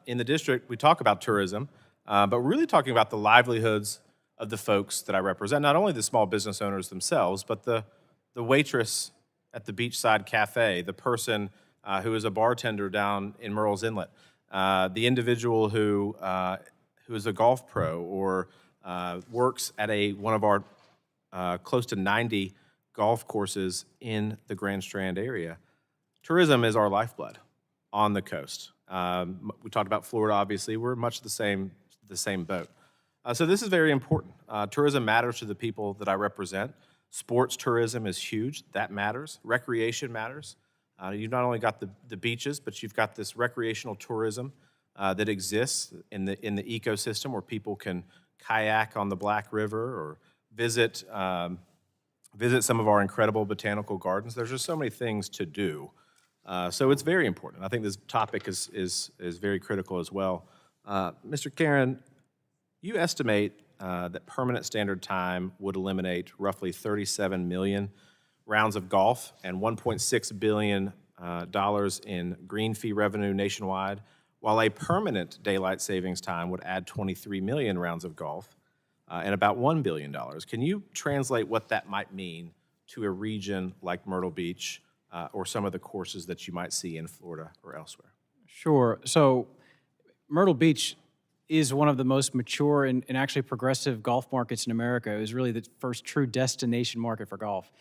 In the district, we talk about tourism, but we're really talking about the livelihoods of the folks that I represent, not only the small business owners themselves, but the waitress at the beachside cafe, the person who is a bartender down in Murrells Inlet, the individual who is a golf pro or works at one of our close to 90 golf courses in the Grand Strand area. Tourism is our lifeblood on the coast. We talked about Florida, obviously. We're much the same boat. So this is very important. Tourism matters to the people that I represent. Sports tourism is huge. That matters. Recreation matters. You've not only got the beaches, but you've got this recreational tourism that exists in the ecosystem where people can kayak on the Black River or visit some of our incredible botanical gardens. There's just so many things to do. So it's very important. I think this topic is very critical as well. Mr. Karen, you estimate that permanent standard time would eliminate roughly 37 million rounds of golf and $1.6 billion in green fee revenue nationwide, while a permanent daylight savings time would add 23 million rounds of golf and about $1 billion. Can you translate what that might mean to a region like Myrtle Beach or some of the courses that you might see in Florida or elsewhere? Sure. So Myrtle Beach is one of the most mature and actually progressive golf markets in America. It was really the first true destination market for golf.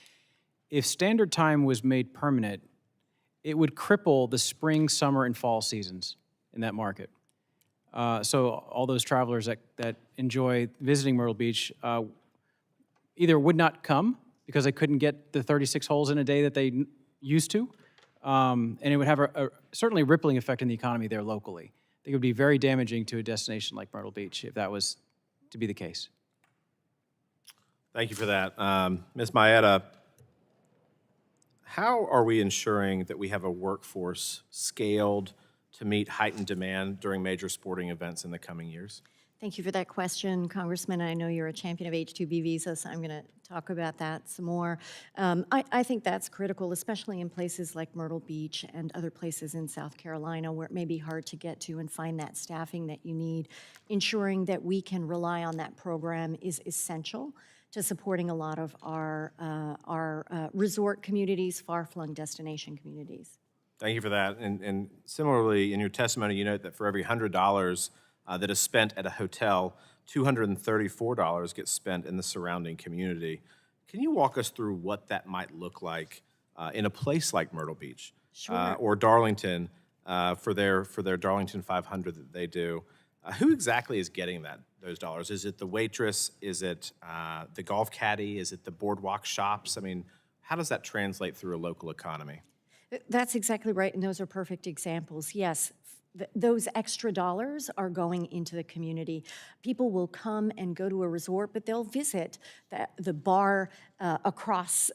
If standard time was made permanent, it would cripple the spring, summer, and fall seasons in that market. So all those travelers that enjoy visiting Myrtle Beach either would not come because they couldn't get the 36 holes in a day that they used to, and it would have a certainly rippling effect in the economy there locally. I think it would be very damaging to a destination like Myrtle Beach if that was to be the case. Thank you for that. Ms. Maietta, how are we ensuring that we have a workforce scaled to meet heightened demand during major sporting events in the coming years? Thank you for that question, Congressman. I know you're a champion of H-2B visas, so I'm going to talk about that some more. I think that's critical, especially in places like Myrtle Beach and other places in South Carolina where it may be hard to get to and find that staffing that you need. Ensuring that we can rely on that program is essential to supporting a lot of our resort communities, far-flung destination communities. Thank you for that. And similarly, in your testimony, you note that for every $100 that is spent at a hotel, $234 gets spent in the surrounding community. Can you walk us through what that might look like in a place like Myrtle Beach or Darlington for their Darlington 500 that they do? Who exactly is getting those dollars? Is it the waitress? Is it the golf caddy? Is it the boardwalk shops? I mean, how does that translate through a local economy? That's exactly right, and those are perfect examples. Yes, those extra dollars are going into the community. People will come and go to a resort, but they'll visit the bar across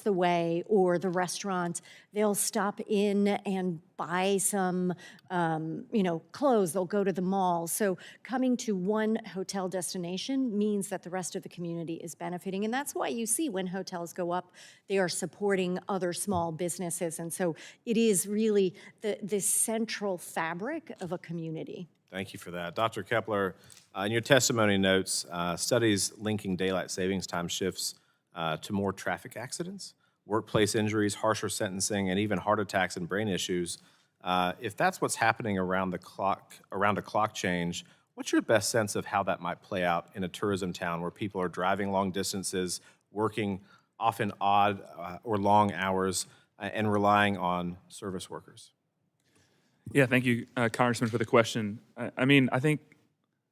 the way or the restaurant. They'll stop in and buy some, clothes. They'll go to the mall. So coming to one hotel destination means that the rest of the community is benefiting, and that's why you see when hotels go up, they are supporting other small businesses, and so it is really the central fabric of a community. Thank you for that. Dr. Kepler, in your testimony notes, studies linking daylight savings time shifts to more traffic accidents, workplace injuries, harsher sentencing, and even heart attacks and brain issues. If that's what's happening around a clock change, what's your best sense of how that might play out in a tourism town where people are driving long distances, working often odd or long hours, and relying on service workers? Yeah, thank you, Congressman, for the question. I think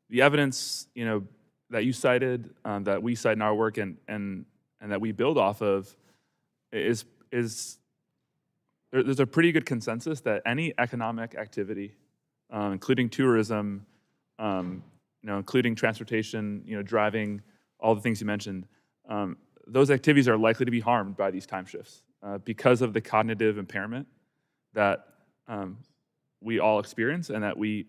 the evidence, that you cited, that we cite in our work, and that we build off of, is there's a pretty good consensus that any economic activity, including tourism, including transportation, driving, all the things you mentioned, those activities are likely to be harmed by these time shifts because of the cognitive impairment that we all experience and that we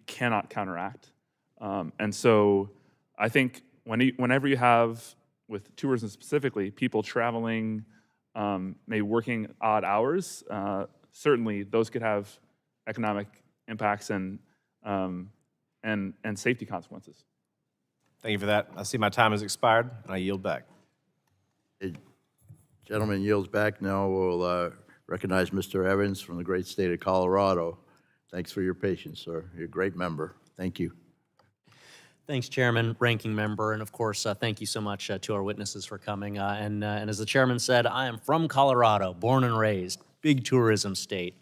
cannot counteract. And so I think whenever you have, with tourism specifically, people traveling, maybe working odd hours, certainly those could have economic impacts and safety consequences. Thank you for that. I see my time has expired, and I yield back. The gentleman yields back. Now we'll recognize Mr. Evans from the great state of Colorado. Thanks for your patience, sir. You're a great member. Thank you. Thanks, Chairman, Ranking Member, and of course, thank you so much to our witnesses for coming. And as the Chairman said, I am from Colorado, born and raised, big tourism state.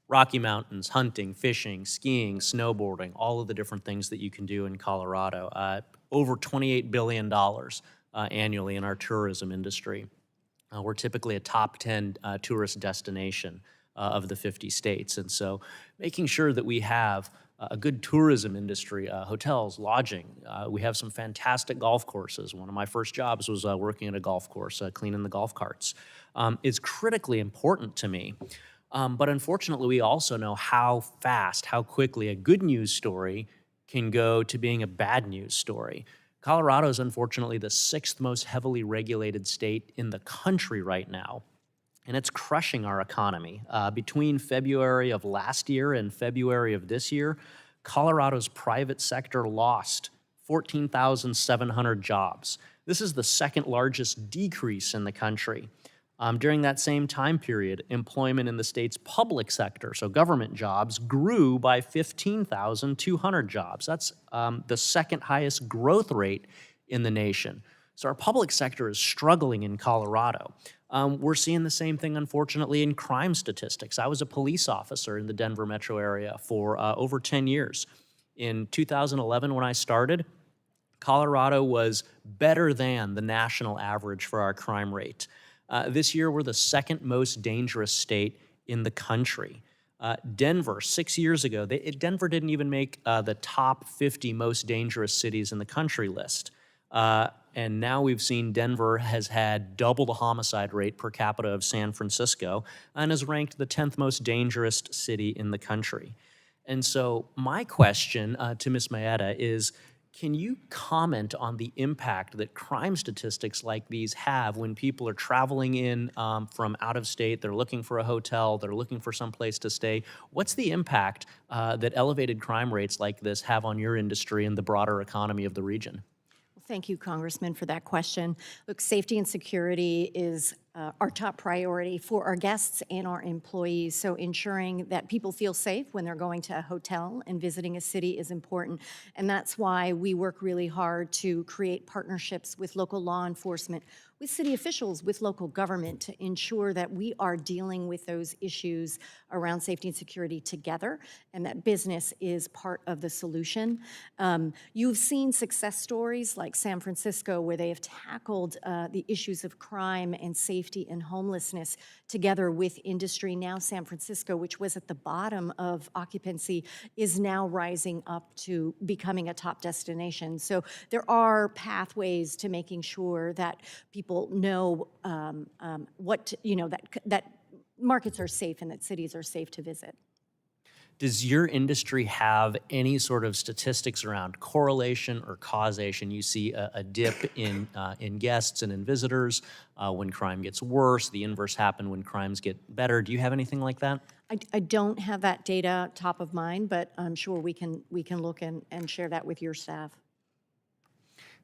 Rocky Mountains, hunting, fishing, skiing, snowboarding, all of the different things that you can do in Colorado. Over $28 billion annually in our tourism industry. We're typically a top 10 tourist destination of the 50 states. And so making sure that we have a good tourism industry, hotels, lodging. We have some fantastic golf courses. One of my first jobs was working at a golf course, cleaning the golf carts. It's critically important to me. But unfortunately, we also know how fast, how quickly a good news story can go to being a bad news story. Colorado is unfortunately the 6th most heavily regulated state in the country right now, and it's crushing our economy. Between February of last year and February of this year, Colorado's private sector lost 14,700 jobs. This is the 2nd largest decrease in the country. During that same time period, employment in the state's public sector, so government jobs, grew by 15,200 jobs. That's the 2nd highest growth rate in the nation. So our public sector is struggling in Colorado. We're seeing the same thing, unfortunately, in crime statistics. I was a police officer in the Denver metro area for over 10 years. In 2011, when I started, Colorado was better than the national average for our crime rate. This year, we're the 2nd most dangerous state in the country. Denver, 6 years ago, Denver didn't even make the top 50 most dangerous cities in the country list. And now we've seen Denver has had double the homicide rate per capita of San Francisco and is ranked the 10th most dangerous city in the country. And so my question to Ms. Maietta is, can you comment on the impact that crime statistics like these have when people are traveling in from out of state, they're looking for a hotel, they're looking for some place to stay? What's the impact that elevated crime rates like this have on your industry and the broader economy of the region? Thank you, Congressman, for that question. Look, safety and security is our top priority for our guests and our employees. So ensuring that people feel safe when they're going to a hotel and visiting a city is important. And that's why we work really hard to create partnerships with local law enforcement, with city officials, with local government to ensure that we are dealing with those issues around safety and security together, and that business is part of the solution. You've seen success stories like San Francisco, where they have tackled the issues of crime and safety and homelessness together with industry. Now San Francisco, which was at the bottom of occupancy, is now rising up to becoming a top destination. So there are pathways to making sure that people know that markets are safe and that cities are safe to visit. Does your industry have any sort of statistics around correlation or causation? You see a dip in guests and in visitors when crime gets worse. The inverse happen when crimes get better. Do you have anything like that? I don't have that data top of mind, but I'm sure we can look and share that with your staff.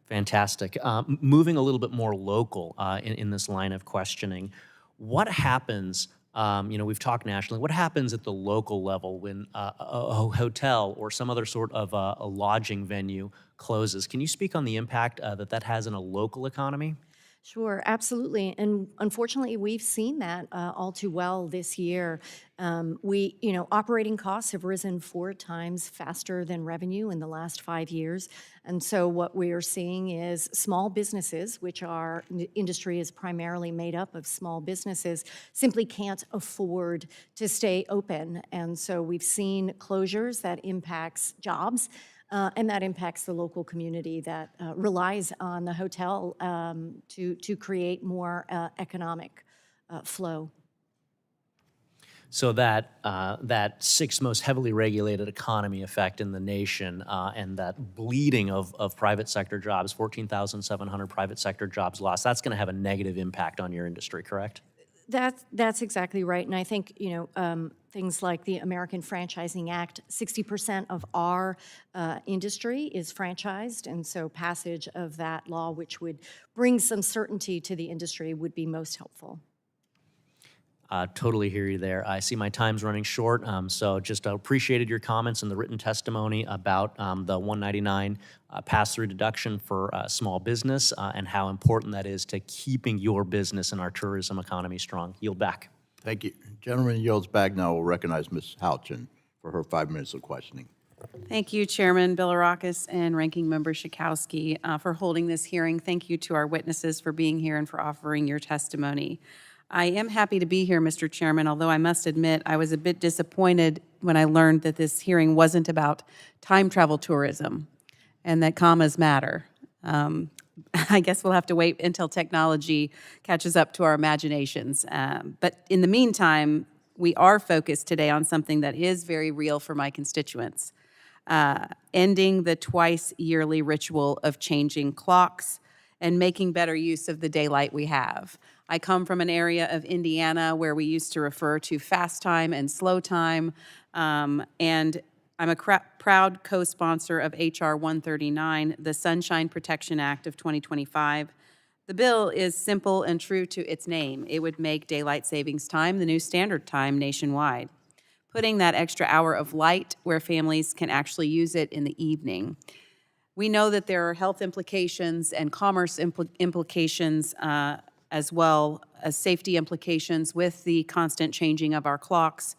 Fantastic. Moving a little bit more local in this line of questioning, what happens? We've talked nationally. What happens at the local level when a hotel or some other sort of a lodging venue closes? Can you speak on the impact that has in a local economy? Sure, absolutely. And unfortunately, we've seen that all too well this year. Operating costs have risen 4 times faster than revenue in the last 5 years. And so what we are seeing is small businesses, which our industry is primarily made up of small businesses, simply can't afford to stay open. And so we've seen closures that impacts jobs. And that impacts the local community that relies on the hotel to create more economic flow. So that 6th most heavily regulated economy effect in the nation and that bleeding of private sector jobs, 14,700 private sector jobs lost, that's going to have a negative impact on your industry, correct? That's exactly right. And I think, things like the American Franchising Act, 60% of our industry is franchised. And so passage of that law, which would bring some certainty to the industry, would be most helpful. Totally hear you there. I see my time's running short, so just appreciated your comments and the written testimony about the 199 pass-through deduction for small business and how important that is to keeping your business and our tourism economy strong. Yield back. Thank you. Gentleman yields back. Now will recognize Ms. Houchin for her 5 minutes of questioning. Thank you, Chairman Bilirakis and Ranking Member Schakowsky, for holding this hearing. Thank you to our witnesses for being here and for offering your testimony. I am happy to be here, Mr. Chairman, although I must admit I was a bit disappointed when I learned that this hearing wasn't about time travel tourism and that commas matter. I guess we'll have to wait until technology catches up to our imaginations. But in the meantime, we are focused today on something that is very real for my constituents, ending the twice-yearly ritual of changing clocks and making better use of the daylight we have. I come from an area of Indiana where we used to refer to fast time and slow time, and I'm a proud co-sponsor of H.R. 139, the Sunshine Protection Act of 2025. The bill is simple and true to its name. It would make daylight savings time the new standard time nationwide, putting that extra hour of light where families can actually use it in the evening. We know that there are health implications and commerce implications as well as safety implications with the constant changing of our clocks.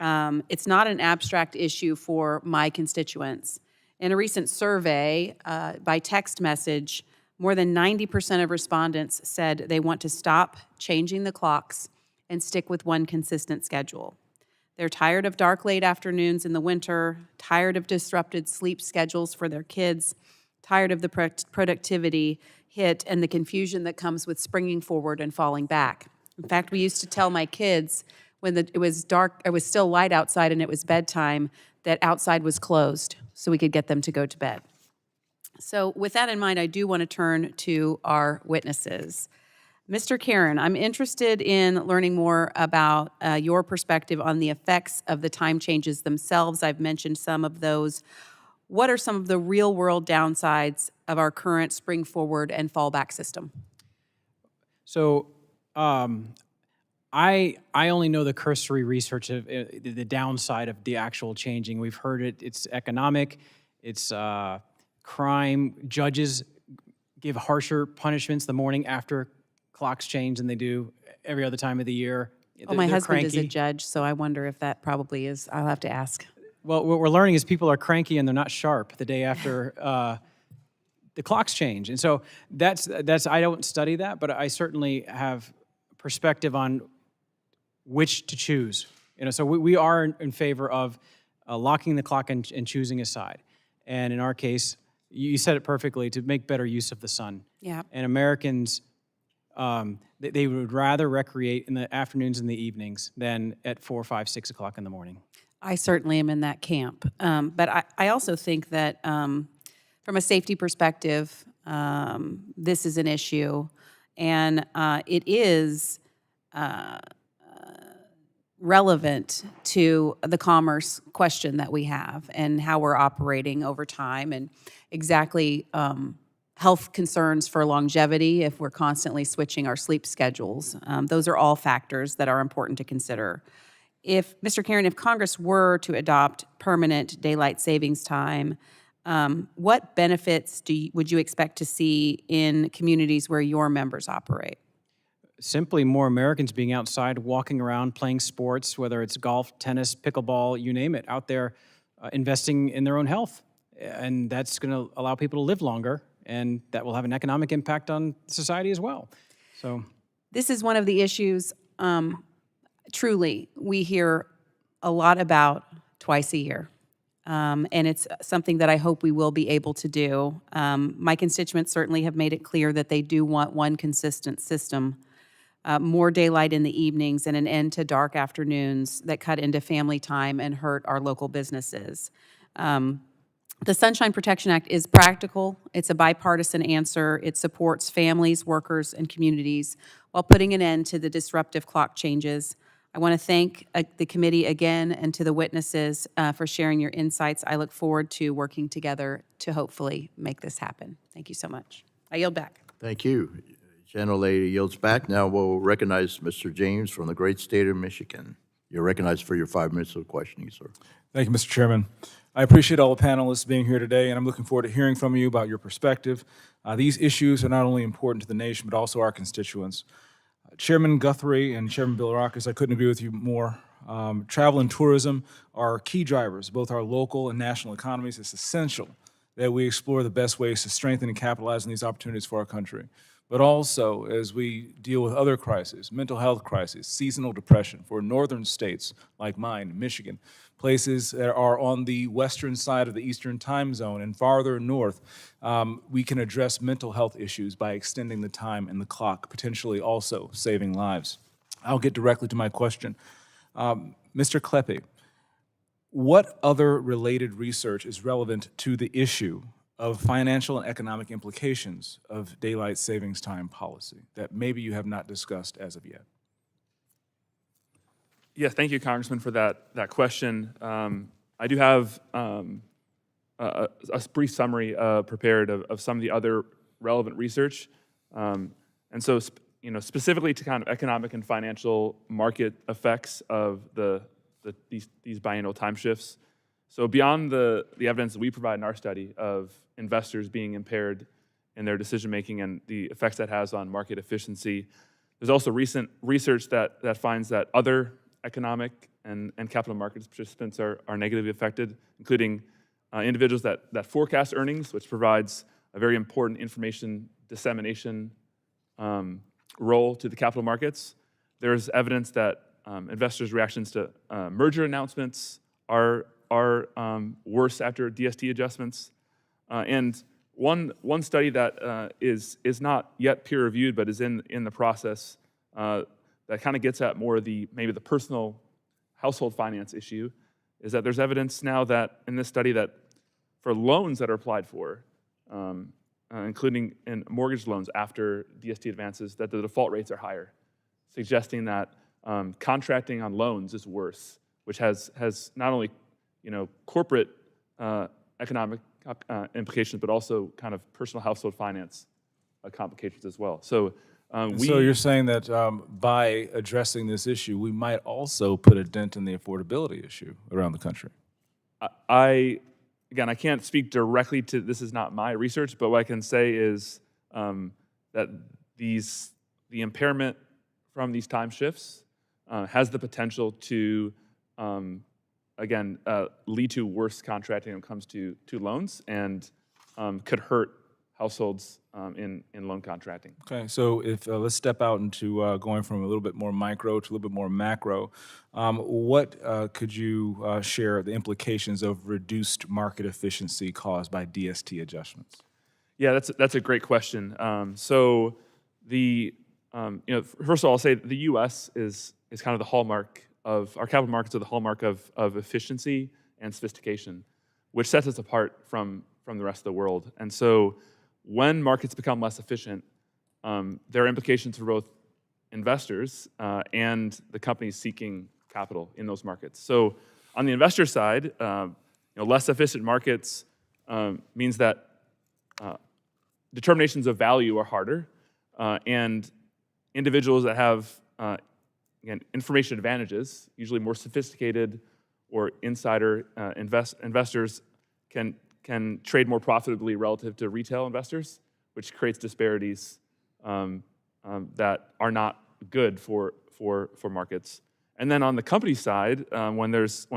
It's not an abstract issue for my constituents. In a recent survey by text message, more than 90% of respondents said they want to stop changing the clocks and stick with one consistent schedule. They're tired of dark, late afternoons in the winter, tired of disrupted sleep schedules for their kids, tired of the productivity hit and the confusion that comes with springing forward and falling back. In fact, we used to tell my kids when it was dark, it was still light outside and it was bedtime, that outside was closed so we could get them to go to bed. So with that in mind, I do want to turn to our witnesses. Mr. Karen, I'm interested in learning more about your perspective on the effects of the time changes themselves. I've mentioned some of those. What are some of the real-world downsides of our current spring forward and fallback system? So I only know the cursory research of the downside of the actual changing. We've heard it. It's economic. It's crime. Judges give harsher punishments the morning after clocks change than they do every other time of the year. Oh, my husband is a cranky. judge, so I wonder if that probably is. I'll have to ask. Well, what we're learning is people are cranky and they're not sharp the day after the clocks change. And so that's I don't study that, but I certainly have perspective on which to choose. So we are in favor of locking the clock and choosing a side. And in our case, you said it perfectly, to make better use of the sun. Yeah. And Americans, they would rather recreate in the afternoons and the evenings than at 4, 5, 6 o'clock in the morning. I certainly am in that camp. But I also think that from a safety perspective, this is an issue. And it is relevant to the commerce question that we have and how we're operating over time and exactly health concerns for longevity if we're constantly switching our sleep schedules. Those are all factors that are important to consider. Mr. Karen, if Congress were to adopt permanent daylight savings time, what benefits would you expect to see in communities where your members operate? Simply more Americans being outside, walking around, playing sports, whether it's golf, tennis, pickleball, you name it, out there investing in their own health. And that's going to allow people to live longer, and that will have an economic impact on society as well. So this is one of the issues, truly, we hear a lot about twice a year. And it's something that I hope we will be able to do. My constituents certainly have made it clear that they do want one consistent system, more daylight in the evenings and an end to dark afternoons that cut into family time and hurt our local businesses. The Sunshine Protection Act is practical. It's a bipartisan answer. It supports families, workers, and communities while putting an end to the disruptive clock changes. I want to thank the committee again and to the witnesses for sharing your insights. I look forward to working together to hopefully make this happen. Thank you so much. I yield back. Thank you. Gentlelady yields back. Now we'll recognize Mr. James from the great state of Michigan. You're recognized for your 5 minutes of questioning, sir. Thank you, Mr. Chairman. I appreciate all the panelists being here today, and I'm looking forward to hearing from you about your perspective. These issues are not only important to the nation, but also our constituents. Chairman Guthrie and Chairman Bilirakis, I couldn't agree with you more. Travel and tourism are key drivers, both our local and national economies. It's essential that we explore the best ways to strengthen and capitalize on these opportunities for our country. But also, as we deal with other crises, mental health crises, seasonal depression for northern states like mine, Michigan, places that are on the western side of the Eastern time zone and farther north, we can address mental health issues by extending the time and the clock, potentially also saving lives. I'll get directly to my question. Mr. Kleppe, what other related research is relevant to the issue of financial and economic implications of daylight savings time policy that maybe you have not discussed as of yet? Yeah, thank you, Congressman, for that question. I do have a brief summary prepared of some of the other relevant research. And so, specifically to kind of economic and financial market effects of these biennial time shifts. So beyond the evidence that we provide in our study of investors being impaired in their decision-making and the effects that has on market efficiency, there's also recent research that finds that other economic and capital markets participants are negatively affected, including individuals that forecast earnings, which provides a very important information dissemination role to the capital markets. There's evidence that investors' reactions to merger announcements are worse after DST adjustments. And one study that is not yet peer-reviewed, but is in the process, that kind of gets at more of maybe the personal household finance issue, is that there's evidence now that in this study that for loans that are applied for, including in mortgage loans after DST advances, that the default rates are higher, suggesting that contracting on loans is worse, which has not only corporate economic implications, but also kind of personal household finance complications as well. So so you're saying that by addressing this issue, we might also put a dent in the affordability issue around the country. Again, I can't speak directly to, this is not my research, but what I can say is that the impairment from these time shifts has the potential to, again, lead to worse contracting when it comes to loans and could hurt households in loan contracting. Okay, so if let's step out into going from a little bit more micro to a little bit more macro. What could you share the implications of reduced market efficiency caused by DST adjustments? Yeah, that's a great question. So first of all, I'll say the U.S. is kind of the hallmark of our capital markets, are the hallmark of efficiency and sophistication, which sets us apart from the rest of the world. And so when markets become less efficient, there are implications for both investors and the companies seeking capital in those markets. So on the investor side, less efficient markets means that determinations of value are harder, and individuals that have again, information advantages, usually more sophisticated or insider investors can trade more profitably relative to retail investors, which creates disparities that are not good for markets. And then on the company side, when there's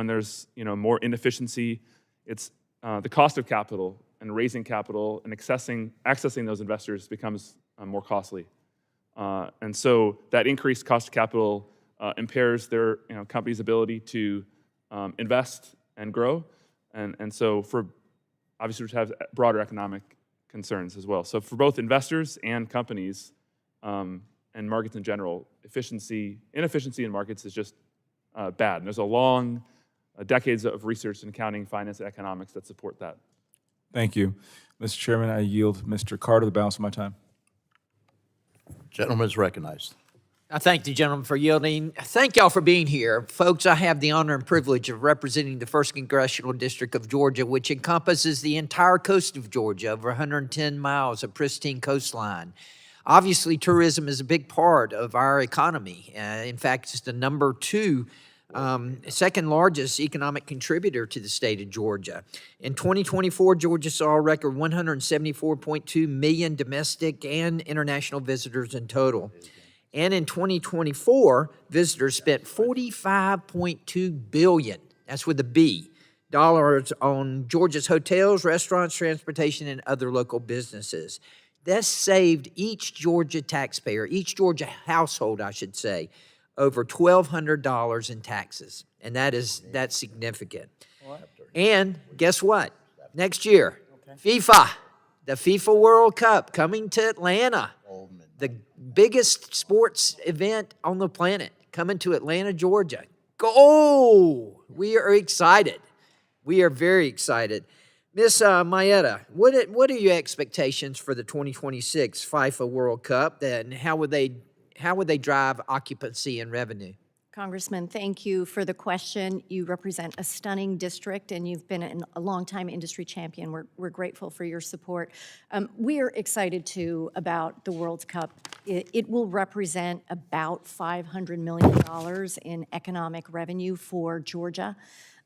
more inefficiency, it's the cost of capital and raising capital and accessing those investors becomes more costly. And so that increased cost of capital impairs their company's ability to invest and grow, and so for obviously which have broader economic concerns as well. So for both investors and companies and markets in general, inefficiency in markets is just bad. And there's a long decades of research in accounting, finance, and economics that support that. Thank you. Mr. Chairman, I yield Mr. Carter the balance of my time. Gentleman is recognized. I thank the gentleman for yielding. Thank y'all for being here. Folks, I have the honor and privilege of representing the 1st Congressional District of Georgia, which encompasses the entire coast of Georgia, over 110 miles of pristine coastline. Obviously, tourism is a big part of our economy. In fact, it's the second largest economic contributor to the state of Georgia. In 2024, Georgia saw a record 174.2 million domestic and international visitors in total. And in 2024, visitors spent $45.2 billion, that's with a B, dollars on Georgia's hotels, restaurants, transportation, and other local businesses. This saved each Georgia taxpayer, each Georgia household, I should say, over $1,200 in taxes. And that's significant. And guess what? Next year, FIFA, the FIFA World Cup coming to Atlanta. The biggest sports event on the planet coming to Atlanta, Georgia. Go! We are excited. We are very excited. Miss Maietta, what are your expectations for the 2026 FIFA World Cup, and how would they drive occupancy and revenue? Congressman, thank you for the question. You represent a stunning district, and you've been a longtime industry champion. We're grateful for your support. We are excited, too, about the World Cup. It will represent about $500 million in economic revenue for Georgia.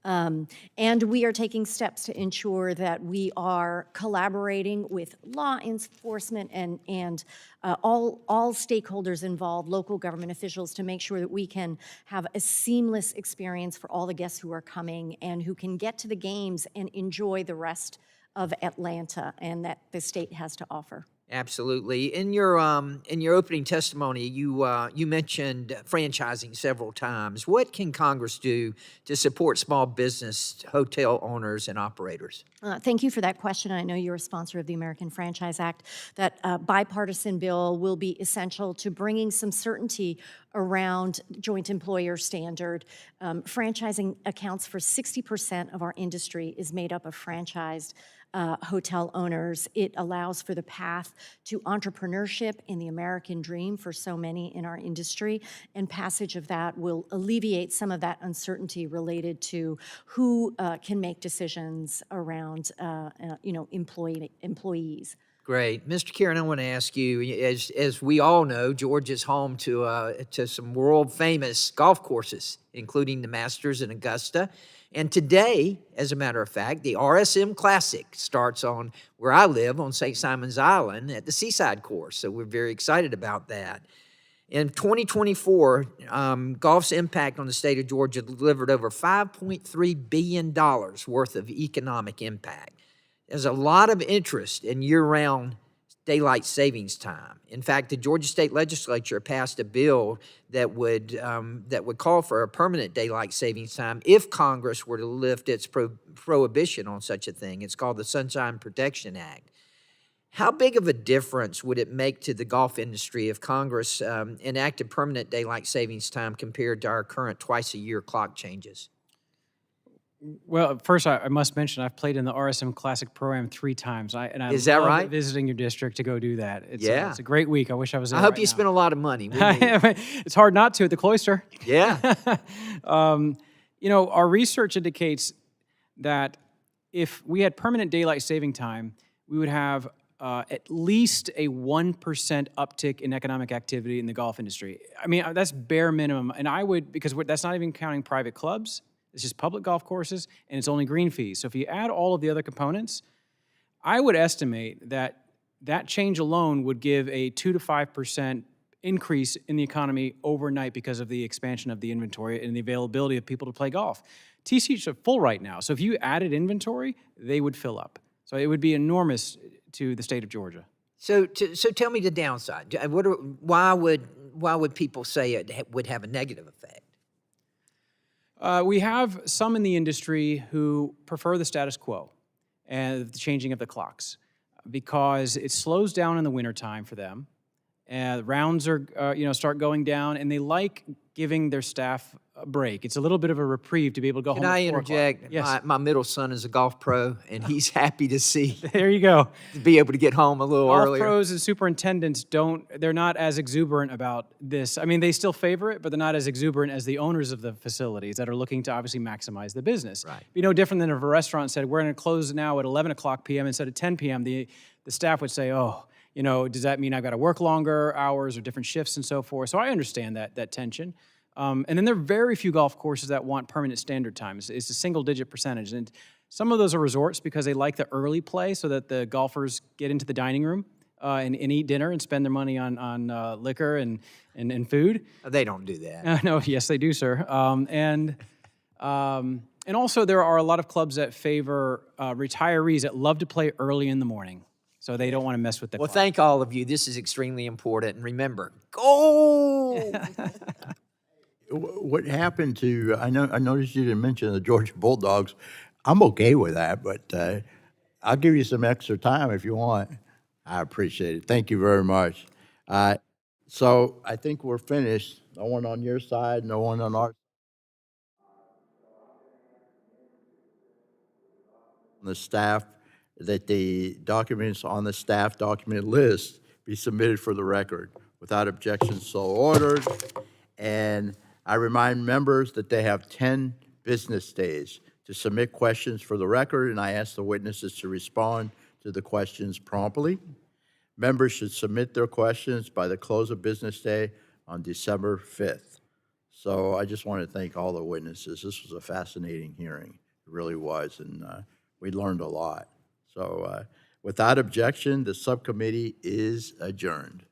And we are taking steps to ensure that we are collaborating with law enforcement and all stakeholders involved, local government officials, to make sure that we can have a seamless experience for all the guests who are coming and who can get to the games and enjoy the rest of Atlanta and that the state has to offer. Absolutely. In your opening testimony, you mentioned franchising several times. What can Congress do to support small business hotel owners and operators? Thank you for that question. I know you're a sponsor of the American Franchise Act. That bipartisan bill will be essential to bringing some certainty around joint employer standard. Franchising accounts for 60% of our industry is made up of franchised hotel owners. It allows for the path to entrepreneurship in the American dream for so many in our industry, and passage of that will alleviate some of that uncertainty related to who can make decisions around employees. Great. Mr. Kieran, I want to ask you, as we all know, Georgia's home to some world-famous golf courses, including the Masters in Augusta. And today, as a matter of fact, the RSM Classic starts on where I live on St. Simon's Island at the Seaside Course. So we're very excited about that. In 2024, golf's impact on the state of Georgia delivered over $5.3 billion worth of economic impact. There's a lot of interest in year-round daylight savings time. In fact, the Georgia State Legislature passed a bill that would call for a permanent daylight savings time if Congress were to lift its prohibition on such a thing. It's called the Sunshine Protection Act. How big of a difference would it make to the golf industry if Congress enacted permanent daylight savings time compared to our current twice-a-year clock changes? Well, first, I must mention I've played in the RSM Classic Pro-Am 3 times. Is that love right? Visiting your district to go do that. Yeah. It's a great week. I wish I was there I hope right you now. spent a lot of money. It's hard not to at the Cloister. Yeah. Our research indicates that if we had permanent daylight saving time, we would have at least a 1% uptick in economic activity in the golf industry. I mean, that's bare minimum. And because that's not even counting private clubs. It's just public golf courses, and it's only green fees. So if you add all of the other components, I would estimate that change alone would give a 2 to 5% increase in the economy overnight because of the expansion of the inventory and the availability of people to play golf. Tee sheets are full right now, so if you added inventory, they would fill up. So it would be enormous to the state of Georgia. So tell me the downside. Why would people say it would have a negative effect? We have some in the industry who prefer the status quo and the changing of the clocks because it slows down in the wintertime for them, Rounds are, start going down, and they like giving their staff a break. It's a little bit of a reprieve to be able to go Can home I at 4 o'clock. interject? Yes. My middle son is a golf pro, and he's happy to see There you go. to be able to get home a little Golf earlier. pros and superintendents they're not as exuberant about this. I mean, they still favor it, but they're not as exuberant as the owners of the facilities that are looking to obviously maximize the business. Right. Be no different than if a restaurant said, we're going to close now at 11 o'clock p.m. instead of 10 p.m. The staff would say, oh, does that mean I've got to work longer hours or different shifts and so forth? So I understand that tension. And then there are very few golf courses that want permanent standard times. It's a single-digit percentage. And some of those are resorts because they like the early play so that the golfers get into the dining room and eat dinner and spend their money on liquor and food. They don't do that. No, yes, they do, sir. And also there are a lot of clubs that favor retirees that love to play early in the morning. So they don't want to mess with the Well, clock. thank all of you. This is extremely important. And remember, go! What happened to, I noticed you didn't mention the Georgia Bulldogs. I'm okay with that, but I'll give you some extra time if you want. I appreciate it. Thank you very much. So I think we're finished. No one on your side, no one on our. The staff, that the documents on the staff document list be submitted for the record. Without objection, so ordered. And I remind members that they have 10 business days to submit questions for the record, and I ask the witnesses to respond to the questions promptly. Members should submit their questions by the close of business day on December 5th. So I just want to thank all the witnesses. This was a fascinating hearing. It really was, and we learned a lot. So without objection, the subcommittee is adjourned.